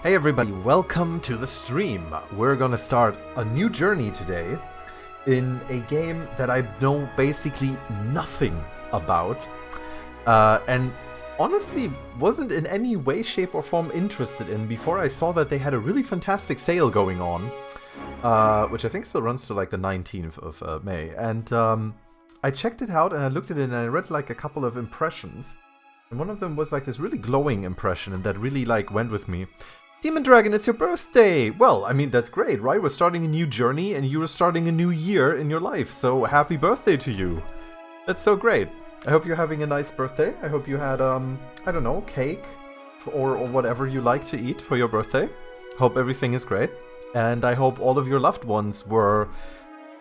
Hey everybody, welcome to the stream. We're gonna start a new journey today in a game that I know basically nothing about. And honestly wasn't in any way, shape or form interested in before I saw that they had a really fantastic sale going on. Which I think still runs to like the 19th of May. And I checked it out and I looked at it and I read like a couple of impressions. And one of them was like this really glowing impression and that really like went with me. Demon Dragon, it's your birthday! Well, I mean, that's great, right? We're starting a new journey and you're starting a new year in your life, so happy birthday to you. That's so great. I hope you're having a nice birthday. I hope you had, I don't know, cake or whatever you like to eat for your birthday. Hope everything is great. And I hope all of your loved ones were,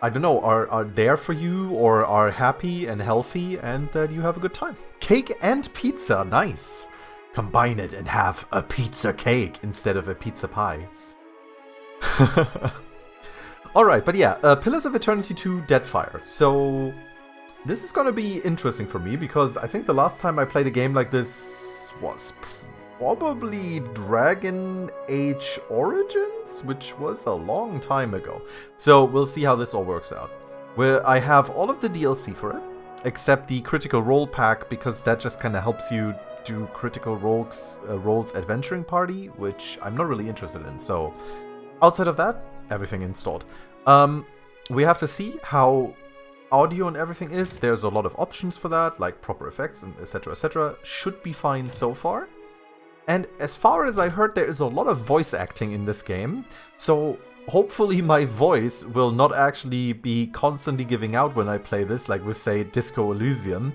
I don't know, are there for you or are happy and healthy and that you have a good time. Cake and pizza, nice. Combine it and have a pizza cake instead of a pizza pie. Alright, but yeah, Pillars of Eternity 2 Deadfire. So, this is gonna be interesting for me because I think the last time I played a game like this was probably Dragon Age Origins, which was a long time ago. So, we'll see how this all works out. I have all of the DLC for it, except the Critical Role pack because that just kind of helps you do Critical Role's Adventuring Party, which I'm not really interested in. So, outside of that, everything installed. We have to see how audio and everything is. There's a lot of options for that, like proper effects and etc. etc. Should be fine so far. And as far as I heard, there is a lot of voice acting in this game. So, hopefully my voice will not actually be constantly giving out when I play this, like with, say, Disco Elysium.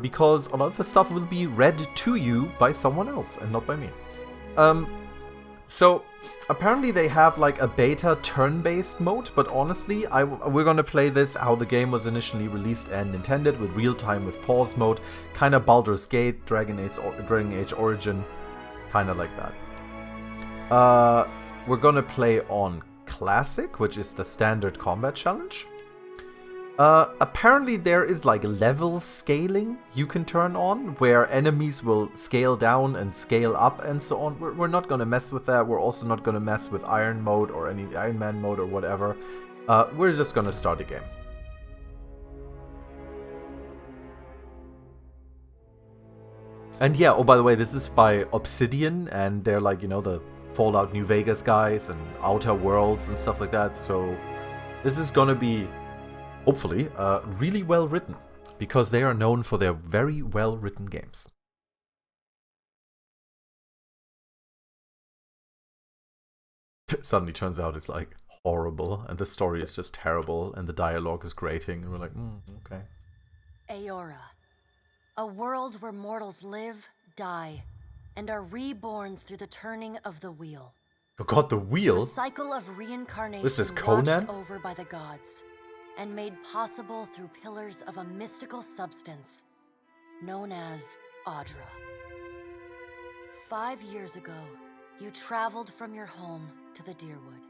Because a lot of the stuff will be read to you by someone else and not by me. So, apparently they have like a beta turn-based mode, but honestly, we're gonna play this how the game was initially released and intended, with real-time with pause mode, kind of Baldur's Gate, Dragon Age Origin, kind of like that. We're gonna play on Classic, which is the standard combat challenge. Apparently there is like level scaling you can turn on, where enemies will scale down and scale up and so on. We're not gonna mess with that. We're also not gonna mess with Iron mode or any Iron Man mode or whatever. We're just gonna start the game. And yeah, oh by the way, this is by Obsidian, and they're like, you know, the Fallout New Vegas guys and Outer Worlds and stuff like that. So this is gonna be, hopefully, really well written, because they are known for their very well written games. Suddenly turns out it's like horrible, and the story is just terrible, and the dialogue is grating, and we're like, okay. Aora, a world where mortals live, die, and are reborn through the turning of the wheel. Oh god, the wheel? The cycle of reincarnation Is this Conan? watched over by the gods, and made possible through pillars of a mystical substance known as Audra. 5 years ago, you traveled from your home to the Deerwood,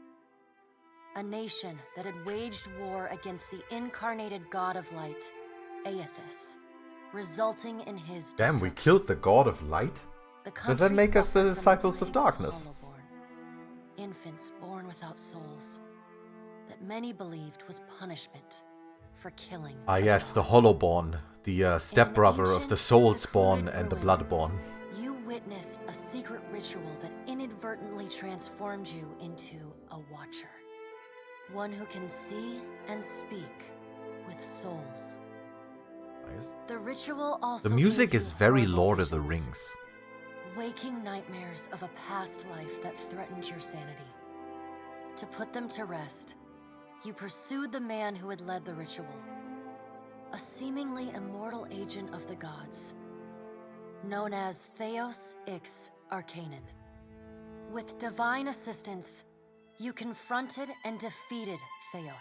a nation that had waged war against the incarnated god of light, Aethys, resulting in his Damn, we destruction. killed the god of light? Does that make us the disciples of darkness? Infants born without souls, that many believed was punishment for killing. Ah yes, the Hollowborn, the stepbrother of the Soulsborn and the Bloodborn. You witnessed a secret ritual that inadvertently transformed you into a Watcher. One who can see and speak with souls. Nice. The ritual also The music gave is you very horrible Lord of the visions, Rings. waking nightmares of a past life that threatened your sanity. To put them to rest, you pursued the man who had led the ritual, a seemingly immortal agent of the gods, known as Theos Ix Arcanon. With divine assistance, you confronted and defeated Theos,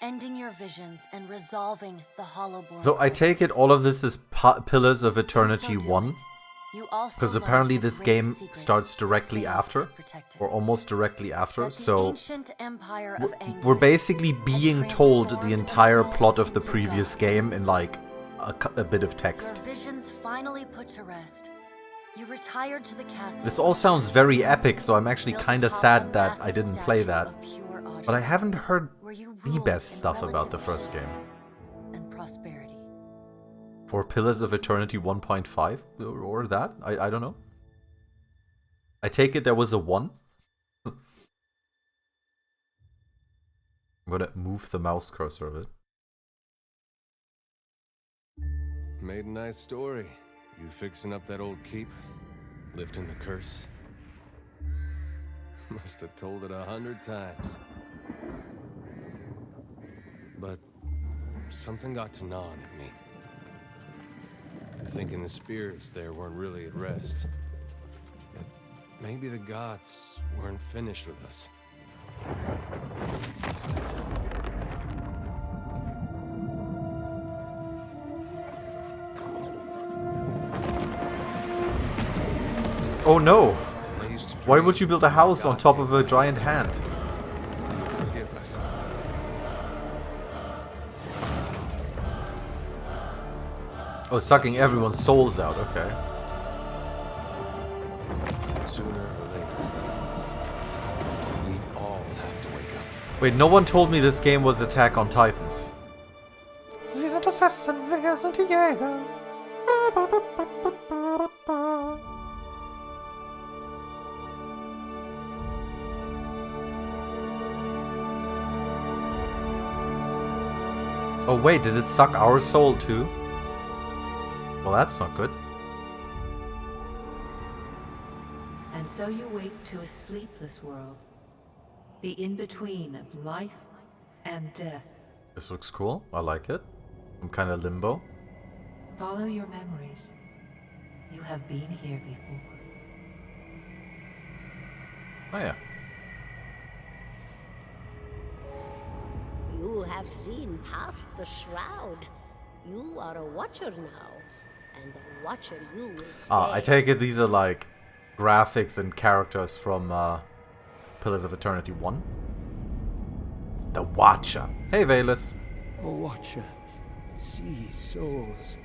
ending your visions and resolving the Hollowborn. So I take it all of this is Pillars of Eternity 1? Because apparently this game starts directly after, or almost directly after, so we're basically being told the entire plot of the previous game in like a bit of text. Your visions finally put to rest, You retired to the castle. This all sounds very epic, so I'm actually kind of sad that I didn't play that. But I haven't heard the best stuff about the first game. And prosperity. For Pillars of Eternity 1.5 or that? I don't know. I take it there was a 1. I'm gonna move the mouse cursor a bit. Made a nice story. You fixing up that old keep? Lifting the curse? Must have told it 100 times. But something got to gnawing at me. Thinking the spirits there weren't really at rest. But maybe the gods weren't finished with us. Oh no! Why would you build a house on top of a giant hand? Forgive us. Oh, sucking everyone's souls out, okay. Sooner or later, we all have to wake up. Wait, no one told me this game was Attack on Titans. Sie sind Assassinen, wir sind die Jäger. Oh wait, did it suck our soul too? Well, that's not good. And so you wake to a sleepless world. The in-between of life and death. This looks cool. I like it. Some kind of limbo. Follow your memories. You have been here before. Oh yeah. You have seen past the shroud. You are a watcher now, and the watcher you will stay. Ah, I take it these are like graphics and characters from Pillars of Eternity 1. The Watcher. Hey, Valus. A watcher sees souls,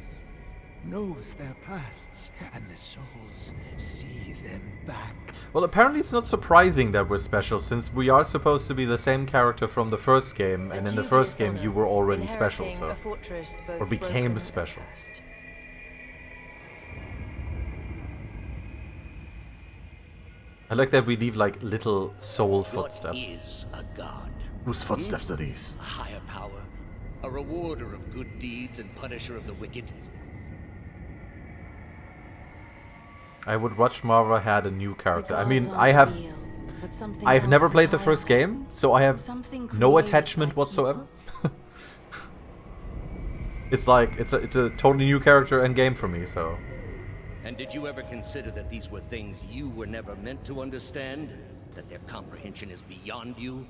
knows their pasts, and the souls see them back. Well, apparently it's not surprising that we're special, since we are supposed to be the same character from the first game, and in the first game you were already special, so... Or became special. I like that we leave like little soul footsteps. What is a god? Whose footsteps are these? A higher power, a rewarder of good deeds and punisher of the wicked. I would watch Marva had a new character. I mean, I've never played the first game, so I have no attachment whatsoever. It's like it's a totally new character and game for me, so. And did you ever consider that these were things you were never meant to understand? That their comprehension is beyond you?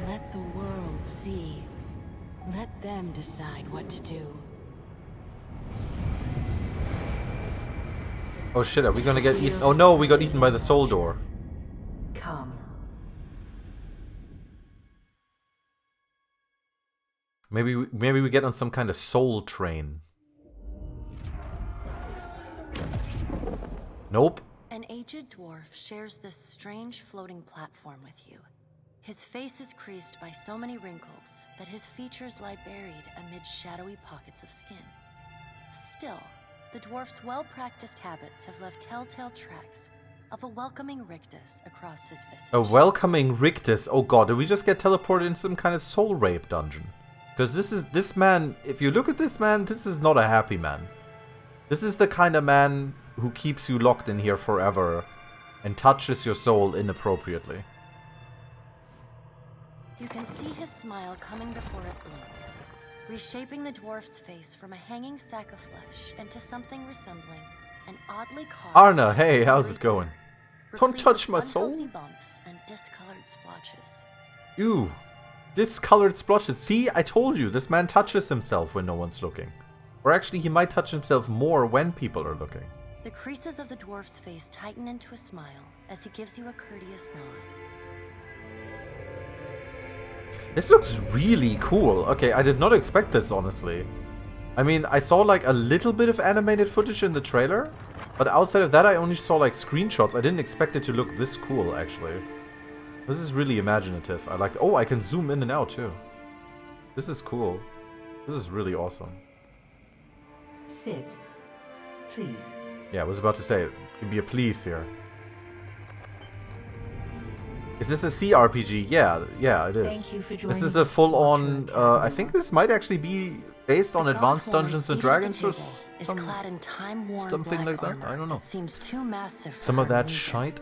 Let the world see. Let them decide what to do. Oh shit, are we gonna get eaten? Oh no, we got eaten by the soul door. Come. Maybe we get on some kind of soul train. Nope. An aged dwarf shares this strange floating platform with you. His face is creased by so many wrinkles that his features lie buried amid shadowy pockets of skin. Still, the dwarf's well-practiced habits have left telltale tracks of a welcoming rictus across his visage. A welcoming rictus? Oh god, did we just get teleported into some kind of soul rape dungeon? Because this man, if you look at this man, this is not a happy man. This is the kind of man who keeps you locked in here forever and touches your soul inappropriately. You can see his smile coming before it blooms, reshaping the dwarf's face from a hanging sack of flesh into something resembling an oddly carved... Arna, hey, how's it going? Don't replete touch with my soul. unhealthy bumps and discolored splotches. Ew. Discolored splotches. See, I told you, this man touches himself when no one's looking. Or actually, he might touch himself more when people are looking. The creases of the dwarf's face tighten into a smile as he gives you a courteous nod. This looks really cool. Okay, I did not expect this, honestly. I mean, I saw like a little bit of animated footage in the trailer, but outside of that I only saw like screenshots. I didn't expect it to look this cool, actually. This is really imaginative. I like... Oh, I can zoom in and out, too. This is cool. This is really awesome. Sit. Please. Yeah, I was about to say, it can be a please here. Is this a CRPG? Yeah, it is. Thank you for This joining is a us, full-on... Watcher I think this might actually be based on Advanced Dungeons and Dragons or something like that. I don't know. Seems too massive. Some of that shite.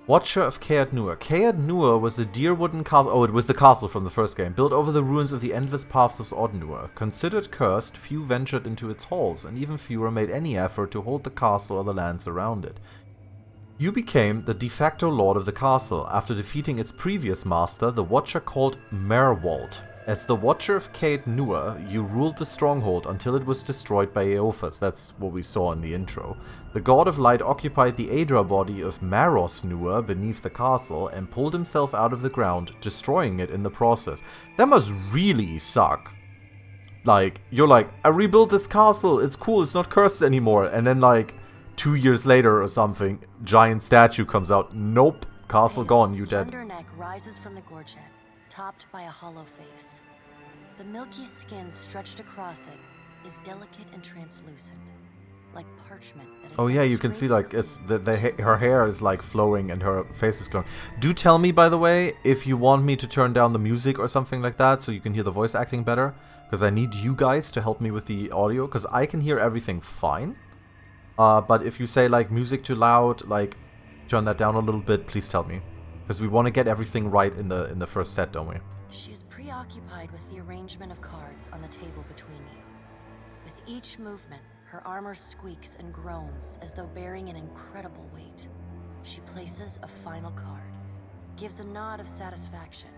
Watcher of Caed Nur. Caed Nur was a deer-wooden castle. Oh, it was the castle from the first game. Built over the ruins of the endless paths of Odd-Nur. Considered cursed, few ventured into its halls, and even fewer made any effort to hold the castle or the lands around it. You became the de facto lord of the castle, after defeating its previous master, the Watcher called Merwald. As the Watcher of Caed Nur, you ruled the stronghold until it was destroyed by Eophas. That's what we saw in the intro. The God of Light occupied the Aedra body of Maros Nur beneath the castle and pulled himself out of the ground, destroying it in the process. That must really suck. Like, you're like, I rebuilt this castle, it's cool, it's not cursed anymore. And then like, 2 years later or something, giant statue comes out. Nope, castle gone, you dead. Slender neck rises from the gorget, topped by a hollow face. The milky skin stretched across it is delicate and translucent, like parchment that is Oh yeah, you can see like it's her hair is like flowing and her face is glowing. Do tell me, by the way, if you want me to turn down the music or something like that so you can hear the voice acting better, because I need you guys to help me with the audio, because I can hear everything fine. But if you say like music too loud, like turn that down a little bit, please tell me, because we want to get everything right in the first set, don't we? She is preoccupied with the arrangement of cards on the table between you. With each movement, her armor squeaks and groans as though bearing an incredible weight. She places a final card, gives a nod of satisfaction,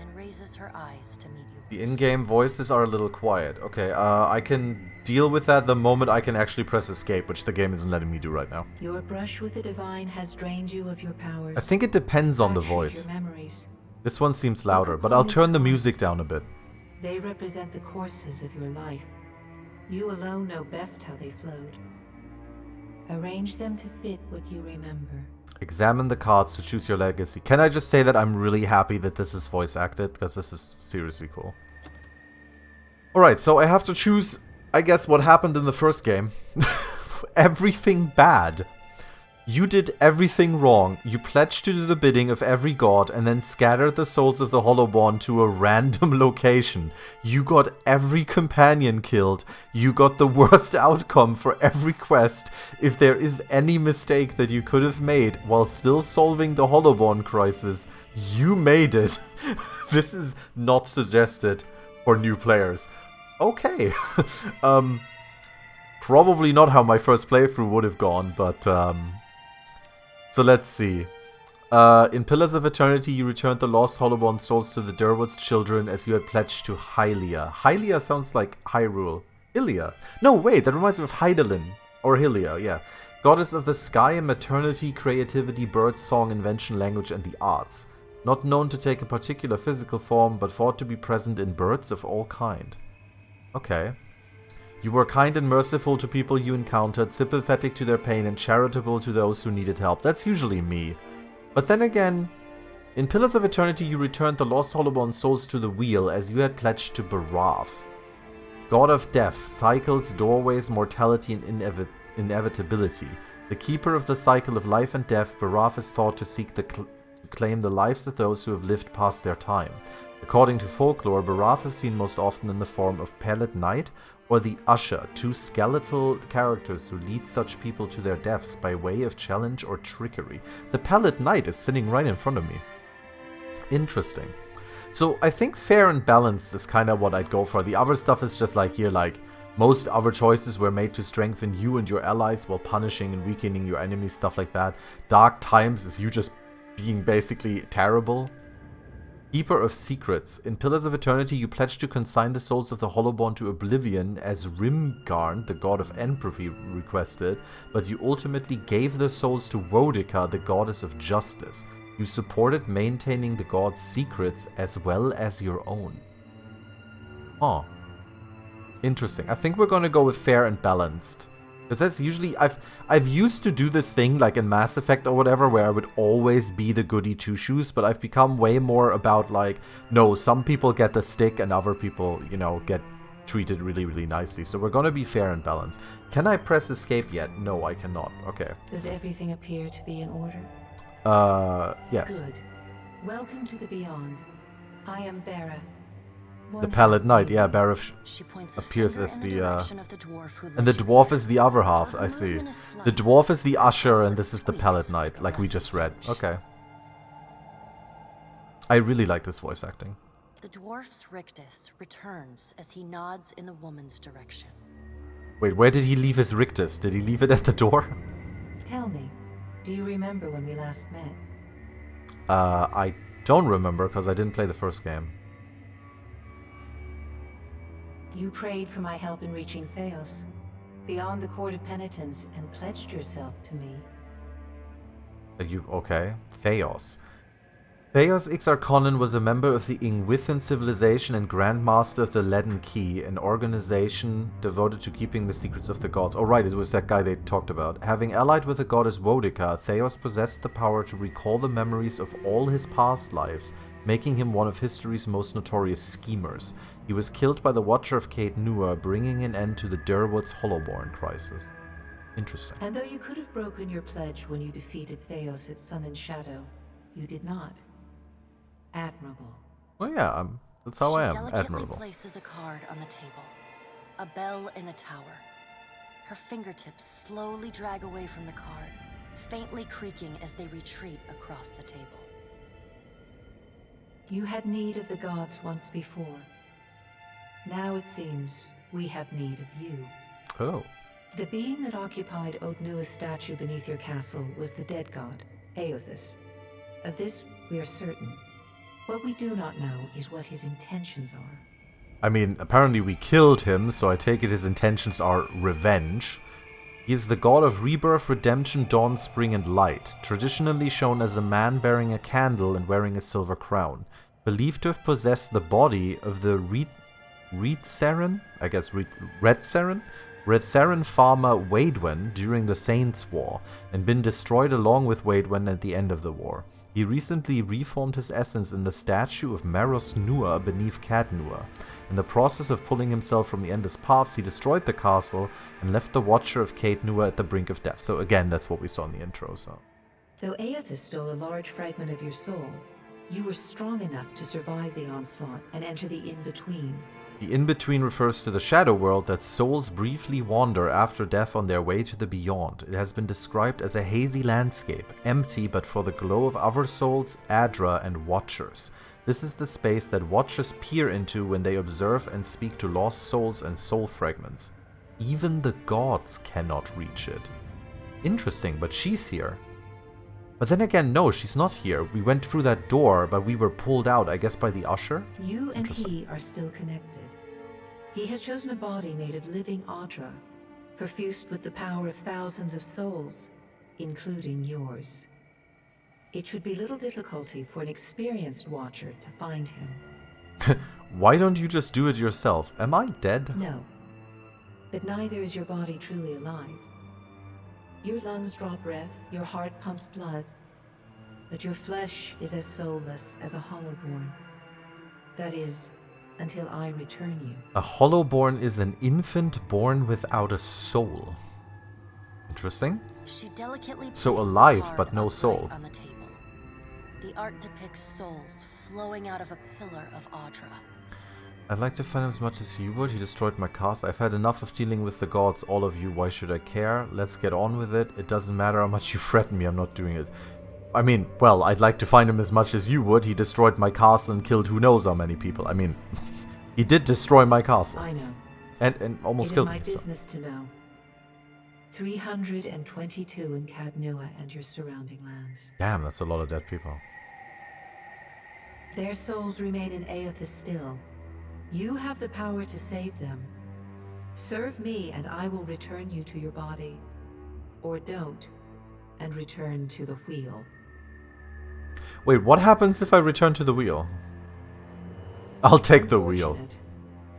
and raises her eyes to meet you. The in-game voices are a little quiet. Okay, I can deal with that the moment I can actually press escape, which the game isn't letting me do right now. Your brush with the divine has drained you of your powers. I think it depends on the voice. Your memories. This one seems louder, but I'll turn the music down a bit. They represent the courses of your life. You alone know best how they flowed. Arrange them to fit what you remember. Examine the cards to choose your legacy. Can I just say that I'm really happy that this is voice acted, because this is seriously cool. Alright, so I have to choose, I guess, what happened in the first game. Everything bad. You did everything wrong. You pledged to do the bidding of every god and then scattered the souls of the Hollowborn to a random location. You got every companion killed. You got the worst outcome for every quest. If there is any mistake that you could have made while still solving the Hollowborn crisis, you made it. This is not suggested for new players. Okay. Probably not how my first playthrough would have gone, but so let's see. In Pillars of Eternity, you returned the lost Hollowborn souls to the Durwood's children as you had pledged to Hylia. Hylia sounds like Hyrule. Hylia. No, wait, that reminds me of Hydaelyn. Or Hylia, yeah. Goddess of the sky and maternity, creativity, bird song, invention, language, and the arts. Not known to take a particular physical form, but thought to be present in birds of all kind. Okay. You were kind and merciful to people you encountered, sympathetic to their pain, and charitable to those who needed help. That's usually me. But then again, in Pillars of Eternity you returned the lost Hollowborn souls to the wheel as you had pledged to Barath. God of death, cycles, doorways, mortality, and inevitability. The keeper of the cycle of life and death, Barath is thought to seek to claim the lives of those who have lived past their time. According to folklore, Barath is seen most often in the form of Pallid Knight or the Usher, two skeletal characters who lead such people to their deaths by way of challenge or trickery. The Pallid Knight is sitting right in front of me. Interesting. So I think fair and balanced is kind of what I'd go for. The other stuff is just like here, like most other choices were made to strengthen you and your allies while punishing and weakening your enemies, stuff like that. Dark Times is you just being basically terrible. Keeper of Secrets. In Pillars of Eternity, you pledged to consign the souls of the Hollowborn to oblivion as Rimgarn, the god of entropy, requested, but you ultimately gave the souls to Wodika, the goddess of justice. You supported maintaining the god's secrets as well as your own. Oh, Interesting. I think we're gonna go with fair and balanced. Because that's usually... I've used to do this thing, like in Mass Effect or whatever, where I would always be the goody two-shoes, but I've become way more about, like, no, some people get the stick and other people, you know, get treated really, really nicely. So we're gonna be fair and balanced. Can I press escape yet? No, I cannot. Okay. Does everything appear to be in order? Yes. Good. Welcome to the Beyond. I am Bareth. The Pallid Knight, yeah, Bareth She points appears a as finger in the, direction of the dwarf who and the led you dwarf here. is the other half, I Her see. movement is slight. The dwarf is the usher, and But this is the squeaks Pallid Knight, like we rusty just read. punch. Okay. I really like this voice acting. The dwarf's rictus returns as he nods in the woman's direction. Wait, where did he leave his rictus? Did he leave it at the door? Tell me, do you remember when we last met? I don't remember, because I didn't play the first game. You prayed for my help in reaching Theos, beyond the Court of Penitence, and pledged yourself to me. Okay. Theos. Theos Ixarconon was a member of the Ingwithan civilization and Grand Master of the Leaden Key, an organization devoted to keeping the secrets of the gods. Oh right, it was that guy they talked about. Having allied with the goddess Wodica, Theos possessed the power to recall the memories of all his past lives, making him one of history's most notorious schemers. He was killed by the Watcher of Caed Nua, bringing an end to the Durwood's Hollowborn crisis. Interesting. And though you could have broken your pledge when you defeated Theos at Sun and Shadow, you did not. Admirable. Well, yeah, that's how I am. She delicately Admirable. places a card on the table. A bell in a tower. Her fingertips slowly drag away from the card, faintly creaking as they retreat across the table. You had need of the gods once before. Now it seems we have need of you. Oh. The being that occupied Odnua's statue beneath your castle was the dead god, Aothus. Of this we are certain. What we do not know is what his intentions are. I mean, apparently we killed him, so I take it his intentions are revenge. He is the god of rebirth, redemption, dawn, spring, and light, traditionally shown as a man bearing a candle and wearing a silver crown. Believed to have possessed the body of the Redsaren farmer Waidwen during the Saints' War, and been destroyed along with Waidwen at the end of the war. He recently reformed his essence in the statue of Maros Nua beneath Caed Nua. In the process of pulling himself from the endless paths, he destroyed the castle and left the Watcher of Caed Nua at the brink of death. So again, that's what we saw in the intro. So, Though Aothus stole a large fragment of your soul, you were strong enough to survive the onslaught and enter the in-between. the in-between refers to the shadow world that souls briefly wander after death on their way to the beyond. It has been described as a hazy landscape, empty but for the glow of other souls, Adra, and Watchers. This is the space that Watchers peer into when they observe and speak to lost souls and soul fragments. Even the gods cannot reach it. Interesting, but she's here. But then again, no, she's not here. We went through that door, but we were pulled out, I guess, by the usher? You and he are still connected. He has chosen a body made of living Adra, perfused with the power of thousands of souls, including yours. It should be little difficulty for an experienced Watcher to find him. Why don't you just do it yourself? Am I dead? No. But neither is your body truly alive. Your lungs draw breath, your heart pumps blood, but your flesh is as soulless as a Hollowborn. That is, until I return you. A Hollowborn is an infant born without a soul. Interesting. She delicately So places a alive, card but no upright soul. on the table. The art depicts souls flowing out of a pillar of Adra. I'd like to find him as much as you would. He destroyed my castle. I've had enough of dealing with the gods, all of you. Why should I care? Let's get on with it. It doesn't matter how much you threaten me, I'm not doing it. I mean, well, I'd like to find him as much as you would. He destroyed my castle and killed who knows how many people. I mean, he did destroy my castle. I know. And almost It is killed my me. So. business to know. 322 in Caed Nua and your surrounding lands. Damn, that's a lot of dead people. Their souls remain in Aothus still. You have the power to save them. Serve me and I will return you to your body. Or don't, and return to the wheel. Wait, what happens if I return to the wheel? I'll take the wheel. Unfortunate.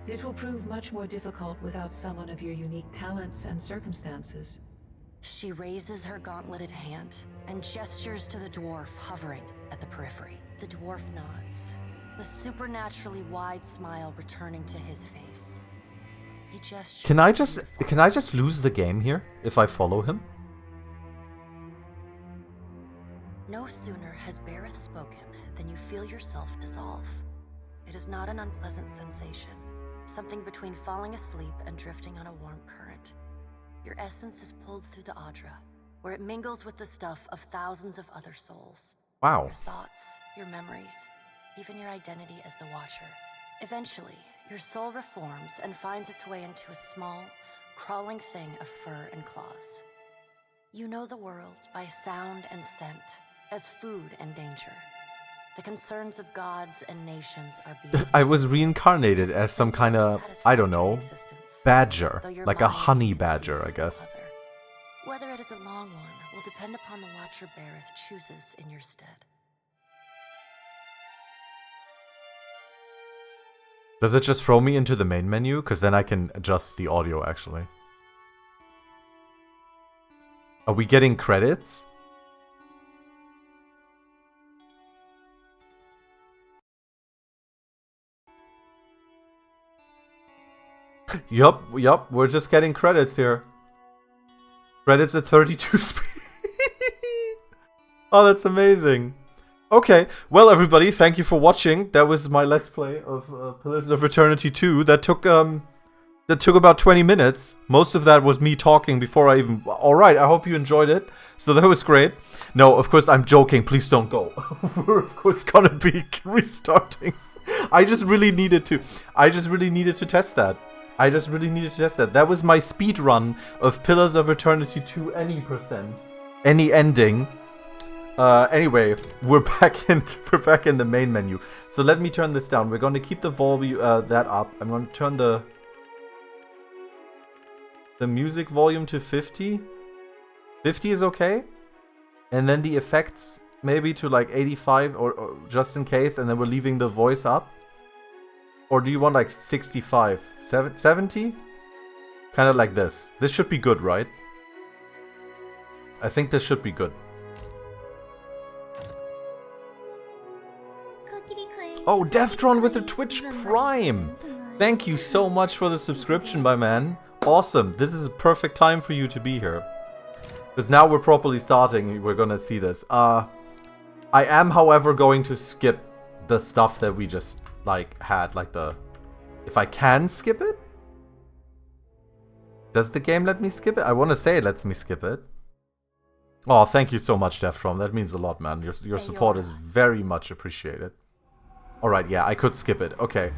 It will prove much more difficult without someone of your unique talents and circumstances. She raises her gauntleted hand and gestures to the dwarf hovering at the periphery. The dwarf nods, the supernaturally wide smile returning to his face. He gestures. Can I just lose the game here if I follow him? No sooner has Bareth spoken than you feel yourself dissolve. It is not an unpleasant sensation, something between falling asleep and drifting on a warm current. Your essence is pulled through the Audra, where it mingles with the stuff of thousands of other souls. Wow. Your thoughts, your memories, even your identity as the Watcher. Eventually, your soul reforms and finds its way into a small, crawling thing of fur and claws. You know the world by sound and scent, as food and danger. The concerns of gods and nations are beyond. I was reincarnated as some kind of, I don't know, badger. Like a honey badger, I guess. Whether it is a long one will depend upon the Watcher Bareth chooses in your stead. Does it just throw me into the main menu? Because then I can adjust the audio, actually. Are we getting credits? Yup, we're just getting credits here. Credits at 32 speed. Oh, that's amazing. Okay, well everybody, thank you for watching. That was my Let's Play of Pillars of Eternity 2. That took about 20 minutes. Most of that was me talking before I even... Alright, I hope you enjoyed it. So that was great. No, of course I'm joking, please don't go. We're of course gonna be restarting. I just really needed to test that. That was my speed run of Pillars of Eternity 2 any ending. Anyway, we're back in the main menu. So let me turn this down. We're going to keep the volume that up. I'm going to turn the music volume to 50. 50 is okay. And then the effects maybe to like 85 or just in case, and then we're leaving the voice up. Or do you want like 65? 70? Kind of like this. This should be good, right? I think this should be good. Oh, Deftron with the Twitch Prime! Thank you so much for the subscription, my man. Awesome. This is a perfect time for you to be here. Because now we're properly starting. We're gonna see this. I am, however, going to skip the stuff that we just, like, had. Like the... If I can skip it? Does the game let me skip it? I want to say it lets me skip it. Oh, thank you so much, Deftron. That means a lot, man. Your support is very much appreciated. Alright, yeah, I could skip it. Okay.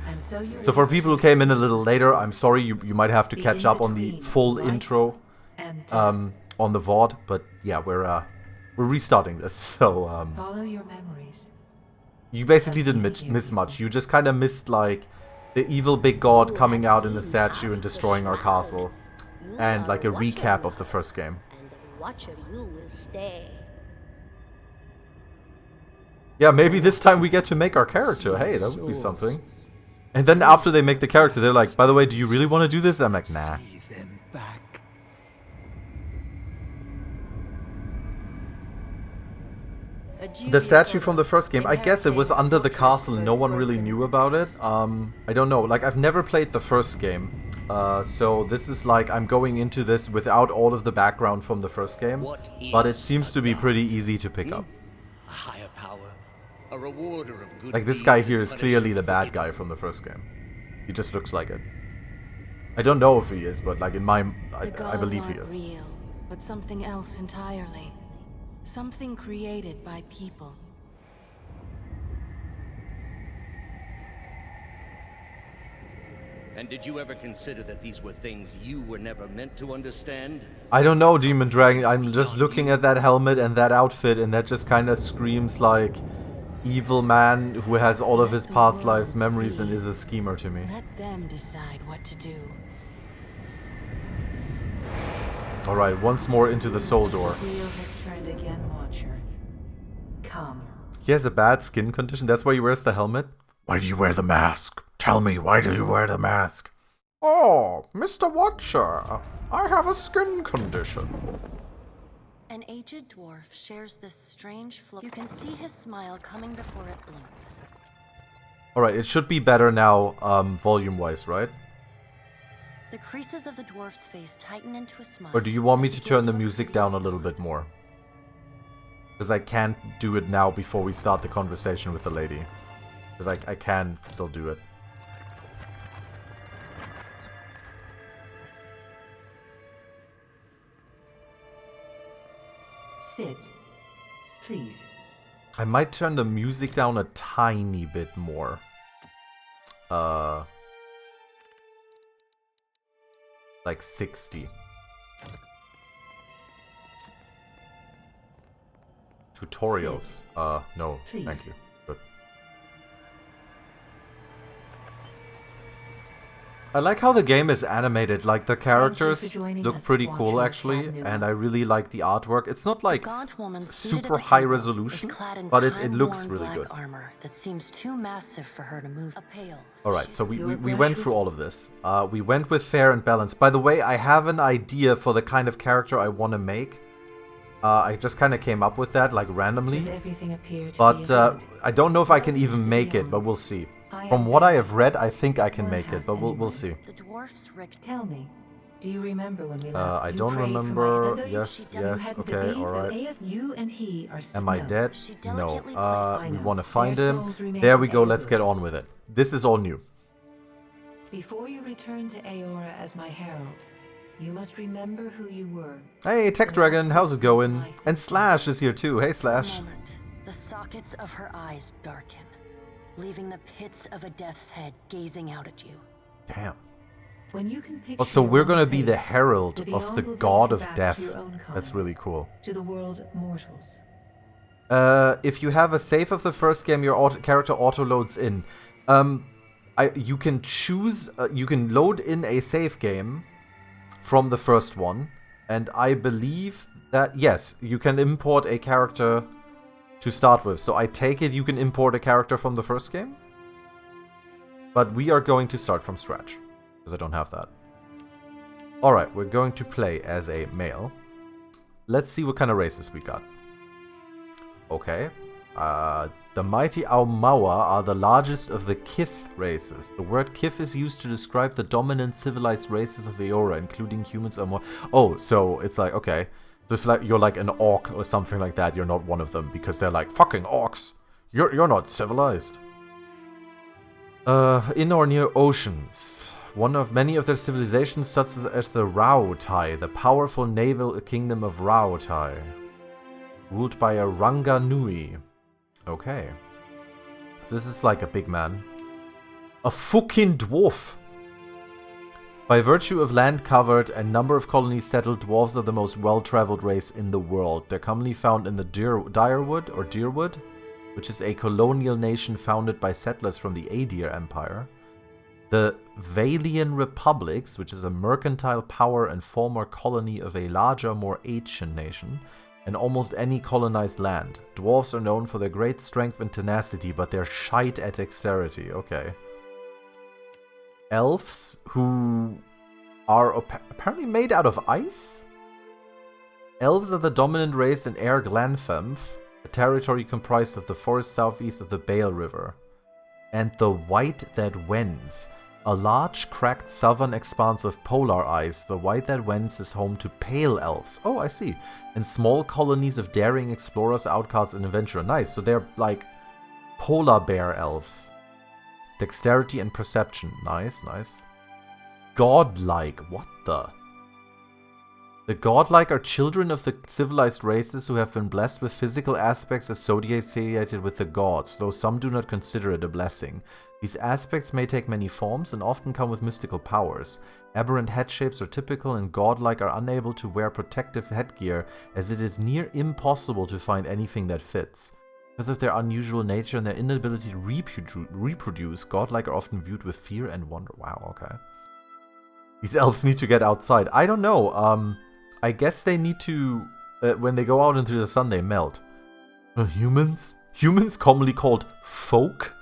So for people who came in a little later, I'm sorry, you might have to catch up on the full intro on the VOD, but yeah, we're restarting this. So follow your memories. You basically didn't miss much. You just kind of missed like the evil big god coming out in a statue and destroying our castle, and like a recap of the first game. And the Watcher, you will stay. Yeah, maybe this time we get to make our character. Hey, that would be something. And then after they make the character, they're like, by the way, do you really want to do this? I'm like, nah. The statue from the first game, I guess it was under the castle and no one really knew about it. I don't know, like I've never played the first game. So this is like, I'm going into this without all of the background from the first game. But it seems to be pretty easy to pick up. A higher power, a rewarder of good like this guy here is clearly the bad guy from the first game. He just looks like it. I don't know if he is, but like in my... I believe he is. Real, but something else entirely. Something created by people. And did you ever consider that these were things you were never meant to understand? I don't know, Demon Dragon. I'm just looking at that helmet and that outfit, and that just kind of screams like evil man who has all of his past lives memories and is a schemer to me. Let them decide what to do. Alright, once more into the soul door. Wheel has turned again, Watcher. Come. He has a bad skin condition, that's why he wears the helmet? Why do you wear the mask? Tell me, why do you wear the mask? Oh, Mr. Watcher, I have a skin condition. An aged dwarf shares this strange flow. You can see his smile coming before it blooms. Alright, it should be better now, volume-wise, right? The creases of the dwarf's face tighten into a smile. Or do you want me as to he turn gives the you a music courteous down a little nod. bit more? Because I can't do it now before we start the conversation with the lady. Because I can still do it. Sit. Please. I might turn the music down a tiny bit more. Like 60. Tutorials. No, Please. thank you. Good. I like how the game is animated. Like, the characters joining look us, pretty Watcher cool, of actually. Cadnua. And I really like the artwork. It's not like Gaunt woman seated super at the high table resolution, is clad in but it looks time-worn really black good. armor that seems too massive for her to move. A pale. Alright, so we Your went brush through with- all of this. We went with fair and balanced. By the way, I have an idea for the kind of character I want to make. I just kind of came up with that, like, randomly. Does everything appear to But be a good? I don't know if I can Welcome even to make it, beyond. but we'll see. I From am what I Klyka. have read, I think I can One make it, half but we'll anyway. see. The dwarf's rigged. Tell me, do you remember when we last I you don't prayed for my- remember. that though you- Yes, that you yes, hadn't okay, believed, alright. though you and he are still Am I no. dead? She No. delicately placed- I We know. want to find Their him. souls remain There we go, let's Aeor's. get on with it. This is all new. Before you return to Aeora as my herald, you must remember who you were. Hey, Tech Dragon, how's it going? And Slash is here too. Hey, For a Slash. moment, the sockets of her eyes darken, leaving the pits of a death's head gazing out at you. Damn. When you can picture Oh, so your we're own gonna be the face, herald the of beyond the will take god you of back to death. your own That's kind, really cool. to the world of mortals. If you have a save of the first game, your character auto-loads in. You can choose, you can load in a save game from the first one, and I believe that, yes, you can import a character to start with. So I take it you can import a character from the first game? But we are going to start from scratch, because I don't have that. Alright, we're going to play as a male. Let's see what kind of races we got. Okay. The mighty Aumaua are the largest of the Kith races. The word Kith is used to describe the dominant civilized races of Aeora, including humans or more. Oh, so it's like, okay. So if like you're like an orc or something like that, you're not one of them, because they're like, fucking orcs! You're not civilized. In or near oceans. One of many of their civilizations, such as the Rautai, the powerful naval kingdom of Rautai, ruled by a Ranga Nui. Okay. So this is like a big man. A fucking dwarf! By virtue of land covered and number of colonies settled, dwarves are the most well-traveled race in the world. They're commonly found in the Deerwood, which is a colonial nation founded by settlers from the Aedir Empire. The Valian Republics, which is a mercantile power and former colony of a larger, more ancient nation, and almost any colonized land. Dwarves are known for their great strength and tenacity, but they're shite at dexterity. Okay. Elves, who are apparently made out of ice? Elves are the dominant race in Air Glanfemf, a territory comprised of the forest southeast of the Bale River. And the White That Wends, a large, cracked southern expanse of polar ice. The White That Wends is home to pale elves. Oh, I see. And small colonies of daring explorers, outcasts, and adventurers. Nice, so they're like polar bear elves. Dexterity and perception. Nice, nice. Godlike. What the? The godlike are children of the civilized races who have been blessed with physical aspects associated with the gods, though some do not consider it a blessing. These aspects may take many forms and often come with mystical powers. Aberrant head shapes are typical, and godlike are unable to wear protective headgear, as it is near impossible to find anything that fits. Because of their unusual nature and their inability to reproduce, godlike are often viewed with fear and wonder. Wow, okay. These elves need to get outside. I don't know. I guess they need to... when they go out into the sun, they melt. Humans? Humans, commonly called folk?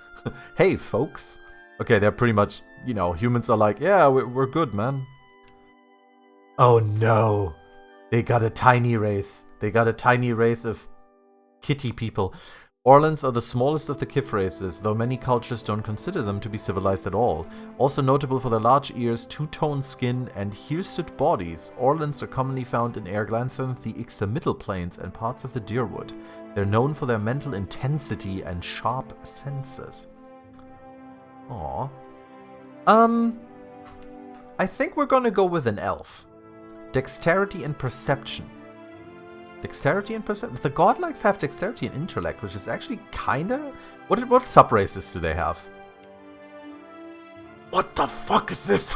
Hey, folks. Okay, they're pretty much, you know, humans are like, yeah, we're good, man. Oh no. They got a tiny race. They got a tiny race of kitty people. Orlans are the smallest of the Kif races, though many cultures don't consider them to be civilized at all. Also notable for their large ears, two-toned skin, and hirsute bodies, Orlans are commonly found in Erglanfam, the Ixa Middle Plains, and parts of the Deerwood. They're known for their mental intensity and sharp senses. Aww. I think we're gonna go with an elf. Dexterity and perception. Dexterity and perception. The godlikes have dexterity and intellect, which is actually kinda... What sub-races do they have? What the fuck is this?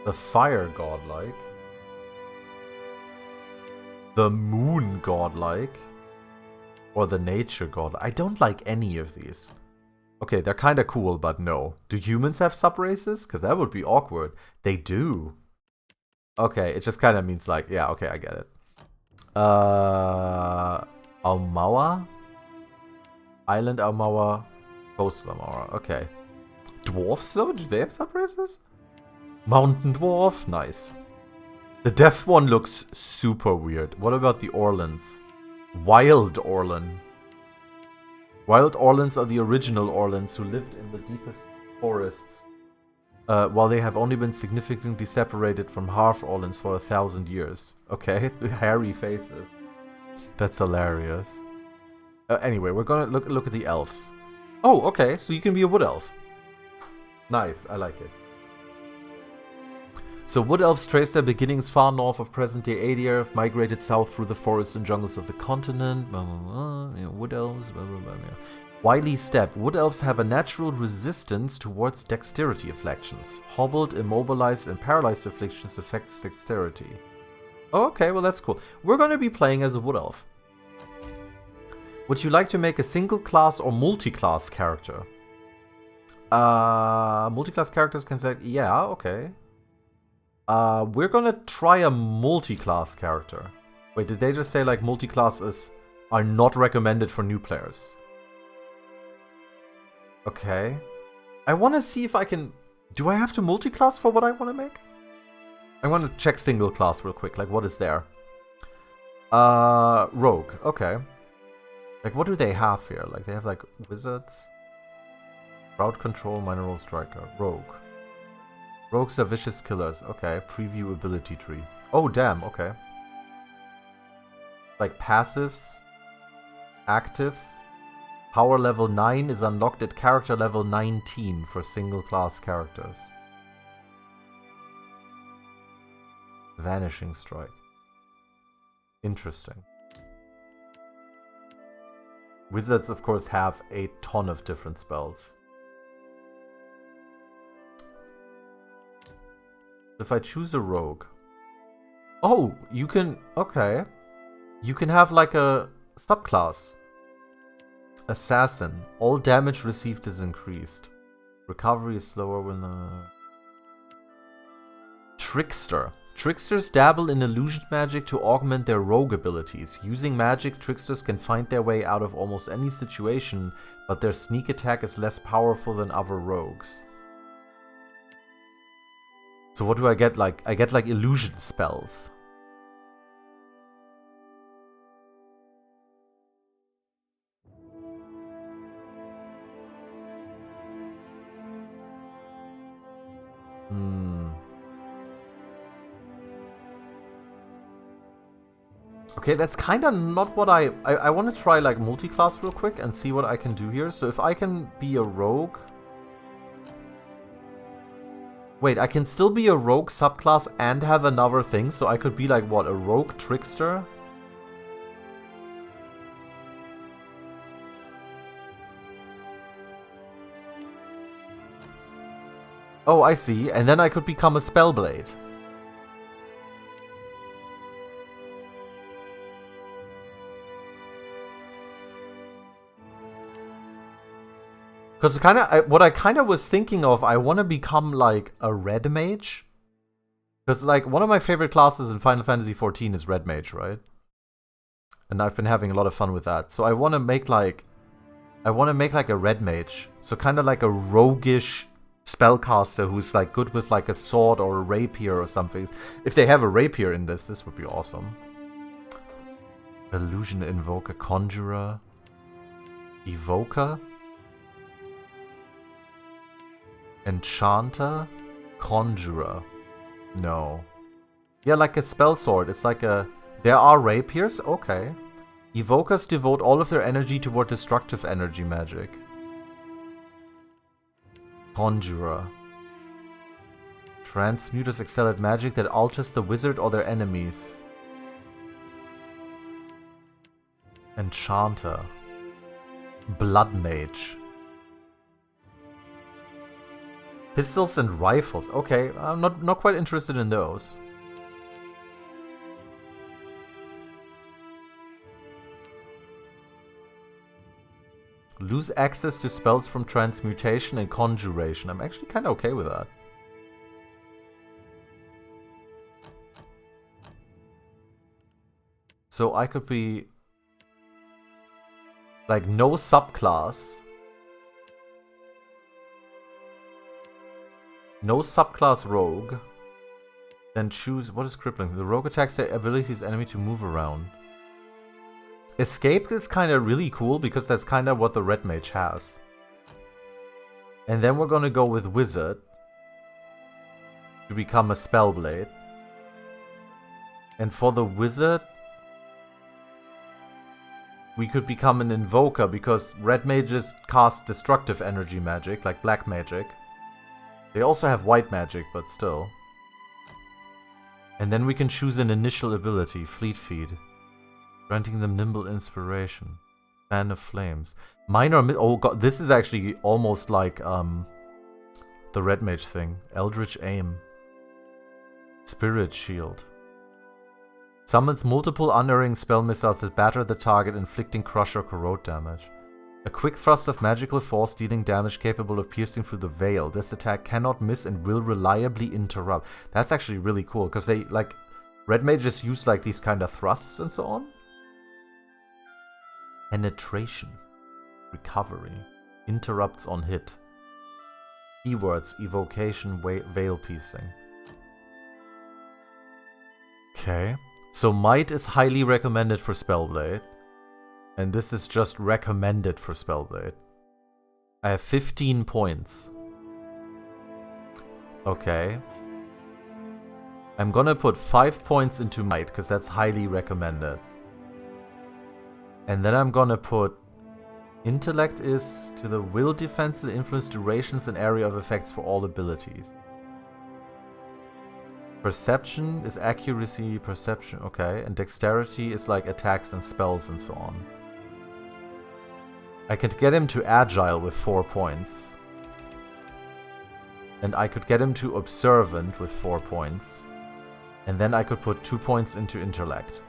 The fire godlike. The moon godlike. Or the nature god. I don't like any of these. Okay, they're kind of cool, but no. Do humans have sub-races? Because that would be awkward. They do. Okay, it just kind of means like, yeah, okay, I get it. Aumaua? Island Aumaua. Coastal Aumaua, okay. Dwarfs though? Do they have sub-races? Mountain Dwarf? Nice. The deaf one looks super weird. What about the Orlans? Wild Orlan. Wild Orlans are the original Orlans who lived in the deepest forests, while they have only been significantly separated from half Orlans for 1,000 years. Okay, hairy faces. That's hilarious. Anyway, we're gonna look at the elves. Oh, okay, so you can be a wood elf. Nice, I like it. So wood elves trace their beginnings far north of present-day Adia, have migrated south through the forests and jungles of the continent. Wood elves. Wily step. Wood elves have a natural resistance towards dexterity afflictions. Hobbled, immobilized, and paralyzed afflictions affects dexterity. Oh, okay, well that's cool. We're going to be playing as a wood elf. Would you like to make a single class or multi-class character? Multi-class characters can say, yeah, okay. We're gonna try a multi-class character. Wait, did they just say like multi-classes are not recommended for new players? Okay. I want to see if I can... Do I have to multi-class for what I want to make? I want to check single class real quick. Like, what is there? Rogue. Okay. Like, what do they have here? Like, they have like wizards, crowd control, mineral striker, rogue. Rogues are vicious killers. Okay, preview ability tree. Oh, damn, okay. Like passives, actives. Power level 9 is unlocked at character level 19 for single class characters. Vanishing Strike. Interesting. Wizards, of course, have a ton of different spells. If I choose a rogue... Oh, you can... Okay. You can have like a subclass. Assassin. All damage received is increased. Recovery is slower when... Trickster. Tricksters dabble in illusion magic to augment their rogue abilities. Using magic, tricksters can find their way out of almost any situation, but their sneak attack is less powerful than other rogues. So what do I get? Like, I get like illusion spells. Okay, that's kind of not what I want to try like multi-class real quick and see what I can do here. So if I can be a rogue... Wait, I can still be a rogue subclass and have another thing, so I could be like, what, a rogue trickster? Oh, I see, and then I could become a spellblade. Because what I kind of was thinking of, I want to become like a red mage. Because like one of my favorite classes in Final Fantasy XIV is red mage, right? and I've been having a lot of fun with that. So I want to make like a red mage, so kind of like a roguish spellcaster who's like good with like a sword or a rapier or something. If they have a rapier in this would be awesome. Illusion Invoker, Conjurer, Evoker, Enchanter, Conjurer. No. Yeah, like a spell sword. It's like a... There are rapiers? Okay. Evokers devote all of their energy toward destructive energy magic. Conjurer. Transmuters excel at magic that alters the wizard or their enemies. Enchanter. Blood Mage. Pistols and rifles. Okay, I'm not quite interested in those. Lose access to spells from transmutation and conjuration. I'm actually kind of okay with that. So I could be like no subclass. No subclass rogue. Then choose what is crippling. The rogue attacks the abilities enemy to move around. Escape is kind of really cool because that's kind of what the red mage has. And then we're gonna go with wizard to become a spellblade. And for the wizard, we could become an invoker because red mages cast destructive energy magic, like black magic. They also have white magic, but still. And then we can choose an initial ability, Fleet Feet. Granting them nimble inspiration. Fan of Flames. Minor oh god, this is actually almost like the red mage thing. Eldritch Aim. Spirit Shield. Summons multiple unerring spell missiles that batter the target, inflicting crush or corrode damage. A quick thrust of magical force dealing damage capable of piercing through the veil. This attack cannot miss and will reliably interrupt. That's actually really cool, because they, like, red mages use, like, these kind of thrusts and so on. Penetration. Recovery. Interrupts on hit. Keywords, evocation, veil piecing. Okay. So Might is highly recommended for Spellblade. And this is just recommended for Spellblade. I have 15 points. Okay. I'm gonna put 5 points into Might, because that's highly recommended. And then I'm gonna put Intellect is to the will, defenses, influence, durations, and area of effects for all abilities. Perception is accuracy, perception, okay. And dexterity is like attacks and spells and so on. I could get him to agile with 4 points. And I could get him to observant with 4 points. And then I could put 2 points into intellect.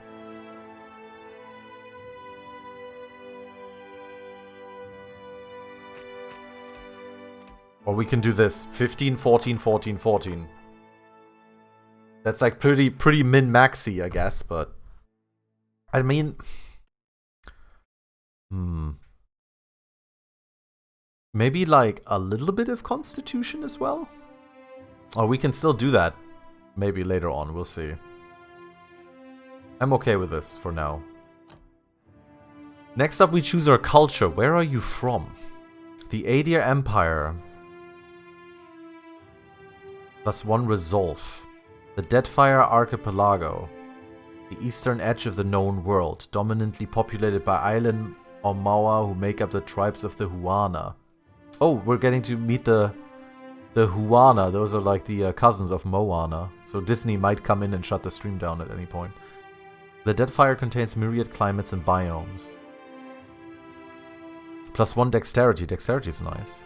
Or we can do this. 15, 14, 14, 14. That's like pretty min-maxy, I guess, but... I mean... Maybe like a little bit of Constitution as well? Or we can still do that. Maybe later on, we'll see. I'm okay with this for now. Next up we choose our culture. Where are you from? The Adir Empire. +1 resolve. The Deadfire Archipelago. The eastern edge of the known world, dominantly populated by island Omawa who make up the tribes of the Huana. Oh, we're getting to meet the Huana. Those are like the cousins of Moana. So Disney might come in and shut the stream down at any point. The Deadfire contains myriad climates and biomes. +1 dexterity. Dexterity is nice.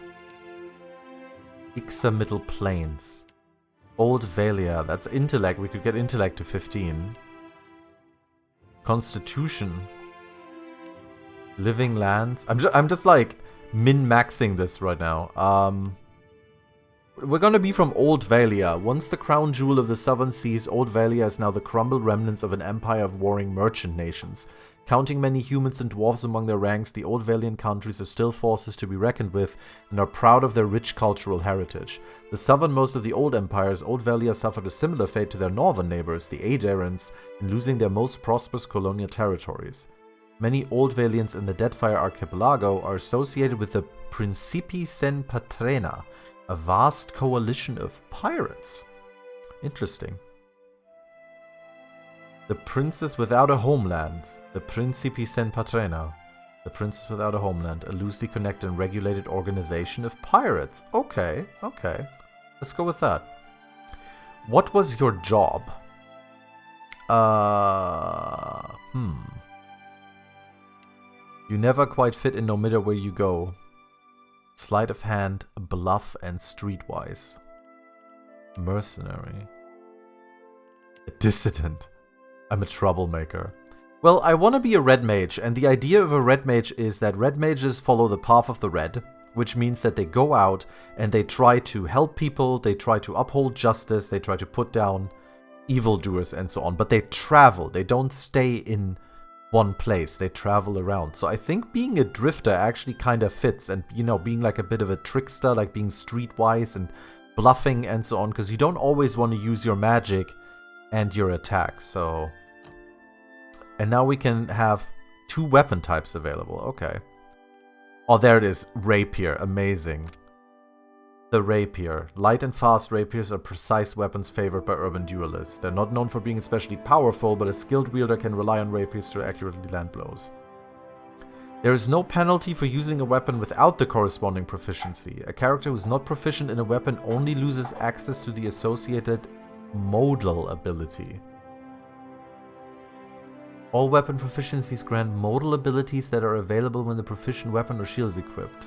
Ixa Middle Plains. Old Valia. That's intellect. We could get intellect to 15. Constitution. Living Lands. I'm just like min-maxing this right now. We're gonna be from Old Valia. Once the crown jewel of the southern seas, Old Valia is now the crumbled remnants of an empire of warring merchant nations. Counting many humans and dwarves among their ranks, the old Valiant countries are still forces to be reckoned with and are proud of their rich cultural heritage. The southernmost of the old empires, Old Valia suffered a similar fate to their northern neighbors, the Aedirans, in losing their most prosperous colonial territories. Many Old Valiants in the Deadfire archipelago are associated with the Principi Sen Patrena, a vast coalition of pirates. Interesting. The Princess Without a Homeland, the Principi Sen Patrena, the Princess Without a Homeland, a loosely connected and regulated organization of pirates. Okay, okay. Let's go with that. What was your job? You never quite fit in no matter where you go. Sleight of hand, bluff, and streetwise. Mercenary. A dissident. I'm a troublemaker. Well, I want to be a red mage, and the idea of a red mage is that red mages follow the path of the red, which means that they go out and they try to help people, they try to uphold justice, they try to put down evildoers and so on, but they travel, they don't stay in one place, they travel around. So I think being a drifter actually kind of fits, and, you know, being like a bit of a trickster, like being streetwise and bluffing and so on, because you don't always want to use your magic and your attacks, so... And now we can have 2 weapon types available. Okay. Oh, there it is. Rapier. Amazing. The rapier. Light and fast rapiers are precise weapons favored by urban duelists. They're not known for being especially powerful, but a skilled wielder can rely on rapiers to accurately land blows. There is no penalty for using a weapon without the corresponding proficiency. A character who's not proficient in a weapon only loses access to the associated modal ability. All weapon proficiencies grant modal abilities that are available when the proficient weapon or shield is equipped.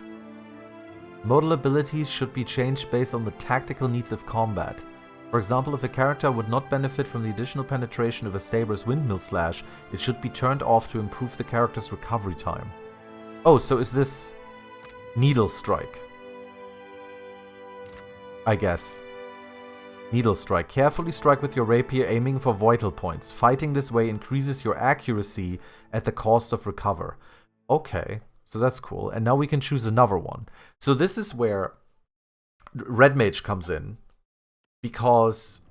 Modal abilities should be changed based on the tactical needs of combat. For example, if a character would not benefit from the additional penetration of a saber's windmill slash, it should be turned off to improve the character's recovery time. Oh, so is this Needle Strike? I guess. Needle Strike. Carefully strike with your rapier, aiming for vital points. Fighting this way increases your accuracy at the cost of recover. Okay, so that's cool. And now we can choose another one. So this is where Red Mage comes in, because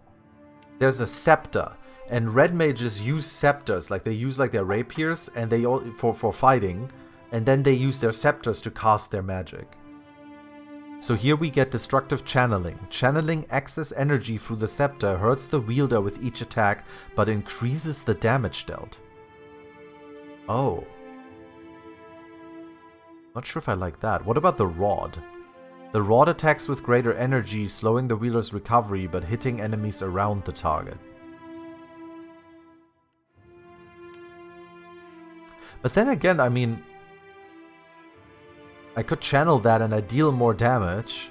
there's a scepter, and Red Mages use scepters, like they use like their rapiers, and they all for fighting, and then they use their scepters to cast their magic. So here we get Destructive Channeling. Channeling excess energy through the scepter hurts the wielder with each attack, but increases the damage dealt. Oh. Not sure if I like that. What about the Rod? The Rod attacks with greater energy, slowing the wielder's recovery, but hitting enemies around the target. But then again, I mean... I could channel that and I deal more damage.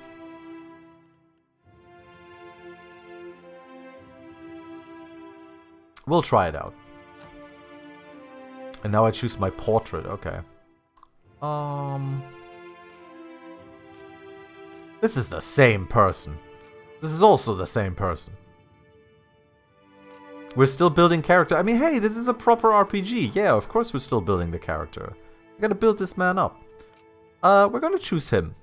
We'll try it out. And now I choose my portrait, okay. This is the same person. This is also the same person. We're still building character. I mean, hey, this is a proper RPG. Yeah, of course we're still building the character. I gotta build this man up. We're gonna choose him.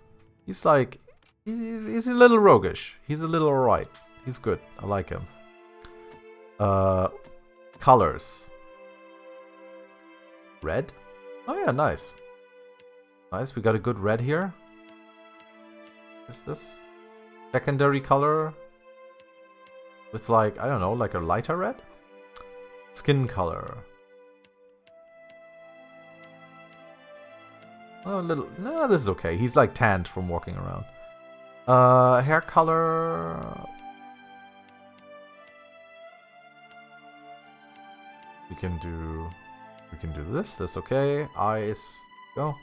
He's like... He's a little roguish. He's a little alright. He's good. I like him. Colors. Red? Oh yeah, nice. Nice, we got a good red here. What's this? Secondary color. With like, I don't know, like a lighter red? Skin color. Oh, a little... No, this is okay. He's like tanned from walking around. Hair color... We can do this. That's okay. Eyes... Go.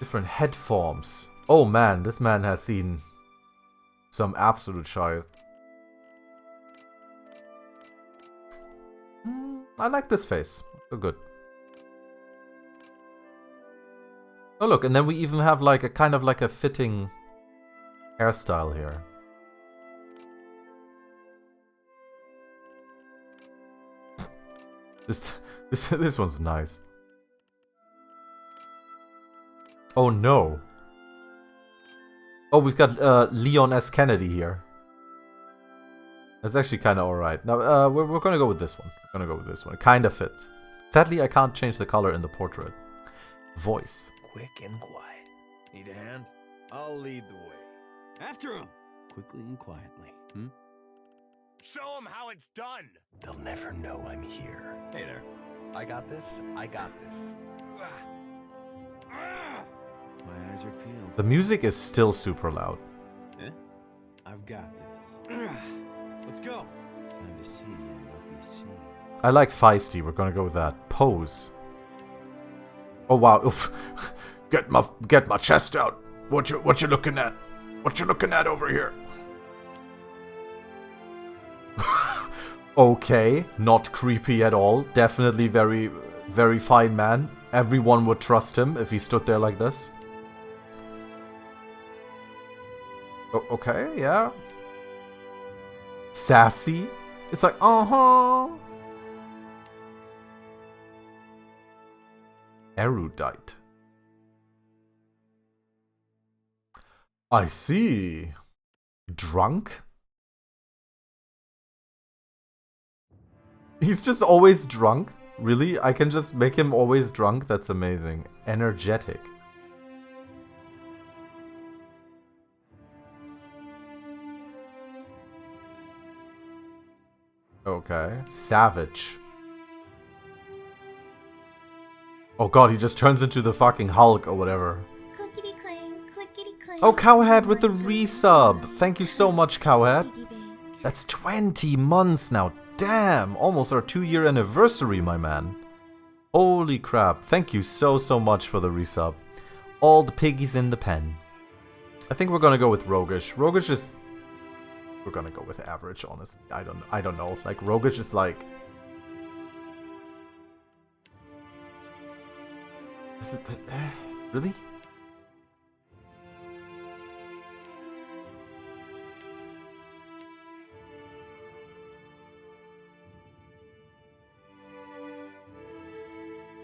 Different head forms. Oh man, this man has seen some absolute shite. I like this face. So good. Oh look, and then we even have like a kind of like a fitting hairstyle here. This one's nice. Oh no. Oh, we've got Leon S. Kennedy here. That's actually kind of alright. Now, we're gonna go with this one. We're gonna go with this one. It kind of fits. Sadly, I can't change the color in the portrait. Voice. Quick and quiet. Need a hand? I'll lead the way. After him! Quickly and quietly. Show him how it's done! They'll never know I'm here. Hey there. I got this. I got this. My eyes are peeled. The music is still super loud. Eh? I've got this. Let's go! Time to see and not be seen. I like feisty. We're gonna go with that. Pose. Oh wow. Oof. Get my chest out. What you looking at? What you looking at over here? Okay, not creepy at all. Definitely very, very fine man. Everyone would trust him if he stood there like this. Okay, yeah. Sassy. It's like, uh-huh. Erudite. I see. Drunk? He's just always drunk? Really? I can just make him always drunk? That's amazing. Energetic. Okay. Savage. Oh god, he just turns into the fucking Hulk or whatever. Clickety clang, clickety clang. Oh, Cowhead with the resub. Thank you so much, Cowhead. That's 20 months now. Damn, almost our 2-year anniversary, my man. Holy crap. Thank you so much for the resub. All the piggies in the pen. I think we're gonna go with Roguish. Roguish is... We're gonna go with average, honestly. I don't know. Like, Roguish is like... Is it... really?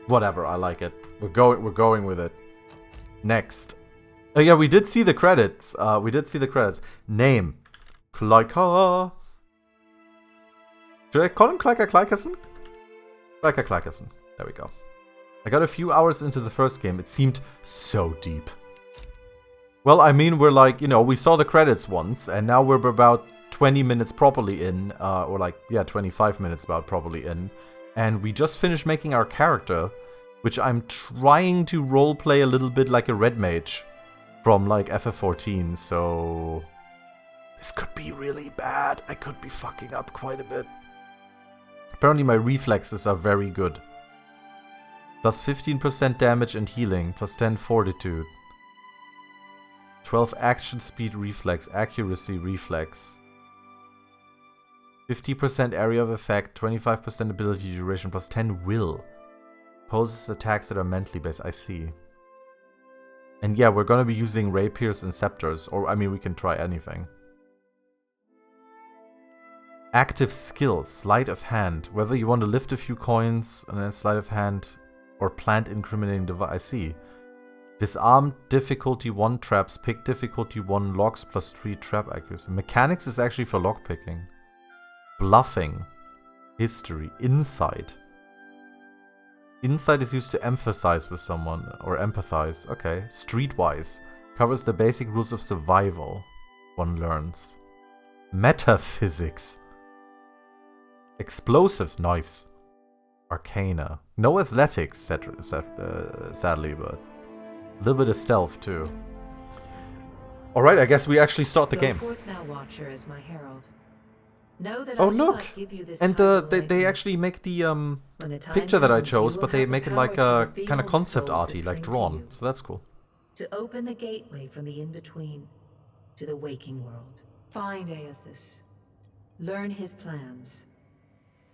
Whatever, I like it. We're going with it. Next. Oh yeah, we did see the credits. Name. Klyka. Should I call him Klyka Klykason? Klyka Klykason. There we go. I got a few hours into the first game. It seemed so deep. Well, I mean, we're like, you know, we saw the credits once, and now we're about 20 minutes properly in, or like, yeah, 25 minutes about properly in. And we just finished making our character, which I'm trying to roleplay a little bit like a red mage from like FF14, so this could be really bad. I could be fucking up quite a bit. Apparently my reflexes are very good. Plus 15% damage and healing, plus 10 fortitude. 12 action speed reflex, accuracy reflex. 50% area of effect, 25% ability duration, plus 10 will. Poses attacks that are mentally based, I see. And yeah, we're gonna be using rapiers and scepters, or I mean we can try anything. Active skills, sleight of hand. Whether you want to lift a few coins and then sleight of hand or plant incriminating device, I see. Disarm difficulty 1 traps, pick difficulty 1 locks, plus 3 trap accuracy. Mechanics is actually for lockpicking. Bluffing. History. Insight. Insight is used to emphasize with someone, or empathize. Okay. Streetwise. Covers the basic rules of survival. One learns. Metaphysics. Explosives. Nice. Arcana. No athletics, sadly, but a little bit of stealth, too. Alright, I guess we actually start the game. Go forth now, Watcher, as my herald. Know that Oh I do look! not give you this And title they lightly. actually make the When the time picture that I comes, chose, you but will they have the make it power like to a reveal kind of the concept souls arty, that like cling to drawn. you, So that's cool. to open the gateway from the in-between to the waking world. Find Aethys. Learn his plans.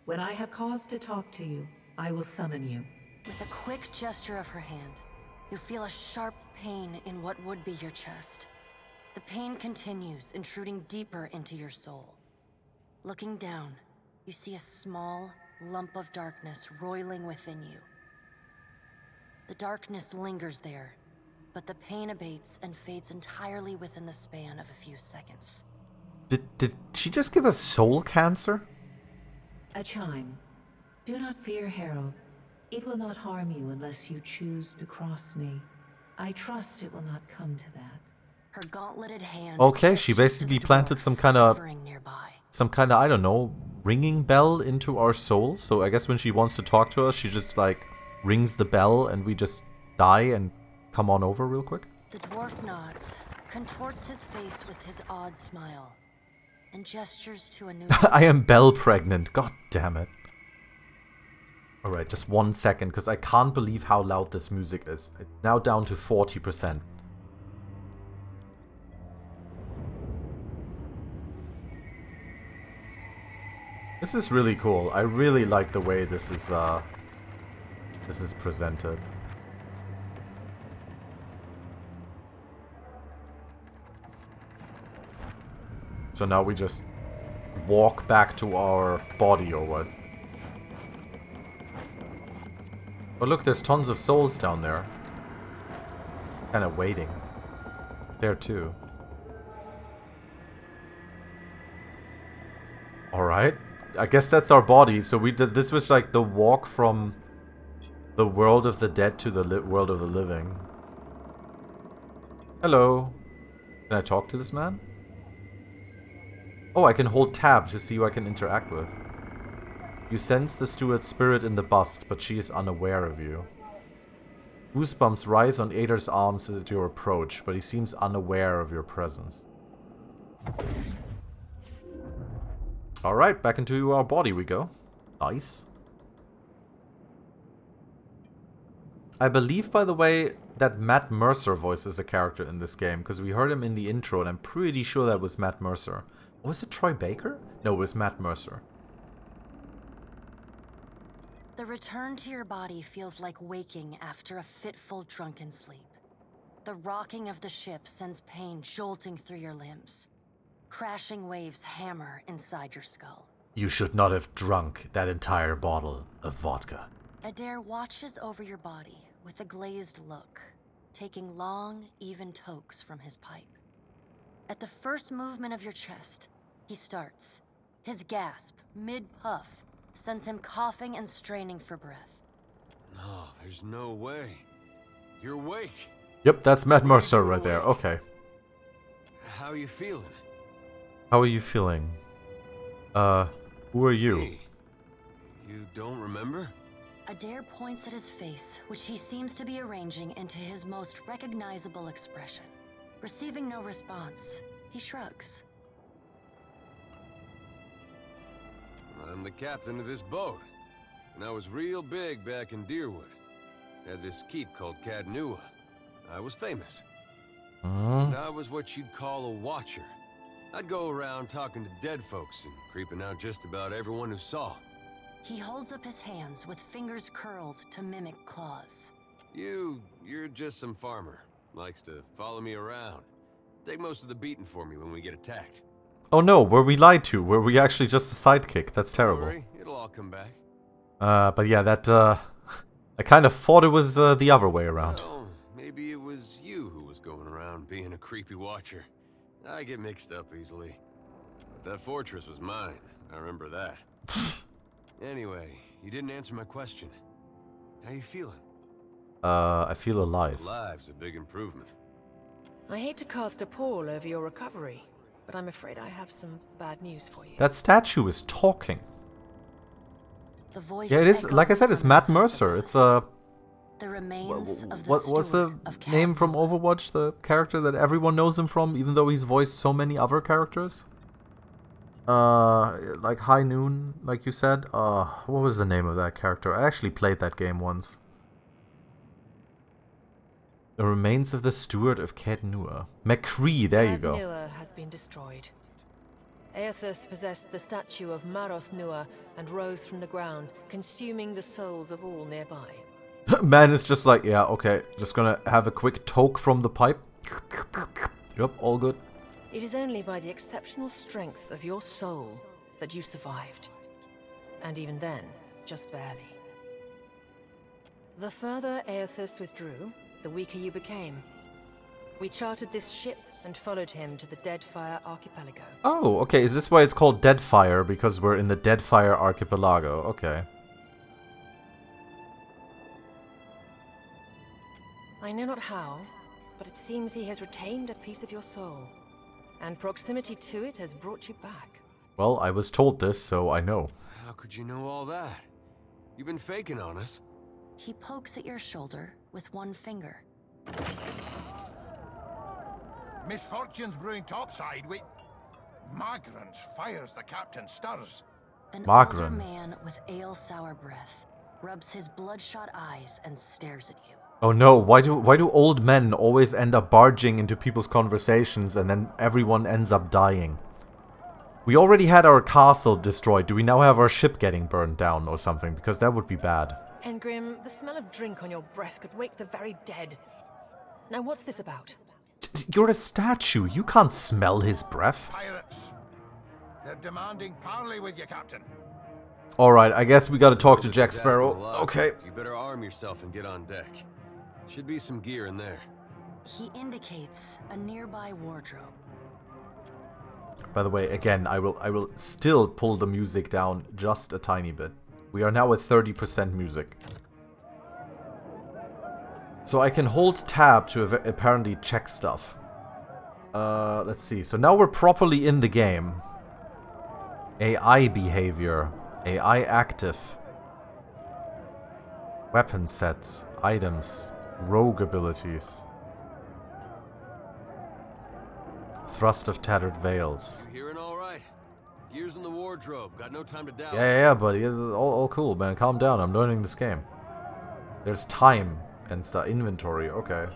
When I have cause to talk to you, I will summon you. With a quick gesture of her hand, you feel a sharp pain in what would be your chest. The pain continues, intruding deeper into your soul. Looking down, you see a small, lump of darkness roiling within you. The darkness lingers there, but the pain abates and fades entirely within the span of a few seconds. Did she just give us soul cancer? A chime. Do not fear, Herald. It will not harm you unless you choose to cross me. I trust it will not come to that. Her gauntleted hand. Okay, she basically planted some kind of, I don't know, ringing bell into our soul. So I guess when she wants to talk to us, she just like rings the bell and we just die and come on over real quick. The dwarf nods, contorts his face with his odd smile, and gestures to a new... I am bell pregnant, god damn it. Alright, just 1 second, because I can't believe how loud this music is. It's now down to 40%. This is really cool. I really like the way this is presented. So now we just walk back to our body or what? Oh look, there's tons of souls down there. Kind of waiting. There too. Alright. I guess that's our body. So we did. This was like the walk from the world of the dead to the world of the living. Hello. Can I talk to this man? Oh, I can hold tab to see who I can interact with. You sense the steward's spirit in the bust, but she is unaware of you. Goosebumps rise on Ader's arms at your approach, but he seems unaware of your presence. Alright, back into our body we go. Nice. I believe, by the way, that Matt Mercer voices a character in this game, because we heard him in the intro, and I'm pretty sure that was Matt Mercer. Was it Troy Baker? No, it was Matt Mercer. The return to your body feels like waking after a fitful drunken sleep. The rocking of the ship sends pain jolting through your limbs. Crashing waves hammer inside your skull. You should not have drunk that entire bottle of vodka. Adair watches over your body with a glazed look, taking long, even tokes from his pipe. At the first movement of your chest, he starts. His gasp, mid-puff, sends him coughing and straining for breath. No, there's no way. You're awake. Yep, that's Matt Mercer right there. Okay. How are you feeling? How are you feeling? Who are you? Me? You don't remember? Adair points at his face, which he seems to be arranging into his most recognizable expression. Receiving no response, he shrugs. I'm the captain of this boat, and I was real big back in Deerwood. Had this keep called Cadnua. I was famous. And I was what you'd call a watcher. I'd go around talking to dead folks and creeping out just about everyone who saw. He holds up his hands with fingers curled to mimic claws. You're just some farmer. Likes to follow me around. Take most of the beating for me when we get attacked. Oh no, were we lied to? Were we actually just a sidekick? That's terrible. Don't worry, it'll all come back. But yeah, that, I kind of thought it was, the other way around. Well, maybe it was you who was going around being a creepy watcher. I get mixed up easily. But that fortress was mine. I remember that. Anyway, you didn't answer my question. How you feeling? I feel alive. Alive's a big improvement. I hate to cast a pall over your recovery, but I'm afraid I have some bad news for you. That statue is talking. The voice Yeah, it is. Like I said, it's Matt Mercer. It's the remains of the what was the name from Overwatch? The character that everyone knows him from, even though he's voiced so many other characters. Like High Noon, like you said. What was the name of that character? I actually played that game once. The remains of the steward of Cadnua. McCree, there you go. Cadnua has been destroyed. Aethus possessed the statue of Maros Nua and rose from the ground, consuming the souls of all nearby. Man is just like, yeah, okay, just gonna have a quick toke from the pipe. Yep, all good. It is only by the exceptional strength of your soul that you survived. And even then, just barely. The further Aethys withdrew, the weaker you became. We chartered this ship and followed him to the Deadfire archipelago. Oh, okay. Is this why it's called Deadfire? Because we're in the Deadfire archipelago. Okay. I know not how, but it seems he has retained a piece of your soul, and proximity to it has brought you back. Well, I was told this, so I know. How could you know all that? You've been faking on us. He pokes at your shoulder with one finger. Misfortunes brewing topside. Magrans fires the captain stirs. An Magran. older man with ale-sour breath rubs his bloodshot eyes and stares at you. Oh no, why do old men always end up barging into people's conversations and then everyone ends up dying? We already had our castle destroyed. Do we now have our ship getting burned down or something? Because that would be bad. Engrim, the smell of drink on your breath could wake the very dead. Now what's this about? You're a statue. You can't smell his breath. Pirates. They're demanding parley with you, Captain. Alright, I guess we gotta talk to Just Jack asking Sparrow. a lot. Okay. You better arm yourself and get on deck. Should be some gear in there. He indicates a nearby wardrobe. By the way, again, I will still pull the music down just a tiny bit. We are now at 30% music. So I can hold tab to apparently check stuff. Let's see. So now we're properly in the game. AI behavior. AI active. Weapon sets. Items. Rogue abilities. Thrust of tattered veils. You hearing all right? Gears in the wardrobe. Got no time to doubt. Yeah, buddy. It's all cool, man. Calm down. I'm learning this game. There's time and stuff. Inventory. Okay.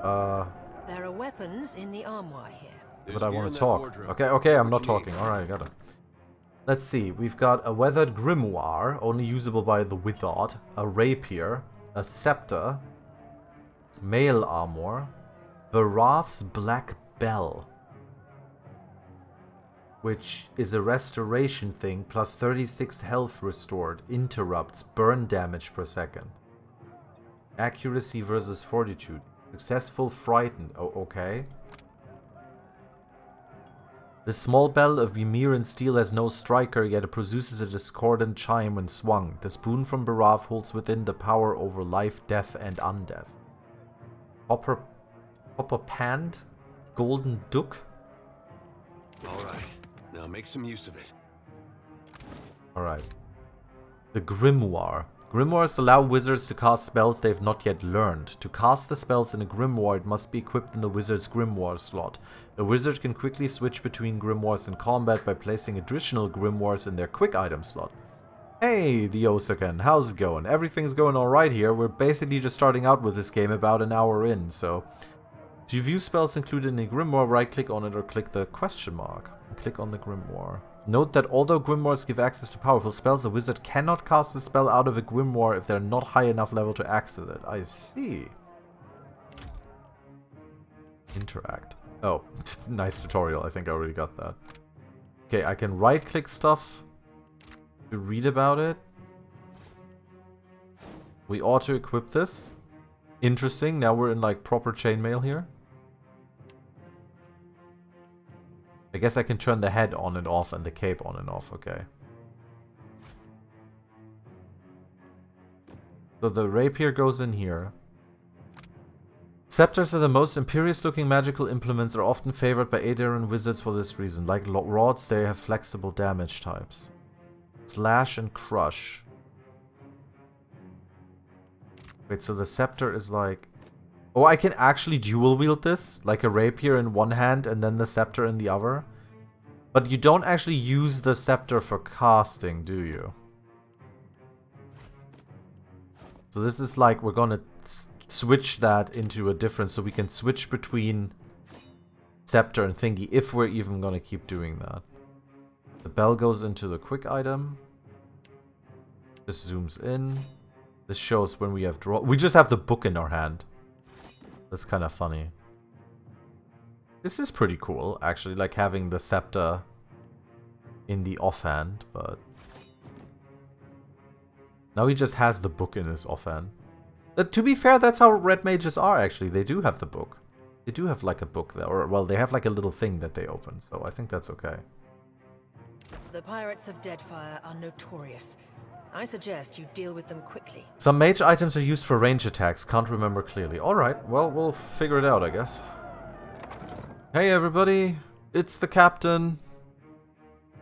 There are weapons in the armoire here. But I want to talk. Okay. I'm not talking. Alright, I got it. Let's see. We've got a weathered grimoire, only usable by the withered. A rapier. A scepter. Mail armor. Baraf's black bell. Which is a restoration thing, plus 36 health restored, interrupts, burn damage per second. Accuracy versus fortitude. Successful frightened. Oh, okay. The small bell of Ymiran steel has no striker, yet it produces a discordant chime when swung. The spoon from Baraf holds within the power over life, death, and undeath. Copper pand? Golden duck? Alright. Now make some use of it. Alright. The Grimoire. Grimoires allow wizards to cast spells they've not yet learned. To cast the spells in a Grimoire, it must be equipped in the wizard's Grimoire slot. A wizard can quickly switch between Grimoires in combat by placing additional Grimoires in their quick item slot. Hey, the Osakan, how's it going? Everything's going alright here. We're basically just starting out with this game about an hour in, so... To view spells included in a Grimoire, right-click on it or click the question mark. And click on the Grimoire. Note that although Grimoires give access to powerful spells, a wizard cannot cast a spell out of a Grimoire if they're not high enough level to access it. I see. Interact. Oh, nice tutorial. I think I already got that. Okay, I can right-click stuff to read about it. We ought to equip this. Interesting. Now we're in like proper chainmail here. I guess I can turn the head on and off and the cape on and off. Okay. So the rapier goes in here. Scepters are the most imperious-looking magical implements, are often favored by Aedaran wizards for this reason. Like rods, they have flexible damage types. Slash and crush. Wait, so the scepter is like... Oh, I can actually dual wield this? Like a rapier in one hand and then the scepter in the other? But you don't actually use the scepter for casting, do you? So this is like, we're gonna switch that into a different... So we can switch between scepter and thingy if we're even gonna keep doing that. The bell goes into the quick item. This zooms in. This shows when we have draw. We just have the book in our hand. That's kind of funny. This is pretty cool, actually, like having the scepter in the offhand, but... Now he just has the book in his offhand. To be fair, that's how red mages are, actually. They do have the book. They do have, like, a book there. Or, well, they have, like, a little thing that they open. So I think that's okay. The pirates of Deadfire are notorious. I suggest you deal with them quickly. Some mage items are used for range attacks. Can't remember clearly. Alright, well, we'll figure it out, I guess. Hey, everybody. It's the captain.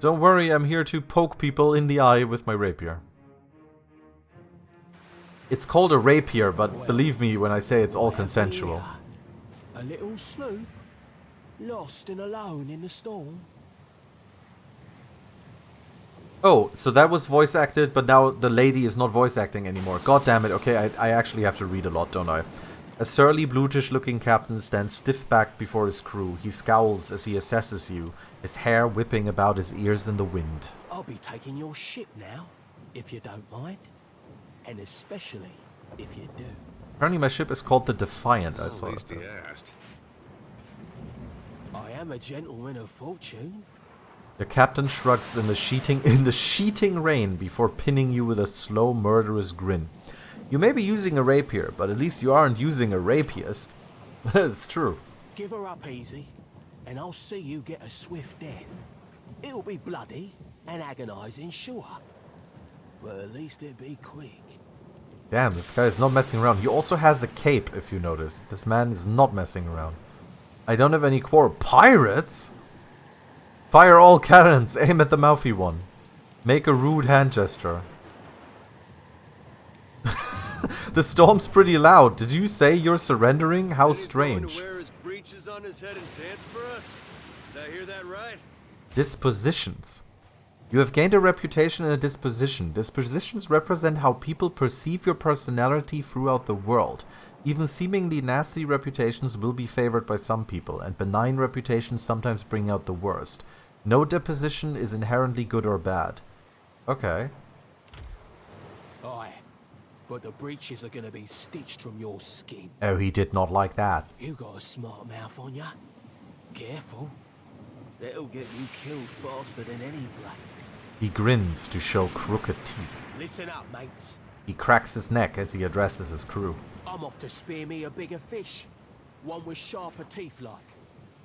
Don't worry, I'm here to poke people in the eye with my rapier. It's called a rapier, but believe me when I say it's all consensual. A little sloop, lost and alone in the storm. Oh, so that was voice acted, but now the lady is not voice acting anymore. God damn it, okay, I actually have to read a lot, don't I? A surly, brutish-looking captain stands stiff-backed before his crew. He scowls as he assesses you, his hair whipping about his ears in the wind. I'll be taking your ship now, if you don't mind. And especially if you do. Apparently my ship is called the Defiant, I saw At least it. he asked. I am a gentleman of fortune. The captain shrugs in the sheeting rain before pinning you with a slow, murderous grin. You may be using a rapier, but at least you aren't using a rapier. It's true. Give her up easy, and I'll see you get a swift death. It'll be bloody and agonizing, sure. But at least it'll be quick. Damn, this guy is not messing around. He also has a cape, if you notice. This man is not messing around. I don't have any quarrel. Pirates? Fire all cannons. Aim at the mouthy one. Make a rude hand gesture. The storm's pretty loud. Did you say you're surrendering? How strange. He's going to wear his breeches on his head and dance for us? Did I hear that right? Dispositions. You have gained a reputation and a disposition. Dispositions represent how people perceive your personality throughout the world. Even seemingly nasty reputations will be favored by some people, and benign reputations sometimes bring out the worst. No disposition is inherently good or bad. Okay. Aye, but the breeches are gonna be stitched from your skin. Oh, he did not like that. You got a smart mouth on ya. Careful. That'll get you killed faster than any blade. He grins to show crooked teeth. Listen up, mates. He cracks his neck as he addresses his crew. I'm off to spear me a bigger fish. One with sharper teeth like.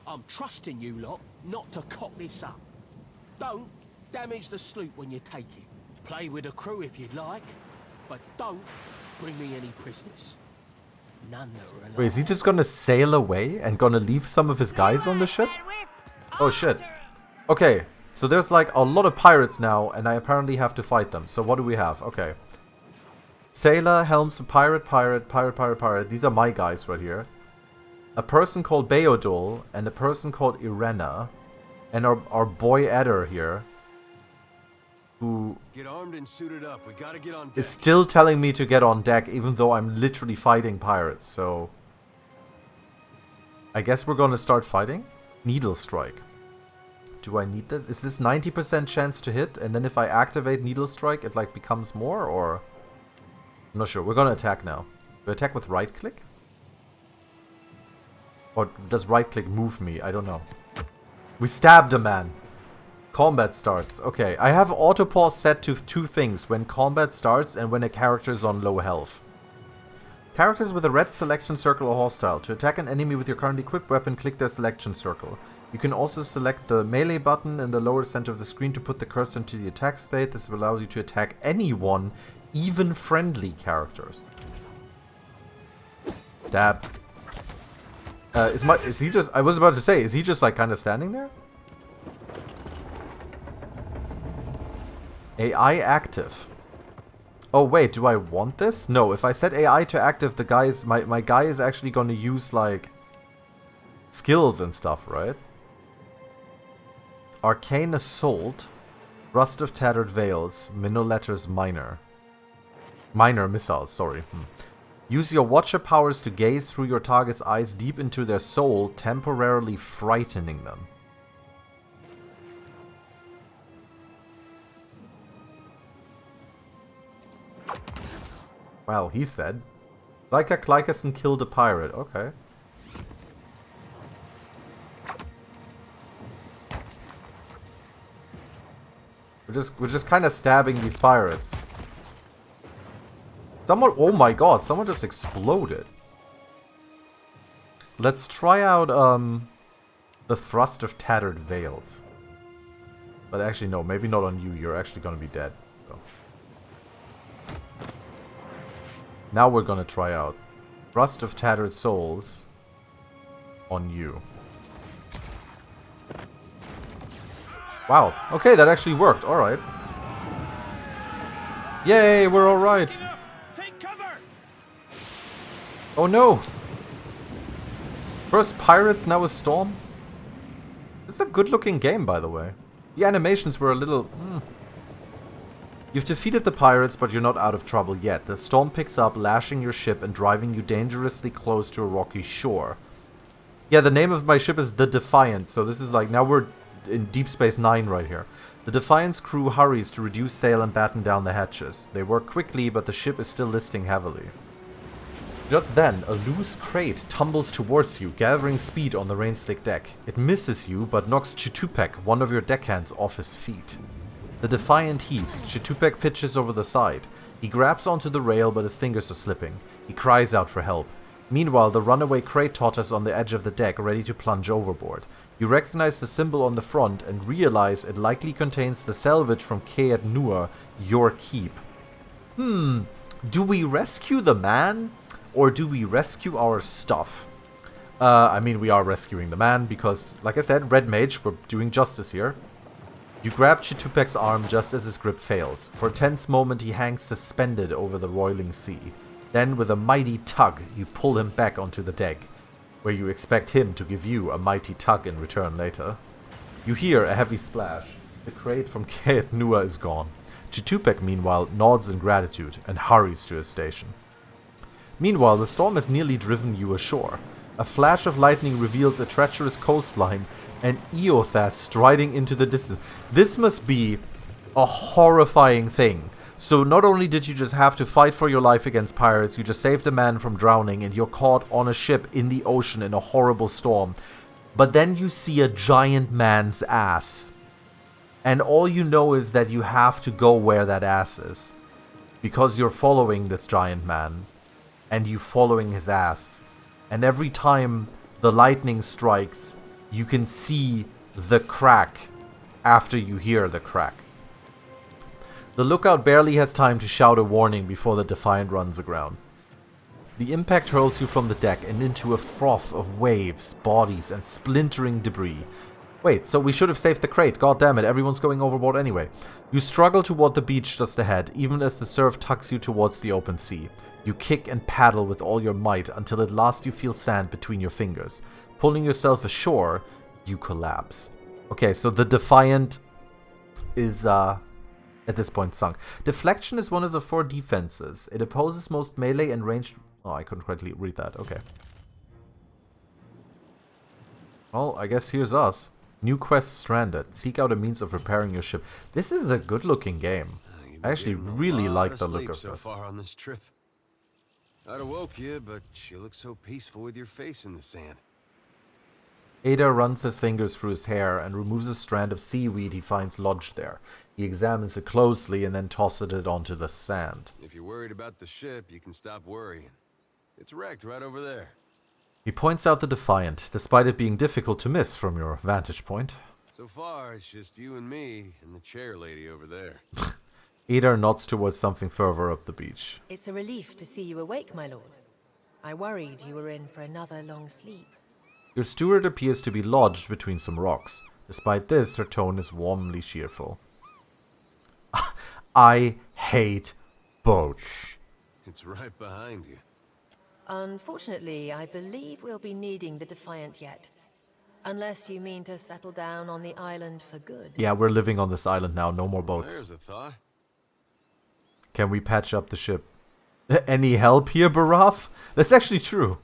I'm trusting you lot not to cock this up. Don't damage the sloop when you take it. Play with the crew if you'd like, but don't bring me any prisoners. None that are alive. Wait, is he just gonna sail away and gonna leave some of his guys on the ship? Oh shit. Okay, so there's like a lot of pirates now, and I apparently have to fight them. So what do we have? Okay. Sailor, Helms, pirate. These are my guys right here. A person called Beodol, and a person called Irena. And our boy Edder here. Who Get armed and suited up. We gotta get on deck. is still telling me to get on deck, even though I'm literally fighting pirates, so... I guess we're gonna start fighting? Needle Strike. Do I need this? Is this 90% chance to hit? And then if I activate Needle Strike, it like becomes more, or... I'm not sure. We're gonna attack now. Do I attack with right click? Or does right click move me? I don't know. We stabbed a man. Combat starts. Okay, I have auto pause set to 2 things: when combat starts and when a character is on low health. Characters with a red selection circle are hostile. To attack an enemy with your current equipped weapon, click their selection circle. You can also select the melee button in the lower center of the screen to put the cursor into the attack state. This allows you to attack anyone, even friendly characters. Stab. Is he just... I was about to say, is he just like kind of standing there? AI active. Oh wait, do I want this? No, if I set AI to active, the guy is... My guy is actually going to use like... skills and stuff, right? Arcane Assault. Rust of Tattered Veils. Minnow Letters Minor. Minor missiles, sorry. Use your Watcher powers to gaze through your target's eyes deep into their soul, temporarily frightening them. Wow, he said. Klyka killed a pirate. Okay. We're just kind of stabbing these pirates. Someone, oh my god, someone just exploded. Let's try out the thrust of tattered veils. But actually no, maybe not on you. You're actually gonna be dead. So now we're gonna try out thrust of tattered souls on you. Wow. Okay, that actually worked. All right. Yay, we're all right. Take cover! Oh no. First pirates, now a storm. This is a good-looking game, by the way. The animations were a little... You've defeated the pirates, but you're not out of trouble yet. The storm picks up, lashing your ship and driving you dangerously close to a rocky shore. Yeah, the name of my ship is the Defiant, so this is like... Now we're in Deep Space Nine right here. The Defiant's crew hurries to reduce sail and batten down the hatches. They work quickly, but the ship is still listing heavily. Just then, a loose crate tumbles towards you, gathering speed on the rain-slick deck. It misses you, but knocks Chitupek, one of your deckhands, off his feet. The Defiant heaves. Chitupek pitches over the side. He grabs onto the rail, but his fingers are slipping. He cries out for help. Meanwhile, the runaway crate totters on the edge of the deck, ready to plunge overboard. You recognize the symbol on the front and realize it likely contains the salvage from Kaed Nur, your keep. Do we rescue the man? Or do we rescue our stuff? I mean, we are rescuing the man because, like I said, Red Mage, we're doing justice here. You grab Chitupek's arm just as his grip fails. For a tense moment, he hangs suspended over the roiling sea. Then, with a mighty tug, you pull him back onto the deck, where you expect him to give you a mighty tug in return later. You hear a heavy splash. The crate from Kaed Nur is gone. Chitupek, meanwhile, nods in gratitude and hurries to his station. Meanwhile, the storm has nearly driven you ashore. A flash of lightning reveals a treacherous coastline and Eothas striding into the distance. This must be a horrifying thing. So not only did you just have to fight for your life against pirates, you just saved a man from drowning and you're caught on a ship in the ocean in a horrible storm. But then you see a giant man's ass. And all you know is that you have to go where that ass is. Because you're following this giant man. And you following his ass. And every time the lightning strikes, you can see the crack after you hear the crack. The lookout barely has time to shout a warning before the Defiant runs aground. The impact hurls you from the deck and into a froth of waves, bodies, and splintering debris. Wait, so we should have saved the crate. God damn it, everyone's going overboard anyway. You struggle toward the beach just ahead, even as the surf tugs you towards the open sea. You kick and paddle with all your might until at last you feel sand between your fingers. Pulling yourself ashore, you collapse. Okay, so the Defiant is at this point sunk. Deflection is one of the 4 defenses. It opposes most melee and ranged... Oh, I couldn't correctly read that. Okay. Well, I guess here's us. New quest stranded. Seek out a means of repairing your ship. This is a good-looking game. I actually really like the look of this. Far on this trip. I'd have woke you, but you look so peaceful with your face in the sand. Ada runs his fingers through his hair and removes a strand of seaweed he finds lodged there. He examines it closely and then tosses it onto the sand. If you're worried about the ship, you can stop worrying. It's wrecked right over there. He points out the Defiant, despite it being difficult to miss from your vantage point. So far, it's just you and me and the chair lady over there. Ada nods towards something further up the beach. It's a relief to see you awake, my lord. I worried you were in for another long sleep. Your steward appears to be lodged between some rocks. Despite this, her tone is warmly cheerful. I hate boats. It's right behind you. Unfortunately, I believe we'll be needing the Defiant yet. Unless you mean to settle down on the island for good. Yeah, we're living on this island now, no more boats. There's a thought. Can we patch up the ship? Any help here, Baraf? That's actually true.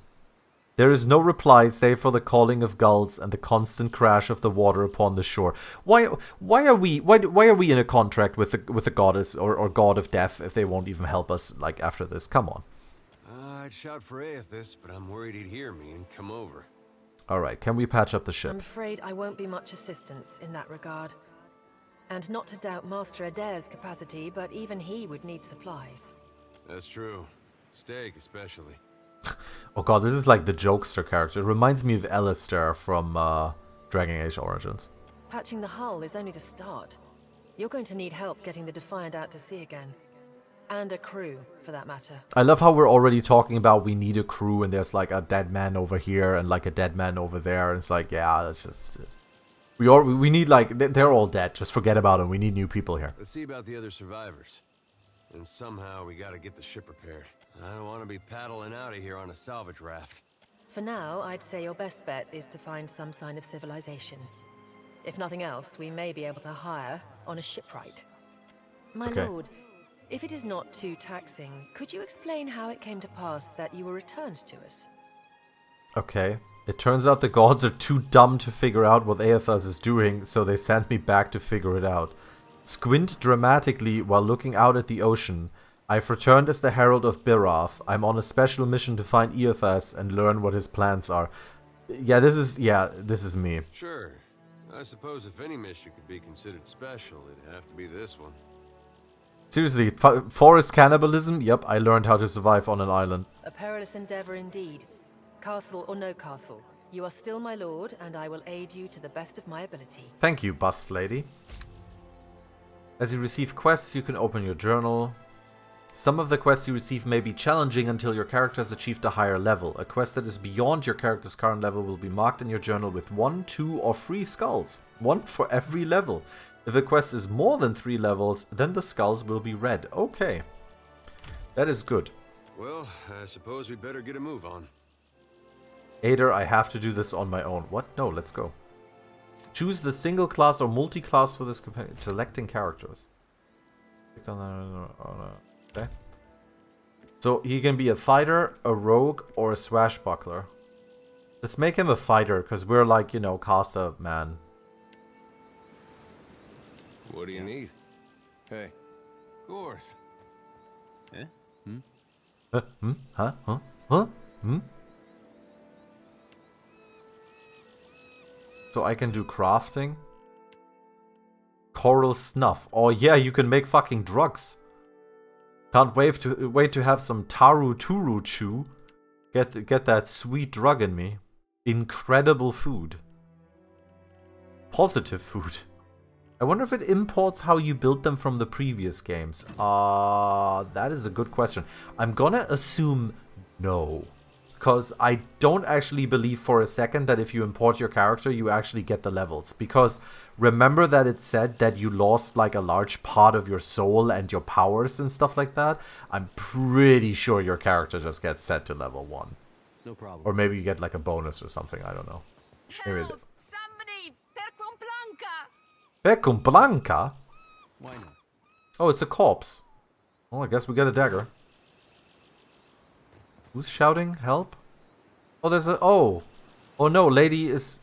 There is no reply save for the calling of gulls and the constant crash of the water upon the shore. Why are we in a contract with the goddess or god of death if they won't even help us like after this? Come on. I'd shout for Aethys, but I'm worried he'd hear me and come over. Alright, can we patch up the ship? I'm afraid I won't be much assistance in that regard. And not to doubt Master Adair's capacity, but even he would need supplies. That's true. Steak, especially. Oh god, this is like the jokester character. It reminds me of Alistair from Dragon Age Origins. Patching the hull is only the start. You're going to need help getting the Defiant out to sea again. And a crew, for that matter. I love how we're already talking about we need a crew and there's like a dead man over here and like a dead man over there. And it's like, yeah, that's just... We need like... They're all dead. Just forget about them. We need new people here. Let's see about the other survivors. And somehow we gotta get the ship repaired. I don't want to be paddling out of here on a salvage raft. For now, I'd say your best bet is to find some sign of civilization. If nothing else, we may be able to hire on a shipwright. My lord, if it is not too taxing, could you explain how it came to pass that you were returned to us? Okay. It turns out the gods are too dumb to figure out what Aethys is doing, so they sent me back to figure it out. Squint dramatically while looking out at the ocean. I've returned as the Herald of Birath. I'm on a special mission to find Aethys and learn what his plans are. This is me. Sure. I suppose if any mission could be considered special, it'd have to be this one. Seriously, forest cannibalism? Yep, I learned how to survive on an island. A perilous endeavor indeed. Castle or no castle, you are still my lord, and I will aid you to the best of my ability. Thank you, bust lady. As you receive quests, you can open your journal. Some of the quests you receive may be challenging until your character has achieved a higher level. A quest that is beyond your character's current level will be marked in your journal with 1, 2, or 3 skulls. 1 for every level. If a quest is more than 3 levels, then the skulls will be red. Okay. That is good. Well, I suppose we better get a move on. Ader, I have to do this on my own. What? No, let's go. Choose the single class or multi-class for this companion. Selecting characters. Click on okay. So he can be a fighter, a rogue, or a swashbuckler. Let's make him a fighter, because we're like, you know, Casa man. What do you need? Hey. Of course. Eh? Huh? So I can do crafting. Coral snuff. Oh yeah, you can make fucking drugs. Can't wait to have some Taru Turu chew. Get that sweet drug in me. Incredible food. Positive food. I wonder if it imports how you built them from the previous games. That is a good question. I'm gonna assume no. Because I don't actually believe for a second that if you import your character, you actually get the levels. Because remember that it said that you lost like a large part of your soul and your powers and stuff like that? I'm pretty sure your character just gets set to level 1. No problem. Or maybe you get like a bonus or something, I don't know. Help! Somebody! Pecum Blanca? Why not? Oh, it's a corpse. Well, I guess we get a dagger. Who's shouting? Help? Oh, there's a... Oh! Oh no, lady sits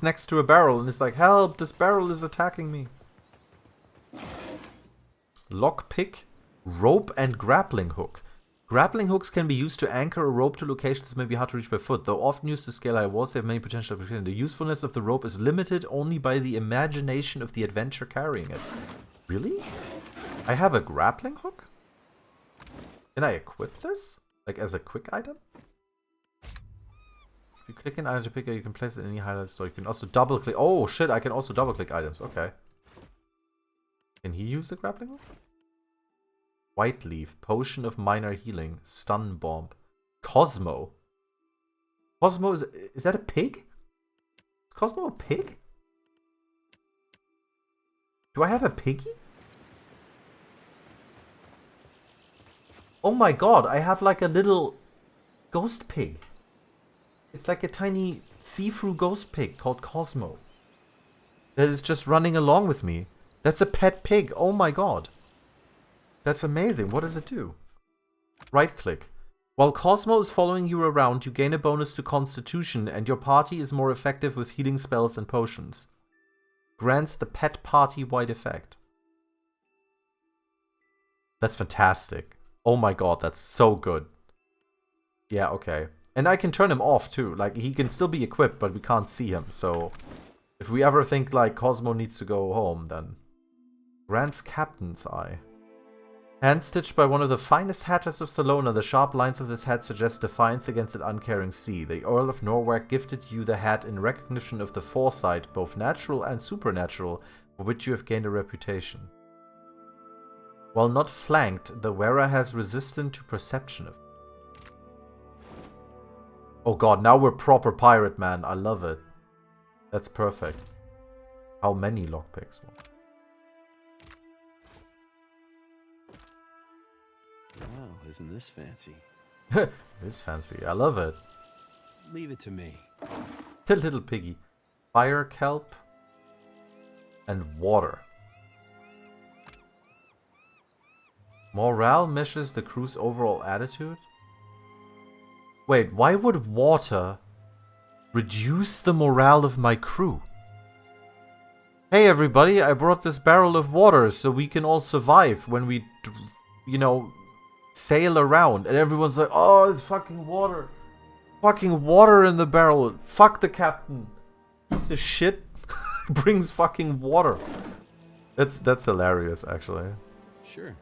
next to a barrel and is like, help! This barrel is attacking me. Lockpick, rope, and grappling hook. Grappling hooks can be used to anchor a rope to locations that may be hard to reach by foot. Though often used to scale high walls, they have many potential applications. The usefulness of the rope is limited only by the imagination of the adventurer carrying it. Really? I have a grappling hook? Can I equip this? Like as a quick item? If you click an item to pick it, you can place it in any highlight store. You can also double click. Oh shit, I can also double click items. Okay. Can he use the grappling hook? White leaf, potion of minor healing, stun bomb. Cosmo. Cosmo is that a pig? Is Cosmo a pig? Do I have a piggy? Oh my god, I have like a little ghost pig. It's like a tiny see-through ghost pig called Cosmo. That is just running along with me. That's a pet pig. Oh my god. That's amazing. What does it do? Right click. While Cosmo is following you around, you gain a bonus to Constitution and your party is more effective with healing spells and potions. Grants the pet party-wide effect. That's fantastic. Oh my god, that's so good. Yeah, okay. And I can turn him off too. Like, he can still be equipped, but we can't see him. So, if we ever think like Cosmo needs to go home, then... Grants Captain's Eye. Hand-stitched by one of the finest hatters of Salona, the sharp lines of this hat suggest defiance against an uncaring sea. The Earl of Norwalk gifted you the hat in recognition of the foresight, both natural and supernatural, for which you have gained a reputation. While not flanked, the wearer has resistant to perception of. Oh god, now we're proper pirate, man. I love it. That's perfect. How many lockpicks? Wow, isn't this fancy? It is fancy. I love it. Leave it to me. The little piggy. Fire kelp and water. Morale measures the crew's overall attitude? Wait, why would water reduce the morale of my crew? Hey everybody, I brought this barrel of water so we can all survive when we, you know, sail around. And everyone's like, oh, it's fucking water. Fucking water in the barrel. Fuck the captain. Piece of shit. Brings fucking water. That's hilarious, actually. Sure.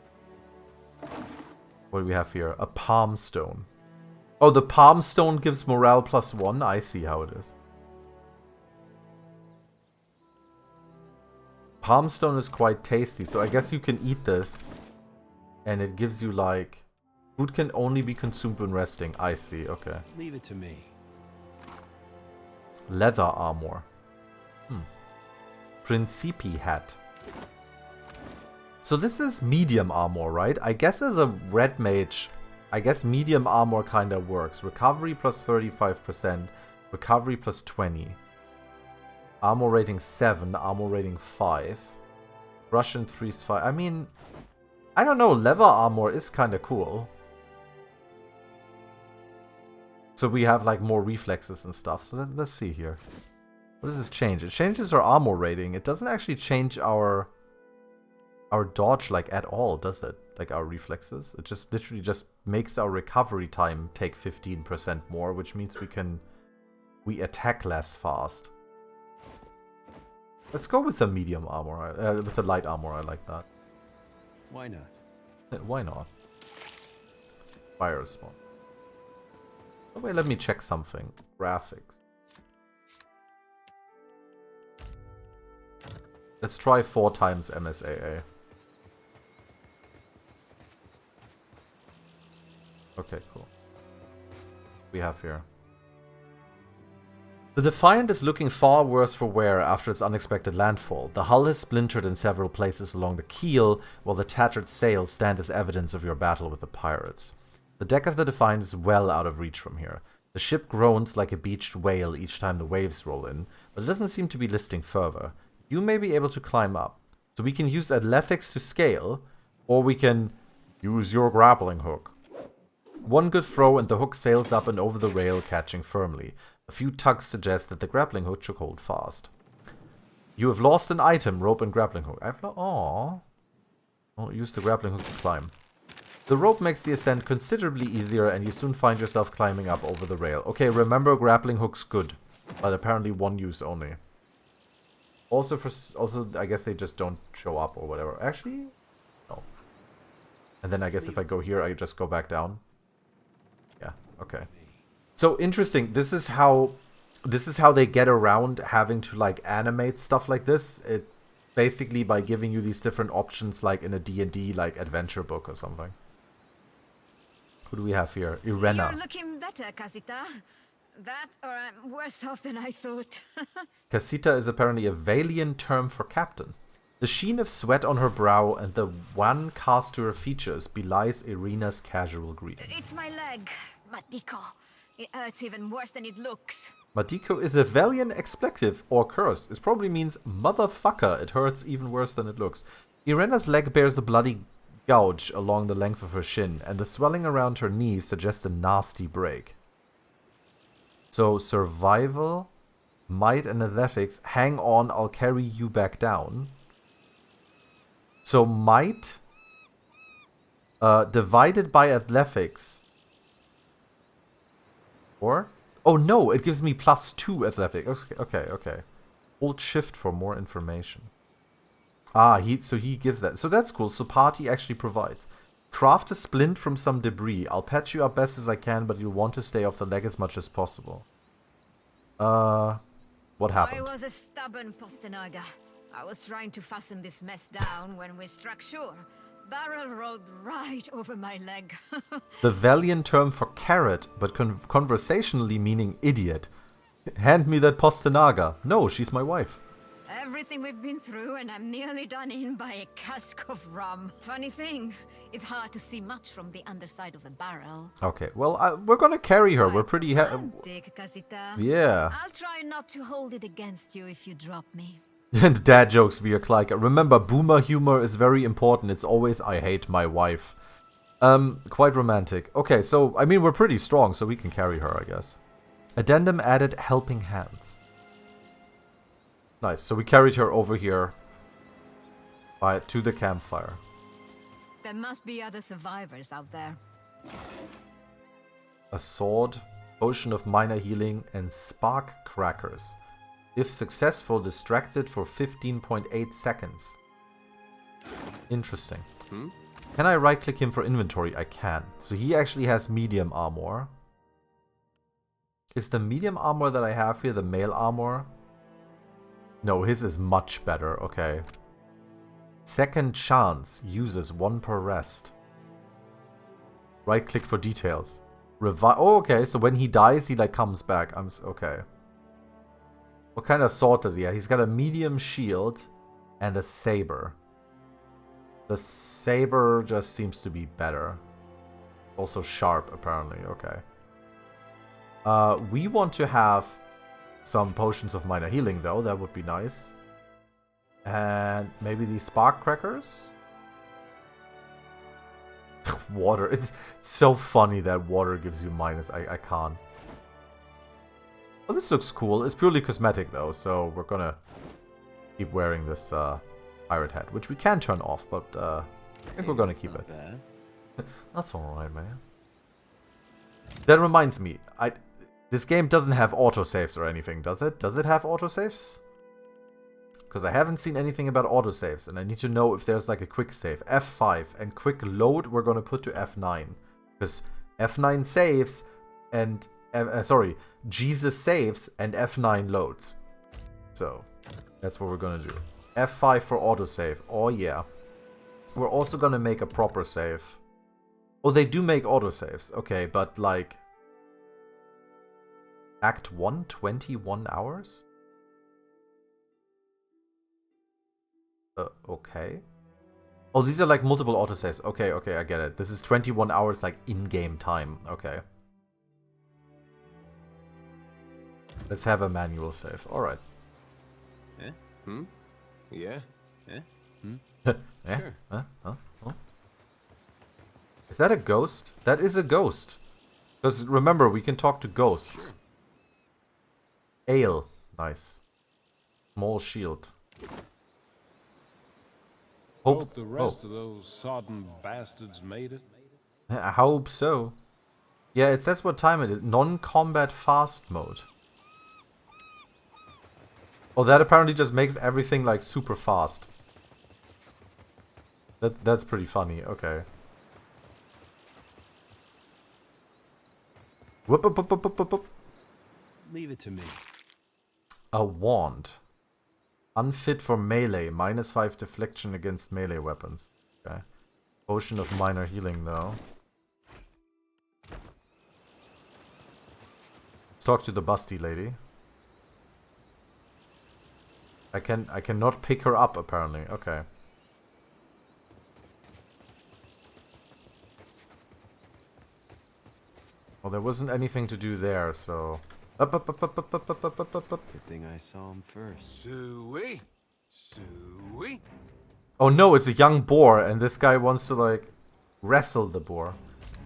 What do we have here? A palm stone. Oh, the palm stone gives morale +1. I see how it is. Palm stone is quite tasty, so I guess you can eat this. And it gives you like... Food can only be consumed when resting. I see, okay. Leave it to me. Leather armor. Principi hat. So this is medium armor, right? I guess as a red mage, I guess medium armor kinda works. Recovery plus 35%, recovery plus 20. Armor rating 7, armor rating 5. Russian 3 is 5. I mean, I don't know, leather armor is kinda cool. So we have like more reflexes and stuff. So let's see here. What does this change? It changes our armor rating. It doesn't actually change our dodge like at all, does it? Like our reflexes. It just literally just makes our recovery time take 15% more, which means we attack less fast. Let's go with the medium armor, with the light armor. I like that. Why not? Why not? Fire spawn. Oh wait, let me check something. Graphics. Let's try 4 times MSAA. Okay, cool. We have here. The Defiant is looking far worse for wear after its unexpected landfall. The hull is splintered in several places along the keel, while the tattered sails stand as evidence of your battle with the pirates. The deck of the Defiant is well out of reach from here. The ship groans like a beached whale each time the waves roll in, but it doesn't seem to be listing further. You may be able to climb up. So we can use athletics to scale, or we can use your grappling hook. One good throw and the hook sails up and over the rail, catching firmly. A few tugs suggest that the grappling hook should hold fast. You have lost an item, rope and grappling hook. Aww. I'll use the grappling hook to climb. The rope makes the ascent considerably easier and you soon find yourself climbing up over the rail. Okay, remember grappling hook's good, but apparently one use only. Also, I guess they just don't show up or whatever. Actually, no. And then I guess if I go here, I just go back down. Yeah, okay. So interesting. This is how they get around having to like animate stuff like this. It basically by giving you these different options, like in a D&D like adventure book or something. Who do we have here? Irena. You're looking better, Casita. That, or I'm worse off than I thought. Casita is apparently a Valian term for captain. The sheen of sweat on her brow and the one cast to her features belies Irena's casual greeting. It's my leg, Matiko. It hurts even worse than it looks. Matiko is a Valian expletive or curse. It probably means motherfucker. It hurts even worse than it looks. Irena's leg bears a bloody gouge along the length of her shin, and the swelling around her knee suggests a nasty break. So, survival, might, and athletics. Hang on, I'll carry you back down. So, might, divided by athletics. Or? Oh no, it gives me +2 athletics. Okay. Hold shift for more information. Ah, so he gives that. So that's cool. So party actually provides. Craft a splint from some debris. I'll patch you up best as I can, but you'll want to stay off the leg as much as possible. What happened? I was a stubborn Postinaga. I was trying to fasten this mess down when we struck shore. Barrel rolled right over my leg. The Valiant term for carrot, but conversationally meaning idiot. Hand me that Postinaga. No, she's my wife. Everything we've been through, and I'm nearly done in by a cask of rum. Funny thing, it's hard to see much from the underside of the barrel. Okay, well, we're gonna carry her. We're pretty yeah. I'll try not to hold it against you if you drop me. And dad jokes via Klyka. Remember, boomer humor is very important. It's always, I hate my wife. Quite romantic. Okay, so, I mean, we're pretty strong, so we can carry her, I guess. Addendum added helping hands. Nice, so we carried her over here to the campfire. There must be other survivors out there. A sword, potion of minor healing, and spark crackers. If successful, distracted for 15.8 seconds. Interesting. Can I right-click him for inventory? I can. So he actually has medium armor. Is the medium armor that I have here the male armor? No, his is much better. Okay. Second chance. Uses 1 per rest. Right-click for details. Oh, okay. So when he dies, he like comes back. Okay. What kind of sword does he have? He's got a medium shield and a saber. The saber just seems to be better. Also sharp, apparently. Okay. We want to have some potions of minor healing, though. That would be nice. And maybe these spark crackers? Water. It's so funny that water gives you minus. I can't. Well, this looks cool. It's purely cosmetic, though, so we're gonna keep wearing this pirate hat, which we can turn off, but I think we're gonna keep it. That's alright, man. That reminds me, this game doesn't have autosaves or anything, does it? Does it have autosaves? Because I haven't seen anything about autosaves, and I need to know if there's like a quick save. F5 and quick load we're gonna put to F9. Because F9 saves and... sorry, Jesus saves and F9 loads. So, that's what we're gonna do. F5 for autosave. Oh yeah. We're also gonna make a proper save. Oh, they do make autosaves. Okay, but like... Act 1, 21 hours? Okay. Oh, these are like multiple autosaves. Okay, okay, I get it. This is 21 hours like in-game time. Okay. Let's have a manual save. Alright. Eh? Yeah? Eh? Eh? Sure. Huh? Is that a ghost? That is a ghost. Because remember, we can talk to ghosts. Sure. Ale. Nice. Small shield. Hope the rest of those sodden bastards made it. I hope so. Yeah, it says what time it is. Non-combat fast mode. Oh, that apparently just makes everything like super fast. That's pretty funny. Okay. Whoop, whoop, whoop, whoop, whoop, whoop. Leave it to me. A wand. Unfit for melee. -5 deflection against melee weapons. Okay. Potion of minor healing, though. Let's talk to the busty lady. I cannot pick her up, apparently. Okay. Well, there wasn't anything to do there, so... Up. Good thing I saw him first. Suey! Oh no, it's a young boar, and this guy wants to, like, wrestle the boar.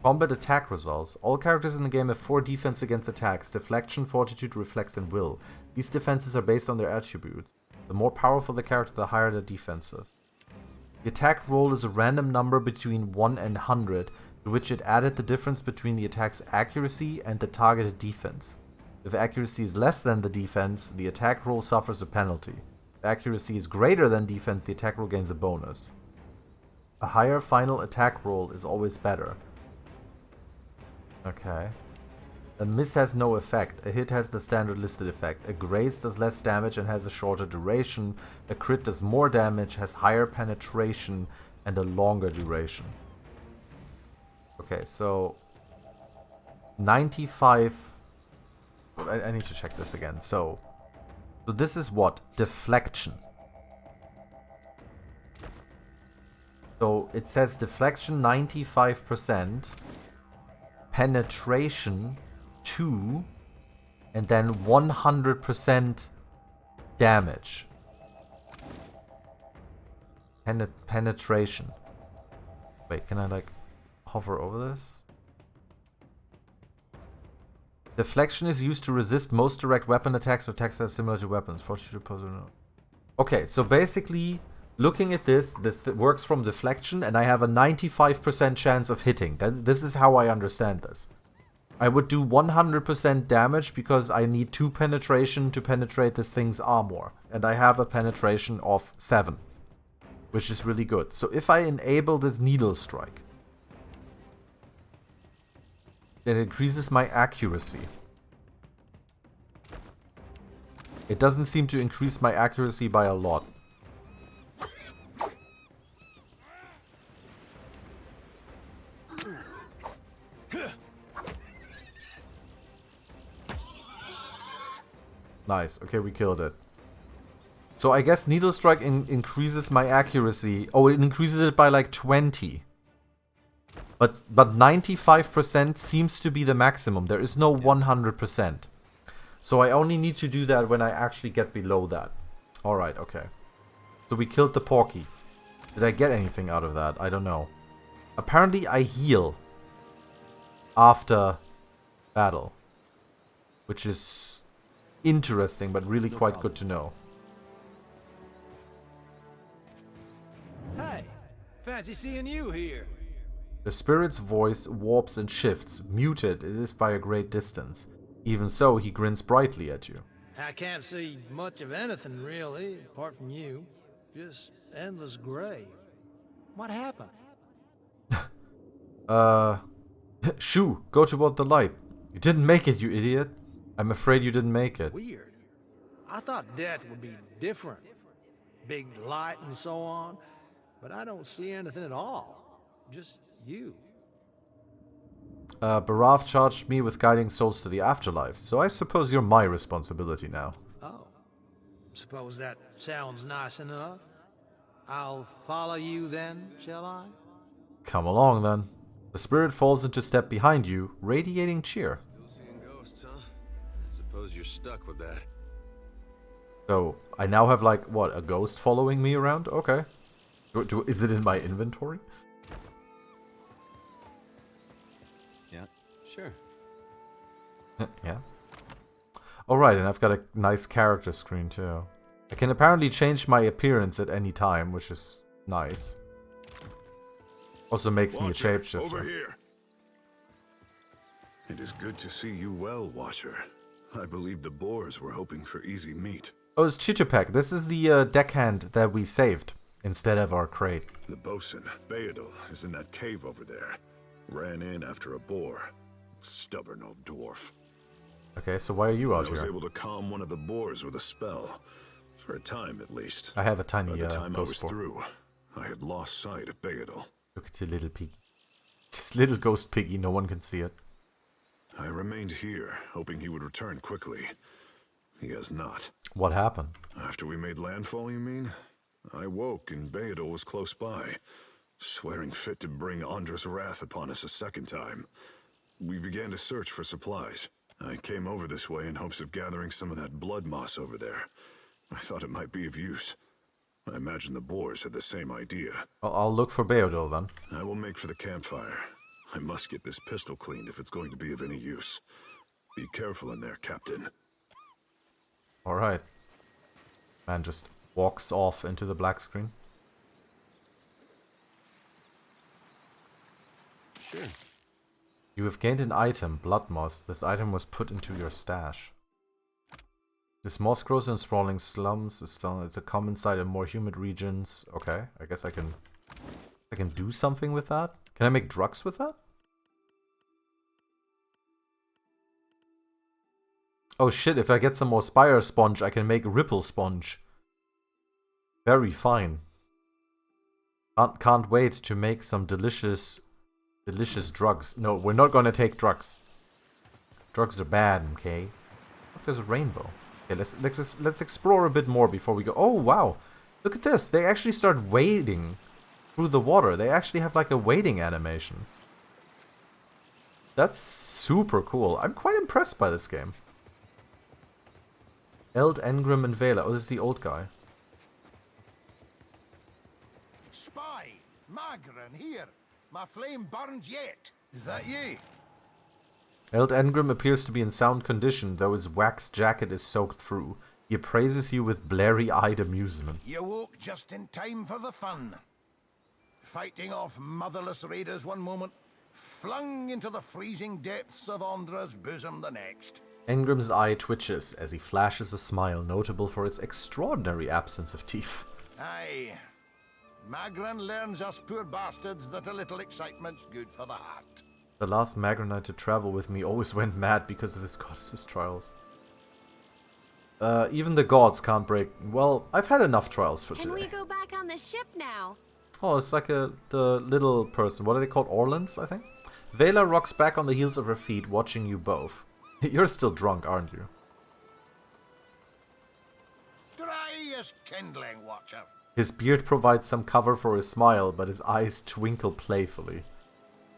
Combat attack results. All characters in the game have 4 defense against attacks: deflection, fortitude, reflex, and will. These defenses are based on their attributes. The more powerful the character, the higher the defenses. The attack roll is a random number between 1 and 100, to which it added the difference between the attack's accuracy and the targeted defense. If accuracy is less than the defense, the attack roll suffers a penalty. If accuracy is greater than defense, the attack roll gains a bonus. A higher final attack roll is always better. Okay. A miss has no effect. A hit has the standard listed effect. A graze does less damage and has a shorter duration. A crit does more damage, has higher penetration, and a longer duration. Okay, so 95. I need to check this again. So this is what? Deflection. So it says deflection 95%, penetration 2, and then 100% damage. Penetration. Wait, can I like hover over this? Deflection is used to resist most direct weapon attacks or attacks that are similar to weapons. Okay, so basically, looking at this works from deflection, and I have a 95% chance of hitting. This is how I understand this. I would do 100% damage because I need 2 penetration to penetrate this thing's armor. And I have a penetration of 7, which is really good. So if I enable this needle strike, it increases my accuracy. It doesn't seem to increase my accuracy by a lot. Nice. Okay, we killed it. So I guess Needle Strike increases my accuracy. Oh, it increases it by like 20. But 95% seems to be the maximum. There is no 100%. So I only need to do that when I actually get below that. Alright, okay. So we killed the Porky. Did I get anything out of that? I don't know. Apparently I heal after battle. Which is interesting, but really quite good to know. Hey, fancy seeing you here. The spirit's voice warps and shifts. Muted, it is by a great distance. Even so, he grins brightly at you. I can't see much of anything, really, apart from you. Just endless gray. What happened? Shoo, go toward the light. You didn't make it, you idiot. I'm afraid you didn't make it. Weird. I thought death would be different. Big light and so on. But I don't see anything at all. Just you. Barav charged me with guiding souls to the afterlife, so I suppose you're my responsibility now. Oh. Suppose that sounds nice enough. I'll follow you then, shall I? Come along then. The spirit falls into step behind you, radiating cheer. Still seeing ghosts, huh? Suppose you're stuck with that. So, I now have like, what, a ghost following me around? Okay. Is it in my inventory? Yeah, sure. Yeah. Alright, and I've got a nice character screen too. I can apparently change my appearance at any time, which is nice. Also makes me a shapeshifter. Over here. It is good to see you well, Watcher. I believe the boars were hoping for easy meat. Oh, it's Chichupek. This is the deckhand that we saved instead of our crate. The bosun, Beadle, is in that cave over there. Ran in after a boar. Stubborn old dwarf. Okay, so why are you out here? I was able to calm one of the boars with a spell. For a time, at least. I have a tiny By the time I was ghost boar. through, I had lost sight of Beadle. Look at your little piggy. Just little ghost piggy, no one can see it. I remained here, hoping he would return quickly. He has not. What happened? After we made landfall, you mean? I woke and Beadle was close by, swearing fit to bring Andra's wrath upon us a second time. We began to search for supplies. I came over this way in hopes of gathering some of that blood moss over there. I thought it might be of use. I imagine the boars had the same idea. I'll look for Beodil then. I will make for the campfire. I must get this pistol cleaned if it's going to be of any use. Be careful in there, Captain. Alright. Man just walks off into the black screen. Sure. You have gained an item, blood moss. This item was put into your stash. This moss grows in sprawling slums. It's a common sight in more humid regions. Okay, I guess I can I can do something with that? Can I make drugs with that? Oh shit, if I get some more Spire Sponge, I can make Ripple Sponge. Very fine. Can't wait to make some delicious drugs. No, we're not gonna take drugs. Drugs are bad, okay? Look, there's a rainbow. Okay, let's explore a bit more before we go. Oh wow, look at this! They actually start wading through the water. They actually have like a wading animation. That's super cool. I'm quite impressed by this game. Eld, Engrim, and Vela. Oh, this is the old guy. Spy! Magran, here! My flame burns yet! Is that ye? Eld Engrim appears to be in sound condition, though his wax jacket is soaked through. He appraises you with blurry-eyed amusement. You woke just in time for the fun. Fighting off motherless raiders one moment, flung into the freezing depths of Ondra's bosom the next. Engrim's eye twitches as he flashes a smile notable for its extraordinary absence of teeth. Aye. Magran learns us poor bastards that a little excitement's good for the heart. The last Magranite to travel with me always went mad because of his goddess's trials. Even the gods can't break... Well, I've had enough trials for today. Can we go back on the ship now? Oh, it's like the little person. What are they called? Orlans, I think? Vela rocks back on the heels of her feet, watching you both. You're still drunk, aren't you? Dry as kindling, Watcher. His beard provides some cover for his smile, but his eyes twinkle playfully.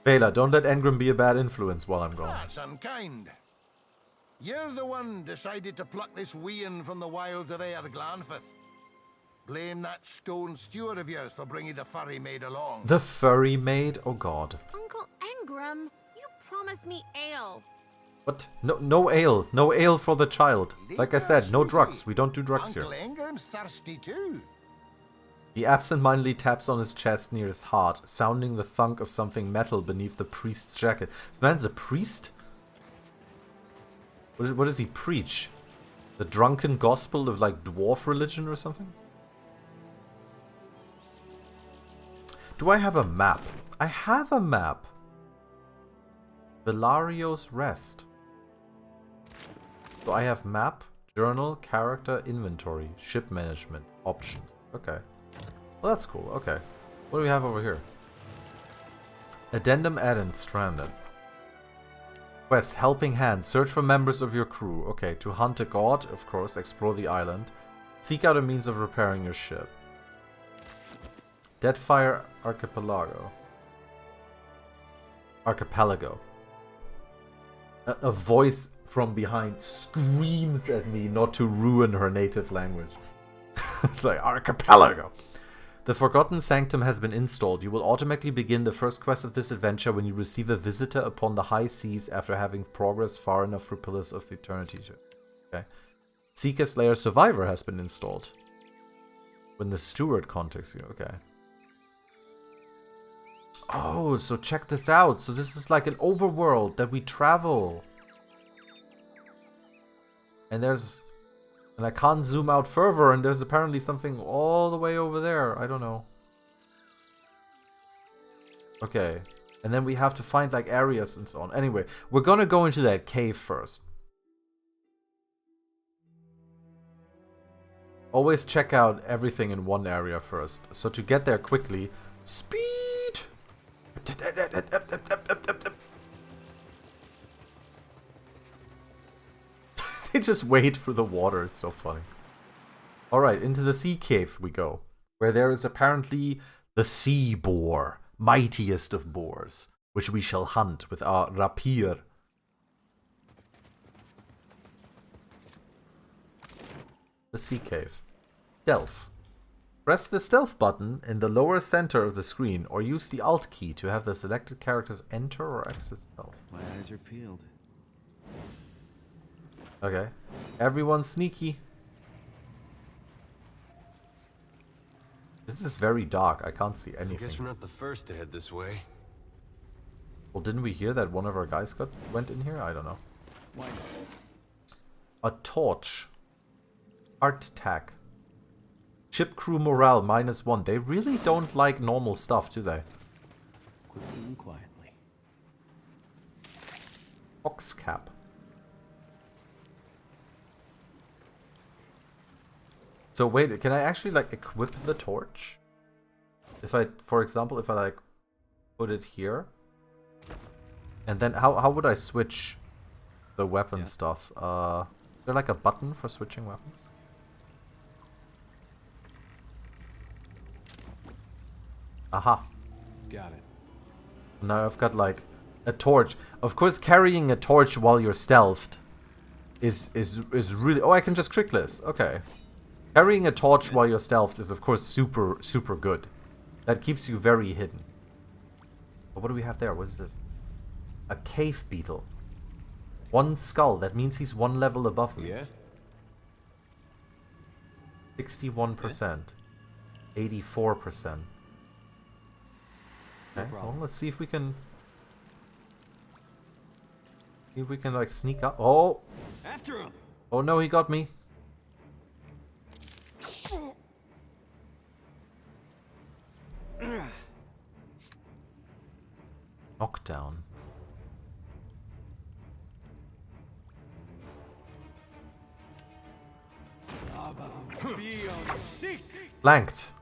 Vela, don't let Engrim be a bad influence while I'm gone. That's unkind. You're the one decided to pluck this wean from the wilds of Aer Glanfith. Blame that stone steward of yours for bringing the furry maid along. The furry maid? Oh god. Uncle Engrim, you promised me ale. What? No ale. No ale for the child. Like I said, no drugs. We don't do drugs here. Uncle Engrim's thirsty too. He absentmindedly taps on his chest near his heart, sounding the thunk of something metal beneath the priest's jacket. This man's a priest? What does he preach? The drunken gospel of like dwarf religion or something? Do I have a map? I have a map. Velario's Rest. So I have map, journal, character, inventory, ship management, options. Okay. Well, that's cool. Okay. What do we have over here? Addendum added, stranded. Quest, helping hand. Search for members of your crew. Okay, to hunt a god, of course. Explore the island. Seek out a means of repairing your ship. Deadfire Archipelago. A voice from behind screams at me not to ruin her native language. It's like Archipelago. The Forgotten Sanctum has been installed. You will automatically begin the first quest of this adventure when you receive a visitor upon the high seas after having progressed far enough through Pillars of Eternity. Okay. Seeker Slayer Survivor has been installed. When the steward contacts you. Okay. Oh, so check this out. So this is like an overworld that we travel. And I can't zoom out further, and there's apparently something all the way over there. I don't know. Okay. And then we have to find like areas and so on. Anyway, we're gonna go into that cave first. Always check out everything in one area first. So to get there quickly, speed! They just wade through the water. It's so funny. Alright, into the sea cave we go. Where there is apparently the sea boar, mightiest of boars, which we shall hunt with our rapier. The sea cave. Stealth. Press the stealth button in the lower center of the screen or use the alt key to have the selected characters enter or exit stealth. My eyes are peeled. Okay. Everyone's sneaky. This is very dark. I can't see anything. I guess we're not the first to head this way. Well, didn't we hear that one of our guys went in here? I don't know. Why not? A torch. Art tack. Ship crew morale -1. They really don't like normal stuff, do they? Quickly and quietly. Ox cap. So wait, can I actually like equip the torch? If I, for example, if I like put it here, and then how would I switch the weapon stuff? Is there like a button for switching weapons? Aha. Got it. Now I've got like a torch. Of course, carrying a torch while you're stealthed is really. Oh, I can just click this. Okay. Carrying a torch while you're stealthed is of course super good. That keeps you very hidden. But what do we have there? What is this? A cave beetle. 1 skull. That means he's 1 level above me. Yeah. 61%. 84%. Okay, well, let's see if we can... See if we can, like, sneak up. Oh! After him! Oh no, he got me. Knockdown. Flanked.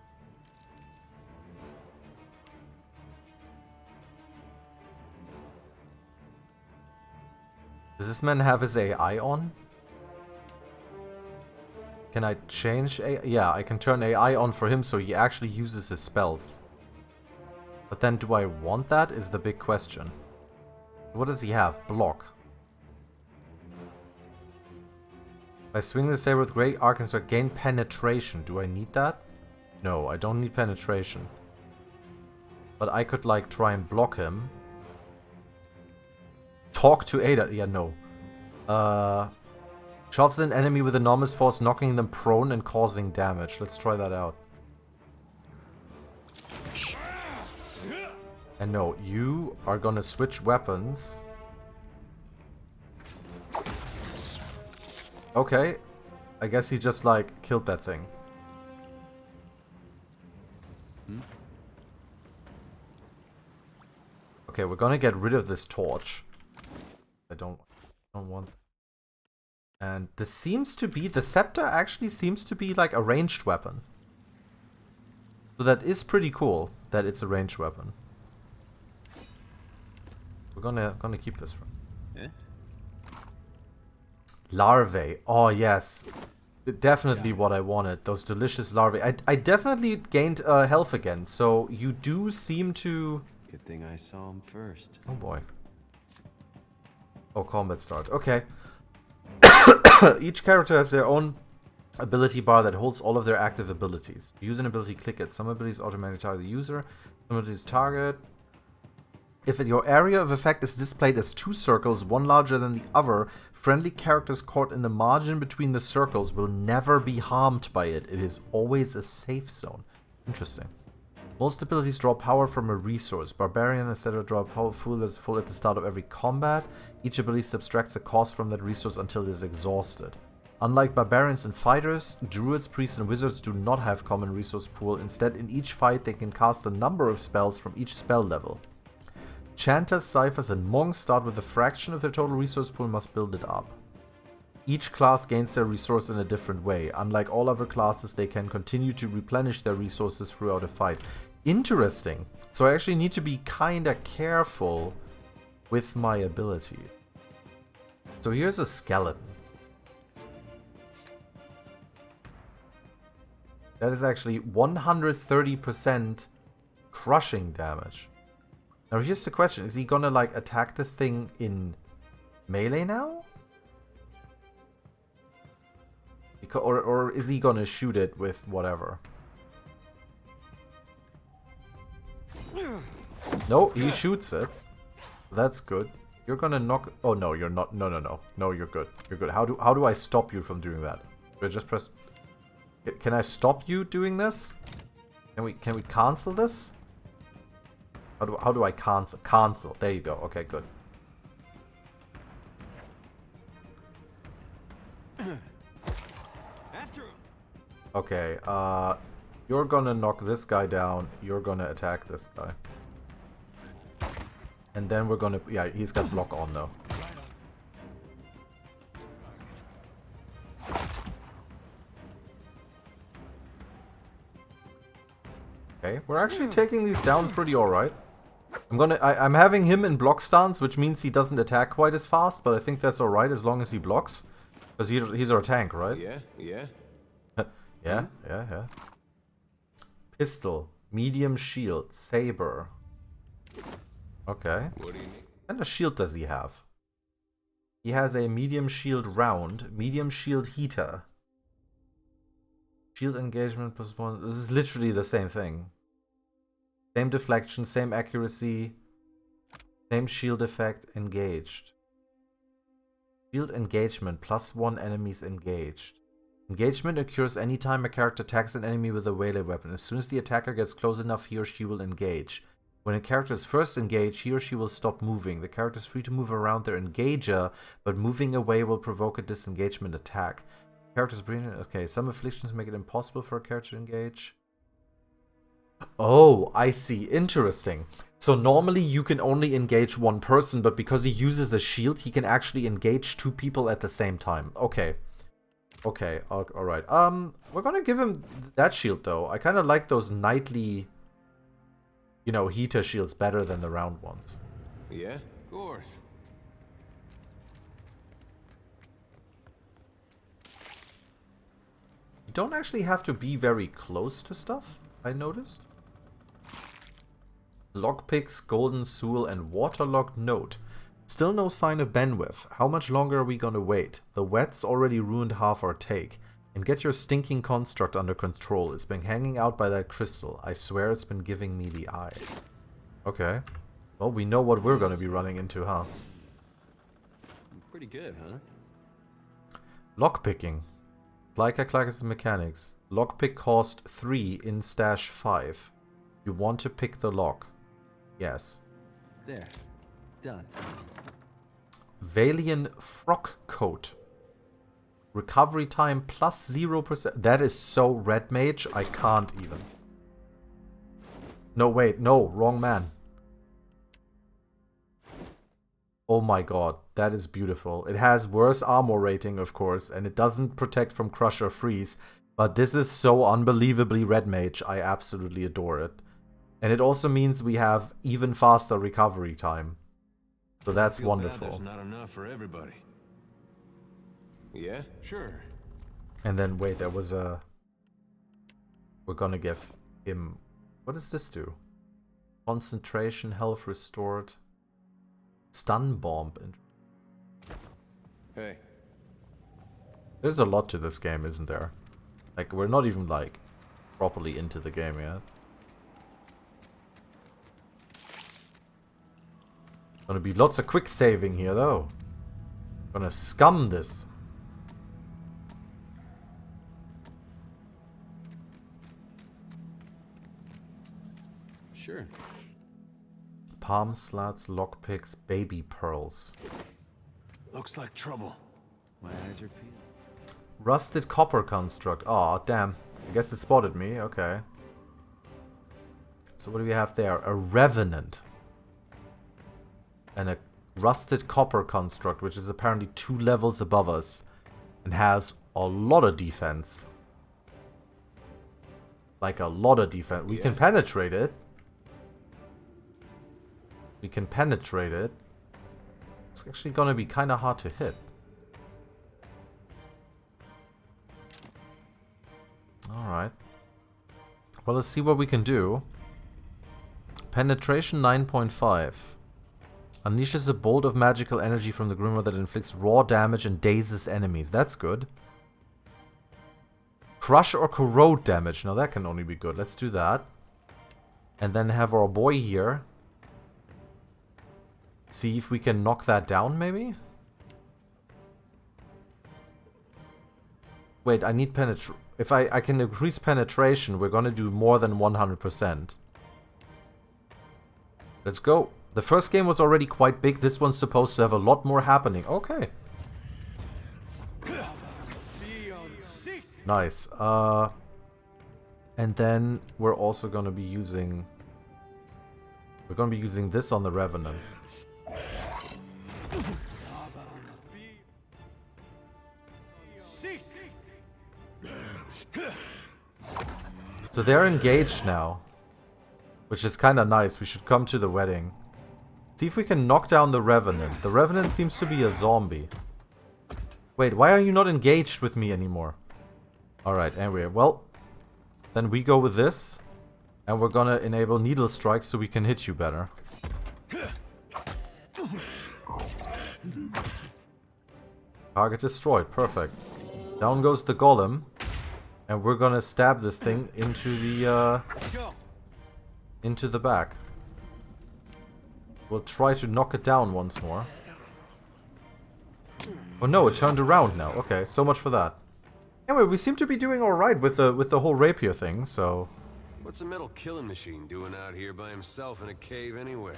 Does this man have his AI on? Can I change AI? Yeah, I can turn AI on for him so he actually uses his spells. But then do I want that is the big question. What does he have? Block. If I swing the saber with great arc and start gain penetration. Do I need that? No, I don't need penetration. But I could like try and block him. Talk to Ada. Yeah, no. Shoves an enemy with enormous force, knocking them prone and causing damage. Let's try that out. And no, you are gonna switch weapons. Okay. I guess he just like killed that thing. Okay, we're gonna get rid of this torch. I don't want. And this seems to be, the scepter actually seems to be like a ranged weapon. So that is pretty cool that it's a ranged weapon. We're gonna keep this from. Yeah. Larvae. Oh yes. Definitely what I wanted. Those delicious larvae. I definitely gained health again, so you do seem to... Good thing I saw him first. Oh boy. Oh, combat start. Okay. Each character has their own ability bar that holds all of their active abilities. Use an ability, click it. Some abilities automatically target the user. Some abilities target. If your area of effect is displayed as 2 circles, one larger than the other, friendly characters caught in the margin between the circles will never be harmed by it. It is always a safe zone. Interesting. Most abilities draw power from a resource. Barbarian, etc. draw power full at the start of every combat. Each ability subtracts a cost from that resource until it is exhausted. Unlike barbarians and fighters, druids, priests, and wizards do not have common resource pool. Instead, in each fight, they can cast a number of spells from each spell level. Chanters, ciphers, and monks start with a fraction of their total resource pool and must build it up. Each class gains their resource in a different way. Unlike all other classes, they can continue to replenish their resources throughout a fight. Interesting. So I actually need to be kinda careful with my abilities. So here's a skeleton. That is actually 130% crushing damage. Now here's the question, is he gonna like attack this thing in melee now? Or is he gonna shoot it with whatever? No, he shoots it. That's good. You're gonna knock... Oh no, you're not. No. No, you're good. You're good. How do I stop you from doing that? Do I just press... Can I stop you doing this? Can we cancel this? How do I cancel? Cancel. There you go. Okay, good. Okay, you're gonna knock this guy down. You're gonna attack this guy. And then we're gonna... Yeah, he's got block on though. Okay, we're actually taking these down pretty alright. I'm having him in block stance, which means he doesn't attack quite as fast, but I think that's alright as long as he blocks. Because he's our tank, right? Yeah, yeah. Yeah. Pistol, medium shield, saber. Okay. What do you need? What kind of shield does he have? He has a medium shield round, medium shield heater. Shield engagement plus 1. This is literally the same thing. Same deflection, same accuracy, same shield effect, engaged. Shield engagement, +1 enemies engaged. Engagement occurs anytime a character attacks an enemy with a melee weapon. As soon as the attacker gets close enough, he or she will engage. When a character is first engaged, he or she will stop moving. The character is free to move around their engager, but moving away will provoke a disengagement attack. Characters brilliant. Okay, some afflictions make it impossible for a character to engage. Oh, I see. Interesting. So normally you can only engage one person, but because he uses a shield, he can actually engage 2 people at the same time. Okay. Okay, alright. We're gonna give him that shield though. I kind of like those knightly, you know, heater shields better than the round ones. Yeah, of course. You don't actually have to be very close to stuff, I noticed. Lockpicks, golden soul, and waterlogged note. Still no sign of bandwidth. How much longer are we gonna wait? The wet's already ruined half our take. And get your stinking construct under control. It's been hanging out by that crystal. I swear it's been giving me the eye. Okay. Well, we know what we're gonna be running into, huh? Pretty good, huh? Lockpicking. Klyka's mechanics. Lockpick cost 3 in stash 5. You want to pick the lock. Yes. There. Done. Valian frock coat. Recovery time plus 0%. That is so red mage, I can't even. No, wait, no, wrong man. Oh my god, that is beautiful. It has worse armor rating, of course, and it doesn't protect from crush or freeze. But this is so unbelievably red mage, I absolutely adore it. And it also means we have even faster recovery time. So that's wonderful. There's not enough for everybody. Yeah, sure. And then wait, there was a... We're gonna give him... What does this do? Concentration, health restored. Stun bomb. Hey. There's a lot to this game, isn't there? Like, we're not even, like, properly into the game yet. Gonna be lots of quick saving here, though. Gonna scum this. Sure. Palm slats, lockpicks, baby pearls. Looks like trouble. My eyes are peeled. Rusted copper construct. Aw, damn. I guess it spotted me. Okay. So what do we have there? A revenant. And a rusted copper construct, which is apparently 2 levels above us. And has a lot of defense. Like a lot of defense. We can penetrate it. We can penetrate it. It's actually gonna be kind of hard to hit. Alright. Well, let's see what we can do. Penetration 9.5. Unleashes a bolt of magical energy from the grimoire that inflicts raw damage and dazes enemies. That's good. Crush or corrode damage. Now that can only be good. Let's do that. And then have our boy here. See if we can knock that down, maybe? Wait, I need penetration. If I can increase penetration, we're gonna do more than 100%. Let's go. The first game was already quite big. This one's supposed to have a lot more happening. Okay. Nice. And then we're also gonna be using... We're gonna be using this on the Revenant. So they're engaged now. Which is kinda nice. We should come to the wedding. See if we can knock down the Revenant. The Revenant seems to be a zombie. Wait, why are you not engaged with me anymore? Alright, anyway, well... Then we go with this. And we're gonna enable needle strikes so we can hit you better. Target destroyed, perfect. Down goes the golem. And we're gonna stab this thing into the back. We'll try to knock it down once more. Oh no, it turned around now. Okay, so much for that. Anyway, we seem to be doing alright with the whole rapier thing, so... What's a metal killing machine doing out here by himself in a cave anyway?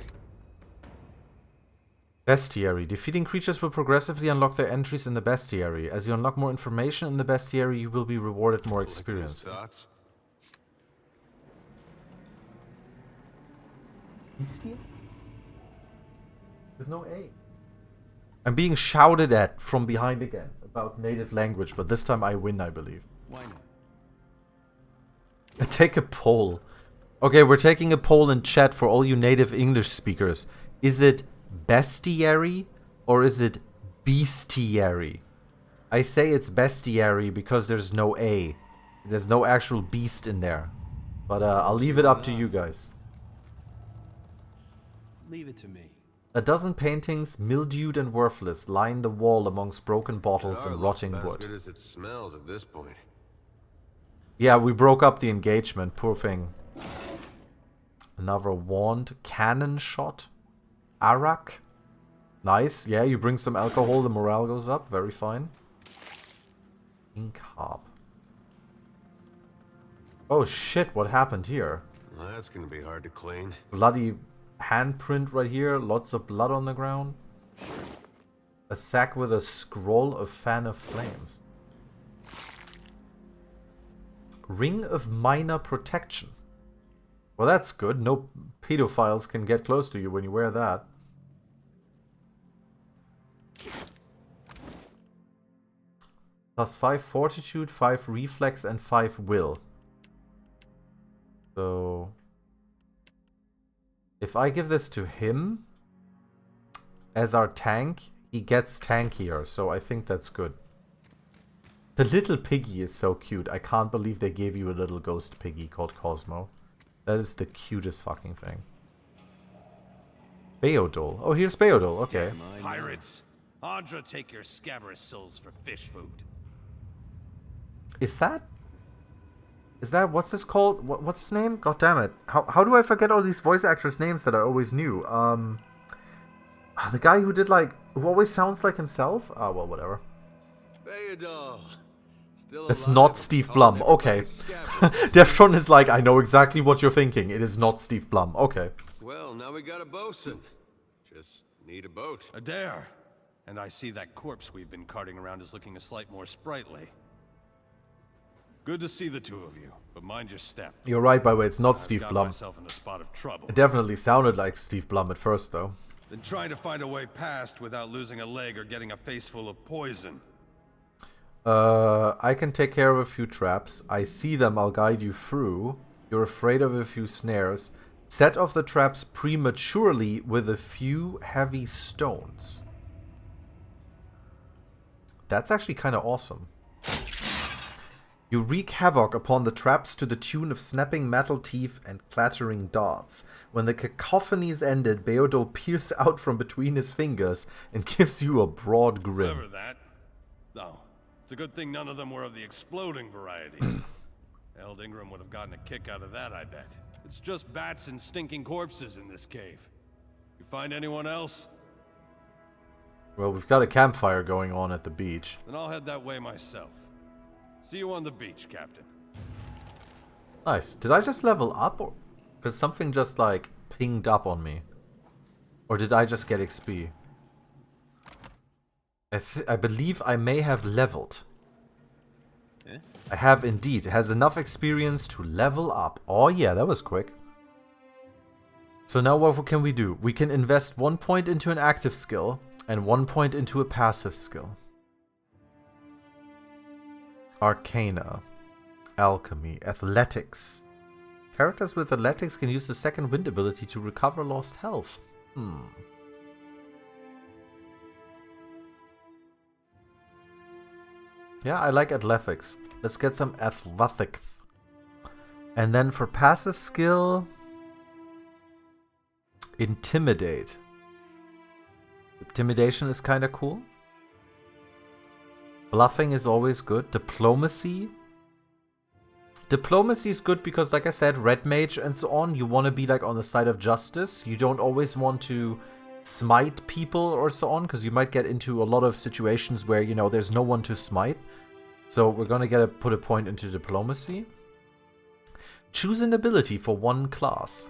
Bestiary. Defeating creatures will progressively unlock their entries in the bestiary. As you unlock more information in the bestiary, you will be rewarded more experience. Thoughts? Bestiary? There's no A. I'm being shouted at from behind again about native language, but this time I win, I believe. Why not? Take a poll. Okay, we're taking a poll in chat for all you native English speakers. Is it bestiary or is it bestiary? I say it's bestiary because there's no A. There's no actual beast in there. But I'll leave it up to you guys. Leave it to me. A dozen paintings, mildewed and worthless, line the wall amongst broken bottles and rotting wood. As good as it smells at this point. Yeah, we broke up the engagement, poor thing. Another wand, cannon shot, arak. Nice, yeah, you bring some alcohol, the morale goes up, very fine. Ink harp. Oh shit, what happened here? Well, that's gonna be hard to clean. Bloody handprint right here, lots of blood on the ground. A sack with a scroll of fan of flames. Ring of minor protection. Well, that's good. No pedophiles can get close to you when you wear that. Plus 5 fortitude, 5 reflex, and 5 will. So... if I give this to him as our tank, he gets tankier, so I think that's good. The little piggy is so cute. I can't believe they gave you a little ghost piggy called Cosmo. That is the cutest fucking thing. Beodol. Oh, here's Beodol. Okay. Pirates, Andra take your scabrous souls for fish food. Is that what's this called? What's his name? God damn it! How do I forget all these voice actors' names that I always knew? The guy who did who always sounds like himself. Ah, well, whatever. Beodol. It's not Steve Blum. Okay. Deftron is like, I know exactly what you're thinking. It is not Steve Blum. Okay. Well, now we got a bosun. Just need a boat. A dare. And I see that corpse we've been carting around is looking a slight more sprightly. Good to see the two of you, but mind your step. You're right, by the way, it's not Steve Blum. Myself in a spot of trouble. It definitely sounded like Steve Blum at first, though. Been trying to find a way past without losing a leg or getting a face full of poison. I can take care of a few traps. I see them, I'll guide you through. You're afraid of a few snares. Set off the traps prematurely with a few heavy stones. That's actually kind of awesome. You wreak havoc upon the traps to the tune of snapping metal teeth and clattering darts. When the cacophony is ended, Beodol peers out from between his fingers and gives you a broad grin. Clever that. Oh, it's a good thing none of them were of the exploding variety. Eld Ingram would have gotten a kick out of that, I bet. It's just bats and stinking corpses in this cave. You find anyone else? Well, we've got a campfire going on at the beach. Then I'll head that way myself. See you on the beach, Captain. Nice. Did I just level up? Or because something just pinged up on me. Or did I just get XP? I believe I may have leveled. I have indeed. It has enough experience to level up. Oh yeah, that was quick. So now what can we do? We can invest 1 point into an active skill and 1 point into a passive skill. Arcana, Alchemy, Athletics. Characters with Athletics can use the second wind ability to recover lost health. Yeah, I like athletics. Let's get some athletics. And then for passive skill, Intimidate. Intimidation is kind of cool. Bluffing is always good. Diplomacy. Diplomacy is good because, like I said, red mage and so on, you want to be like on the side of justice. You don't always want to smite people or so on, because you might get into a lot of situations where, you know, there's no one to smite. So we're going to put a point into diplomacy. Choose an ability for one class.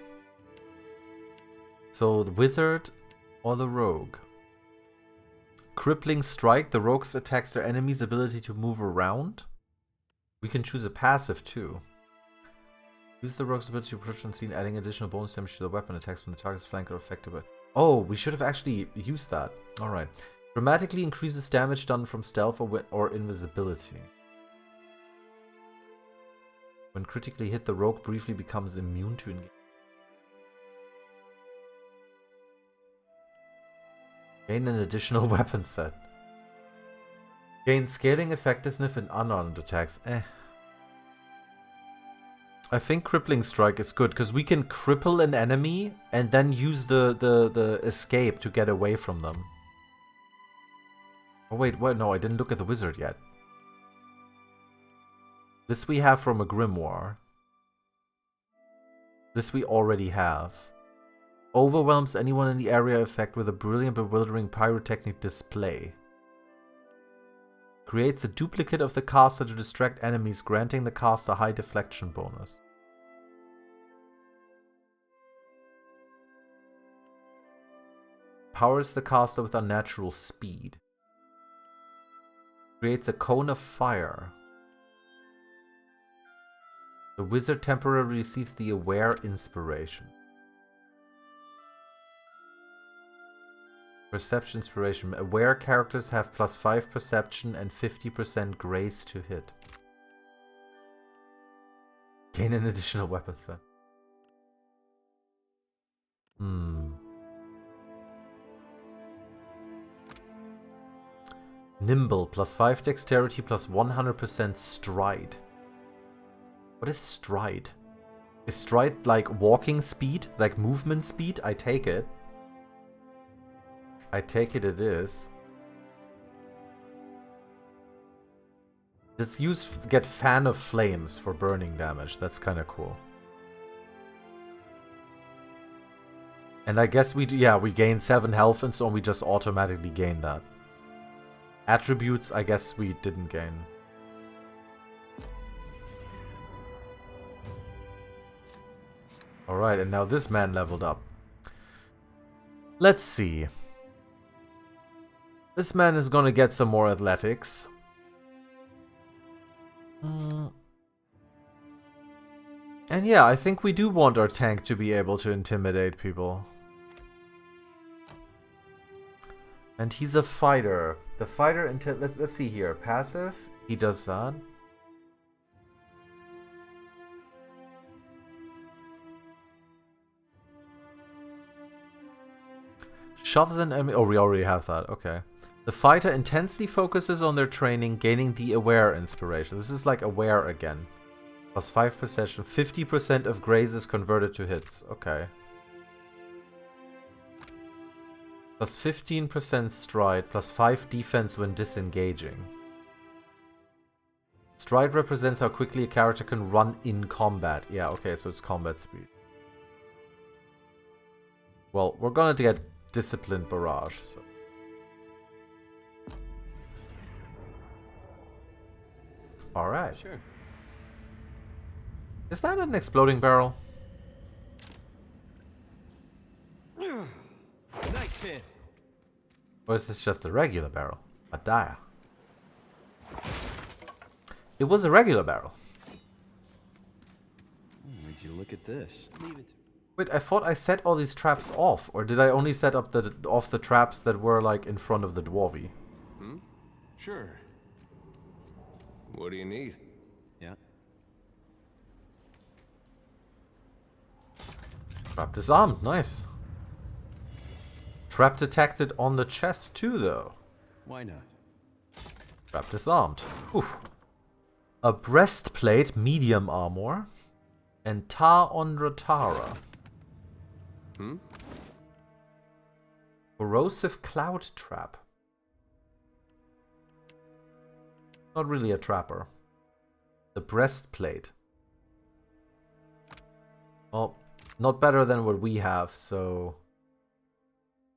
So the wizard or the rogue. Crippling Strike. The rogues attacks their enemy's ability to move around. We can choose a passive too. Use the rogue's ability to approach unseen, adding additional bonus damage to the weapon attacks when the target's flank or affected by... Oh, we should have actually used that. Alright. Dramatically increases damage done from stealth or invisibility. When critically hit, the rogue briefly becomes immune to engage. Gain an additional weapon set. Gain scaling effectiveness in unarmed attacks. I think Crippling Strike is good, because we can cripple an enemy and then use the escape to get away from them. Oh wait, what? No, I didn't look at the wizard yet. This we have from a grimoire. This we already have. Overwhelms anyone in the area effect with a brilliant, bewildering pyrotechnic display. Creates a duplicate of the caster to distract enemies, granting the caster high deflection bonus. Powers the caster with unnatural speed. Creates a cone of fire. The wizard temporarily receives the Aware Inspiration. Perception Inspiration. Aware characters have +5 perception and 50% grace to hit. Gain an additional weapon set. Nimble. +5 dexterity, +100% stride. What is stride? Is stride like walking speed? Like movement speed? I take it. I take it is. Let's get Fan of Flames for burning damage. That's kind of cool. And I guess we gain 7 health and so on. We just automatically gain that. Attributes, I guess we didn't gain. Alright, and now this man leveled up. Let's see. This man is gonna get some more athletics. And yeah, I think we do want our tank to be able to intimidate people. And he's a fighter. The fighter, let's see here. Passive, he does that. Shoves an enemy. Oh, we already have that. Okay. The fighter intensely focuses on their training, gaining the Aware Inspiration. This is like Aware again. +5 perception. 50% of graze is converted to hits. Okay. +15% stride. +5 defense when disengaging. Stride represents how quickly a character can run in combat. Yeah, okay, so it's combat speed. Well, we're gonna get Disciplined Barrage, so. Alright. Sure. Is that an exploding barrel? Nice hit. Or is this just a regular barrel? A dire. It was a regular barrel. Would you look at this? Leave it. Wait, I thought I set all these traps off, or did I only set up off the traps that were like in front of the dwarvy? Sure. What do you need? Yeah. Trap disarmed, nice. Trap detected on the chest too, though. Why not? Trap disarmed. Oof. A breastplate, medium armor, and Tar on Ratara. Corrosive cloud trap. Not really a trapper. The breastplate. Well, not better than what we have, so...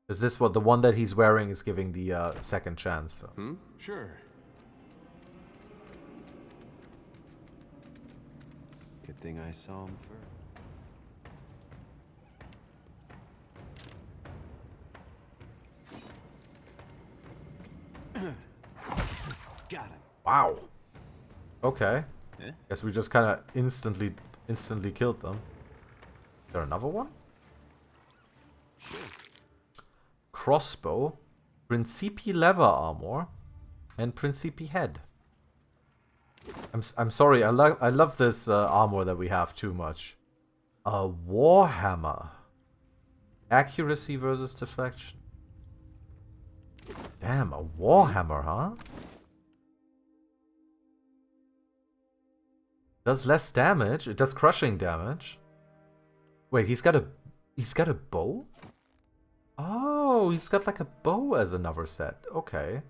Is this what the one that he's wearing is giving the second chance? So. Sure. Good thing I saw him first. Got him. Wow. Okay. Yeah? Guess we just kind of instantly killed them. Is there another one? Sure. Crossbow, Principi leather armor, and Principi head. I'm sorry, I love this armor that we have too much. A warhammer. Accuracy versus deflection. Damn, a warhammer, huh? Does less damage. It does crushing damage. Wait, he's got a bow? Oh, he's got like a bow as another set. Okay.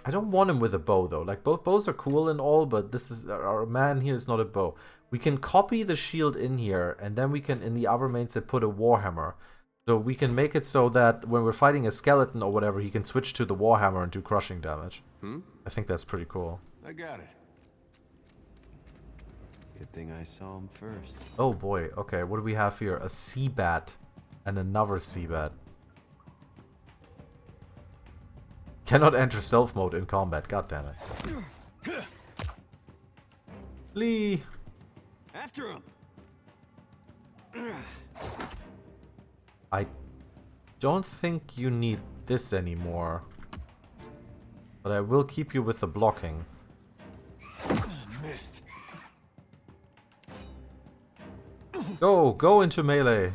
I don't want him with a bow though. Like both bows are cool and all, but this is our man here is not a bow. We can copy the shield in here, and then we can in the other main set put a warhammer. So we can make it so that when we're fighting a skeleton or whatever, he can switch to the warhammer and do crushing damage. I think that's pretty cool. I got it. Good thing I saw him first. Oh boy, okay, what do we have here? A sea bat and another sea bat. Cannot enter stealth mode in combat, god damn it. Flee! After him! I don't think you need this anymore. But I will keep you with the blocking. Missed. Go into melee.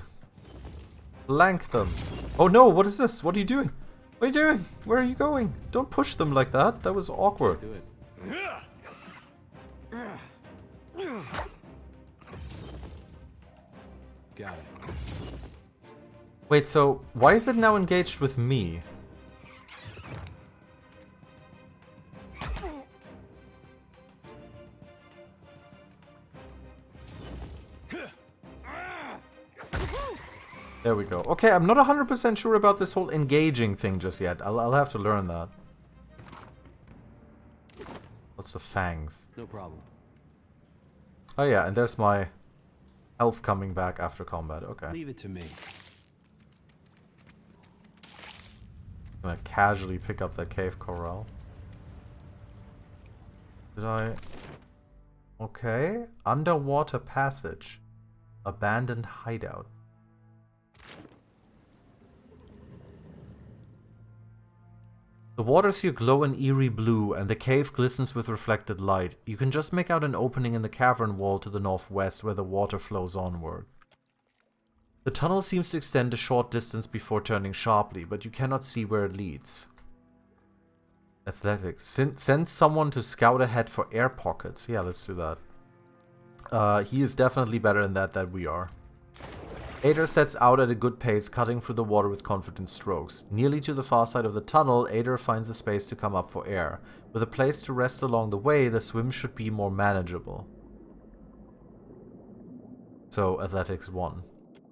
Flank them. Oh no, what is this? What are you doing? What are you doing? Where are you going? Don't push them like that. That was awkward. Do it. Got it. Wait, so why is it now engaged with me? There we go. Okay, I'm not 100% sure about this whole engaging thing just yet. I'll have to learn that. What's the fangs? No problem. Oh yeah, and there's my health coming back after combat. Okay. Leave it to me. I'm gonna casually pick up that cave corral. Did I... Okay. Underwater passage. Abandoned hideout. The waters here glow an eerie blue, and the cave glistens with reflected light. You can just make out an opening in the cavern wall to the northwest where the water flows onward. The tunnel seems to extend a short distance before turning sharply, but you cannot see where it leads. Athletics. Send someone to scout ahead for air pockets. Yeah, let's do that. He is definitely better in that than we are. Ader sets out at a good pace, cutting through the water with confident strokes. Nearly to the far side of the tunnel, Ader finds a space to come up for air. With a place to rest along the way, the swim should be more manageable. So, Athletics 1.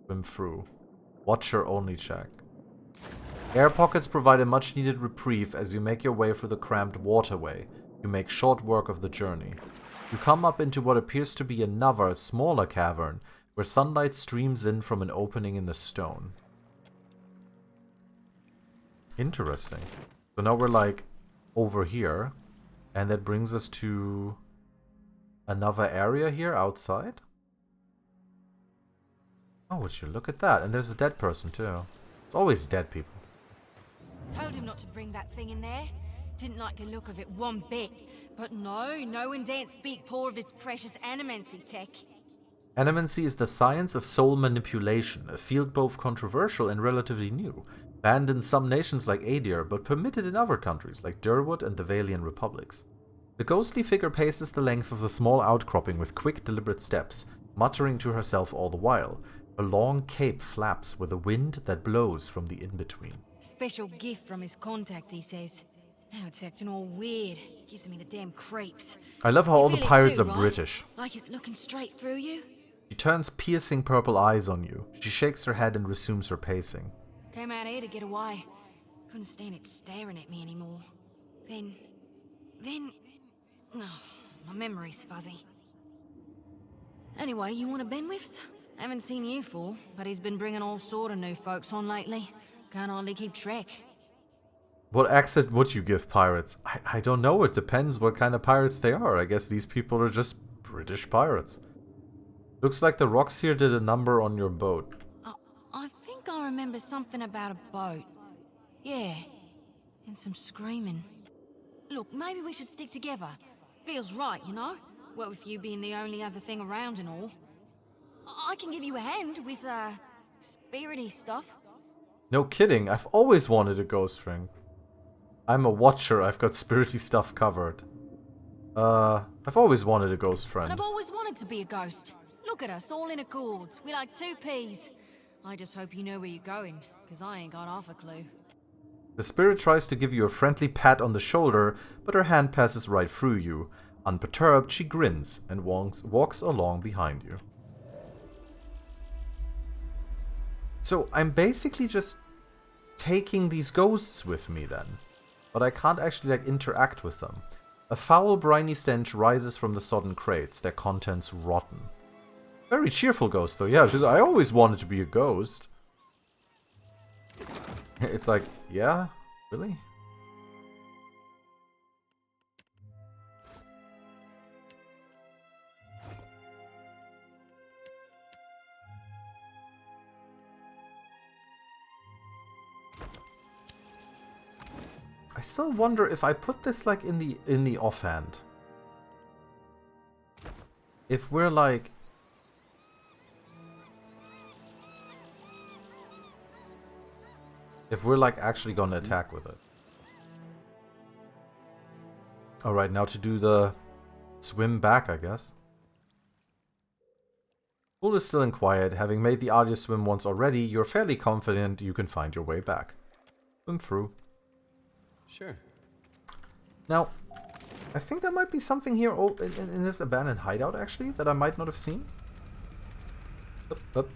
Swim through. Watcher only check. Air pockets provide a much needed reprieve as you make your way through the cramped waterway. You make short work of the journey. You come up into what appears to be another, smaller cavern, where sunlight streams in from an opening in the stone. Interesting. So now we're like over here. And that brings us to another area here outside. Oh, would you look at that? And there's a dead person too. It's always dead people. Told him not to bring that thing in there. Didn't like the look of it one bit. But no one daren't speak poor of his precious animancy tech. Animancy is the science of soul manipulation, a field both controversial and relatively new. Banned in some nations like Adir, but permitted in other countries like Durwood and the Valian republics. The ghostly figure paces the length of the small outcropping with quick, deliberate steps, muttering to herself all the while. A long cape flaps with a wind that blows from the in-between. Special gift from his contact, he says. Now it's acting all weird. Gives me the damn creeps. I love how all the feel it pirates too, are right? British. Like it's looking straight through you? She turns piercing purple eyes on you. She shakes her head and resumes her pacing. Came out here to get away. Couldn't stand it staring at me anymore. Then... Oh, my memory's fuzzy. Anyway, you want a Benwiths? Haven't seen you for, but he's been bringing all sort of new folks on lately. Can't hardly keep track. What accent would you give pirates? I don't know. It depends what kind of pirates they are. I guess these people are just British pirates. Looks like the rocks here did a number on your boat. I think I remember something about a boat. Yeah, and some screaming. Look, maybe we should stick together. Feels right, you know? Well, with you being the only other thing around and all. I can give you a hand with, spirity stuff. No kidding, I've always wanted a ghost ring. I'm a watcher, I've got spirity stuff covered. I've always wanted a ghost friend. And I've always wanted to be a ghost. Look at us, all in accords. We're like two peas. I just hope you know where you're going, because I ain't got half a clue. The spirit tries to give you a friendly pat on the shoulder, but her hand passes right through you. Unperturbed, she grins and walks along behind you. So I'm basically just taking these ghosts with me then. But I can't actually like interact with them. A foul briny stench rises from the sodden crates, their contents rotten. Very cheerful ghost though, yeah, I always wanted to be a ghost. It's like, yeah, really? I still wonder if I put this like in the offhand. If we're like actually gonna attack with it. Alright, now to do the swim back, I guess. Pool is still and quiet. Having made the arduous swim once already, you're fairly confident you can find your way back. Swim through. Sure. Now, I think there might be something here in this abandoned hideout, actually, that I might not have seen. Up.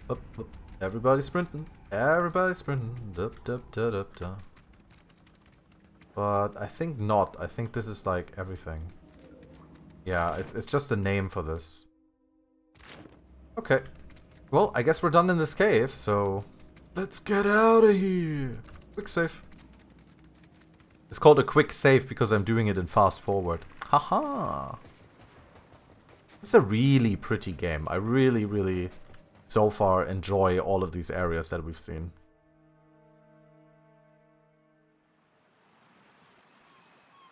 Everybody's sprinting. Everybody's sprinting. Up. But I think not. I think this is like everything. Yeah, it's just a name for this. Okay. Well, I guess we're done in this cave, so... Let's get out of here! Quick save. It's called a quick save because I'm doing it in fast forward. Haha! It's a really pretty game. I really, so far, enjoy all of these areas that we've seen.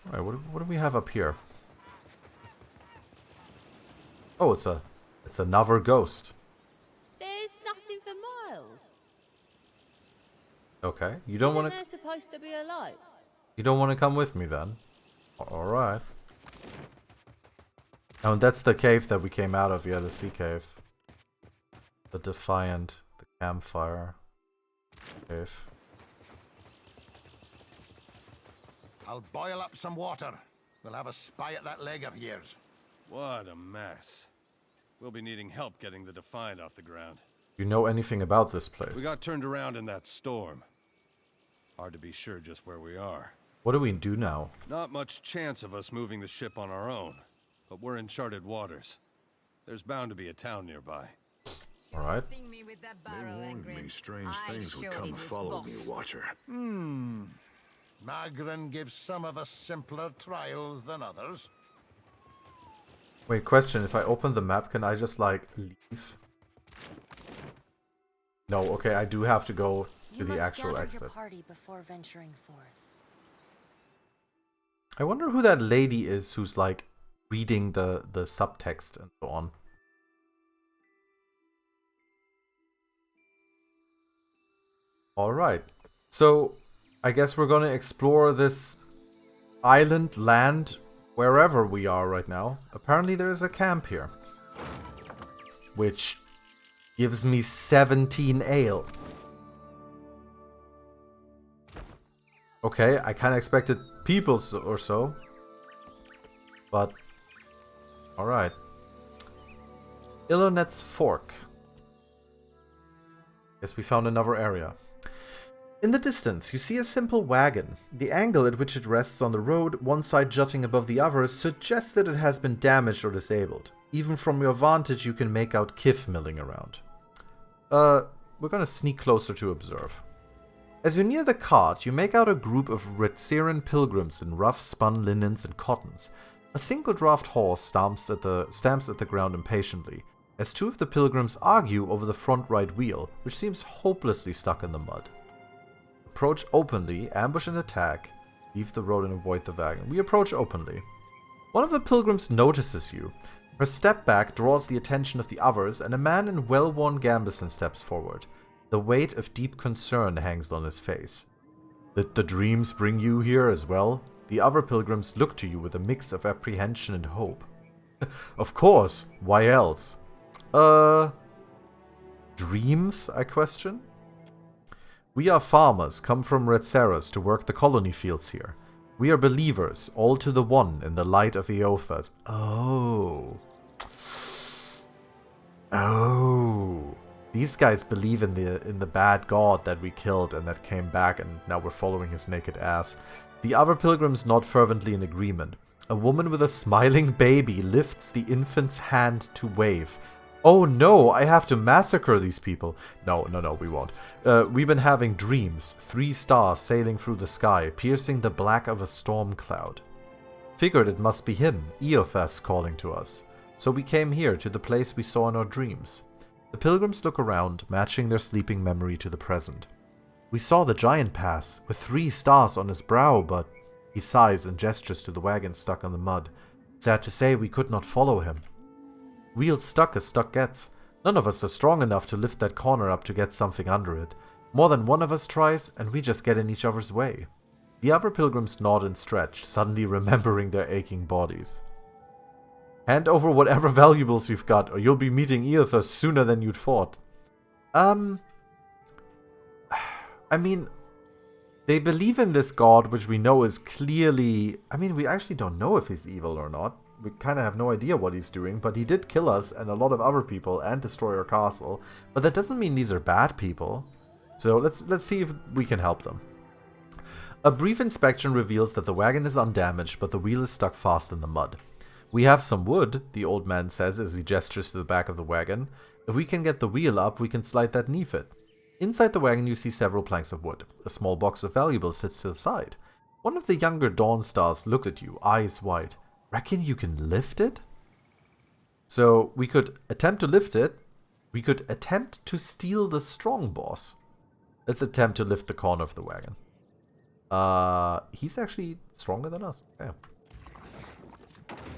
Alright, what do we have up here? Oh, it's another ghost. There's nothing for miles. Okay, you don't want to... Isn't there supposed to be a light? You don't want to come with me then? Alright. Oh, and that's the cave that we came out of, yeah, the sea cave. The Defiant, the campfire cave. I'll boil up some water. We'll have a spy at that leg of yours. What a mess. We'll be needing help getting the Defiant off the ground. You know anything about this place? We got turned around in that storm. Hard to be sure just where we are. What do we do now? Not much chance of us moving the ship on our own, but we're in charted waters. There's bound to be a town nearby. Alright. They warned me strange things would come following you, Watcher. Magran gives some of us simpler trials than others. Wait, question. If I open the map, can I just, like, leave? No, okay, I do have to go to the actual exit. Your party before venturing forth. I wonder who that lady is who's, like, reading the subtext and so on. Alright. So, I guess we're gonna explore this island, land, wherever we are right now. Apparently there is a camp here. Which gives me 17 ale. Okay, I kinda expected people or so. But, alright. Illonet's Fork. Guess we found another area. In the distance, you see a simple wagon. The angle at which it rests on the road, one side jutting above the other, suggests that it has been damaged or disabled. Even from your vantage, you can make out kith milling around. We're gonna sneak closer to observe. As you near the cart, you make out a group of Retzeran pilgrims in rough spun linens and cottons. A single draft horse stamps at the ground impatiently, as two of the pilgrims argue over the front right wheel, which seems hopelessly stuck in the mud. Approach openly, ambush and attack, leave the road and avoid the wagon. We approach openly. One of the pilgrims notices you. Her step back draws the attention of the others, and a man in well-worn gambeson steps forward. The weight of deep concern hangs on his face. Did the dreams bring you here as well? The other pilgrims look to you with a mix of apprehension and hope. Of course, why else? Dreams, I question? We are farmers, come from Retzeras to work the colony fields here. We are believers, all to the one in the light of Eothas. Oh. Oh. These guys believe in the bad god that we killed and that came back, and now we're following his naked ass. The other pilgrims nod fervently in agreement. A woman with a smiling baby lifts the infant's hand to wave. Oh no, I have to massacre these people. No, we won't. We've been having dreams. 3 stars sailing through the sky, piercing the black of a storm cloud. Figured it must be him, Eothas, calling to us. So we came here, to the place we saw in our dreams. The pilgrims look around, matching their sleeping memory to the present. We saw the giant pass, with 3 stars on his brow, but... He sighs and gestures to the wagon stuck in the mud. Sad to say, we could not follow him. Wheels stuck as stuck gets. None of us are strong enough to lift that corner up to get something under it. More than one of us tries, and we just get in each other's way. The other pilgrims nod and stretch, suddenly remembering their aching bodies. Hand over whatever valuables you've got, or you'll be meeting Eothas sooner than you'd thought. I mean, they believe in this god, which we know is clearly... I mean, we actually don't know if he's evil or not. We kind of have no idea what he's doing, but he did kill us and a lot of other people and destroy our castle. But that doesn't mean these are bad people. So let's see if we can help them. A brief inspection reveals that the wagon is undamaged, but the wheel is stuck fast in the mud. We have some wood, the old man says as he gestures to the back of the wagon. If we can get the wheel up, we can slide that neath it. Inside the wagon you see several planks of wood. A small box of valuables sits to the side. One of the younger Dawnstars looks at you, eyes wide. Reckon you can lift it? So we could attempt to lift it. We could attempt to steal the strong boss. Let's attempt to lift the corner of the wagon. He's actually stronger than us. Okay.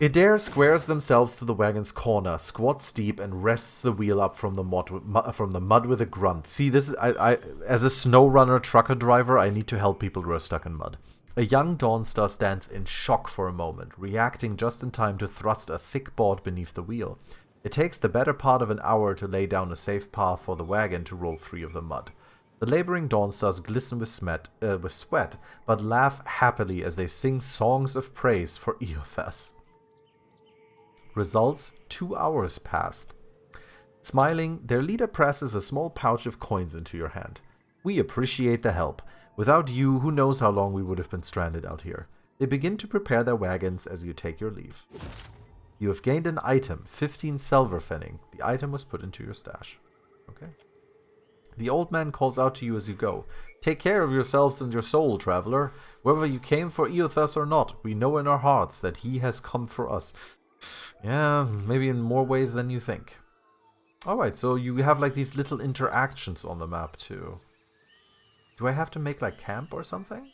Adair squares themselves to the wagon's corner, squats deep, and rests the wheel up from the mud with a grunt. See, this is I as a SnowRunner trucker driver, I need to help people who are stuck in mud. A young Dawnstar stands in shock for a moment, reacting just in time to thrust a thick board beneath the wheel. It takes the better part of an hour to lay down a safe path for the wagon to roll free of the mud. The laboring Dawnstars glisten with sweat, but laugh happily as they sing songs of praise for Eothas. Results: 2 hours passed. Smiling, their leader presses a small pouch of coins into your hand. We appreciate the help. Without you, who knows how long we would have been stranded out here. They begin to prepare their wagons as you take your leave. You have gained an item, 15 silver pfennig. The item was put into your stash. Okay. The old man calls out to you as you go. Take care of yourselves and your soul, traveler. Whether you came for Eothas or not, we know in our hearts that he has come for us. Yeah, maybe in more ways than you think. Alright, so you have like these little interactions on the map too. Do I have to make like camp or something?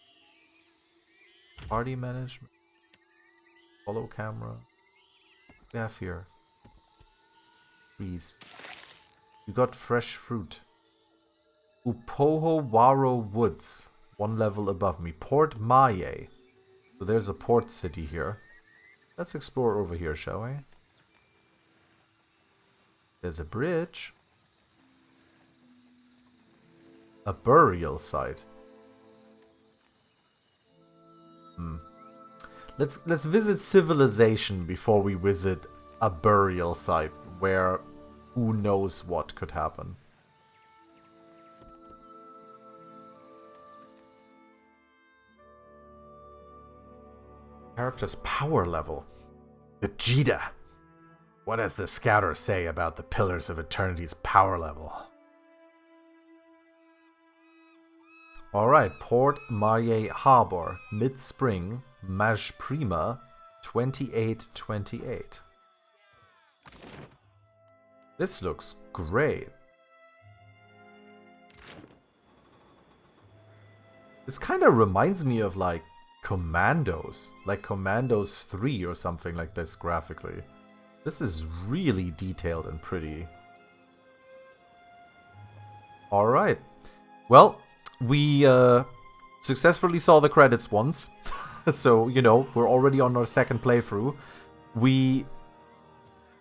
Party management. Follow camera. What do we have here? Trees. You got fresh fruit. Upoho Waro Woods. One level above me. Port Maye. So there's a port city here. Let's explore over here, shall we? There's a bridge. A burial site. Let's visit civilization before we visit a burial site where who knows what could happen. Character's power level. Vegeta. What does the scouter say about the Pillars of Eternity's power level? Alright, Port Maye Harbor, mid-spring, Maj Prima, 2828. This looks great. This kind of reminds me of like Commandos, like Commandos 3 or something like this graphically. This is really detailed and pretty. Alright. Well, we successfully saw the credits once. So, you know, we're already on our second playthrough. We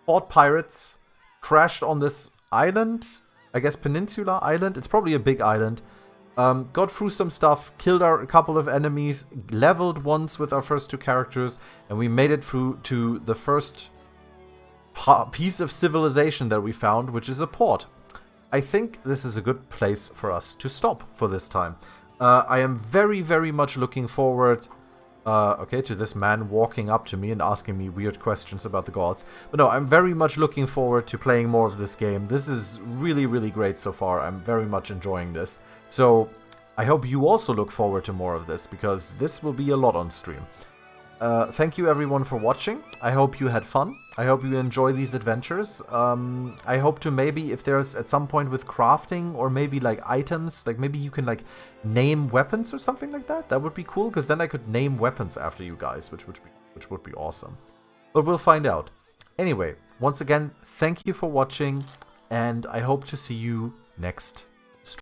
fought pirates, crashed on this island, I guess peninsula island. It's probably a big island. Got through some stuff, killed a couple of enemies, leveled once with our first two characters, and we made it through to the first piece of civilization that we found, which is a port. I think this is a good place for us to stop for this time. I am very, very much looking forward to this man walking up to me and asking me weird questions about the gods. But no, I'm very much looking forward to playing more of this game. This is really, really great so far. I'm very much enjoying this. So I hope you also look forward to more of this, because this will be a lot on stream. Thank you everyone for watching. I hope you had fun. I hope you enjoy these adventures. I hope to maybe, if there's at some point with crafting or maybe like items, like maybe you can like name weapons or something like that. That would be cool, because then I could name weapons after you guys, which would be awesome. But we'll find out. Anyway, once again, thank you for watching, and I hope to see you next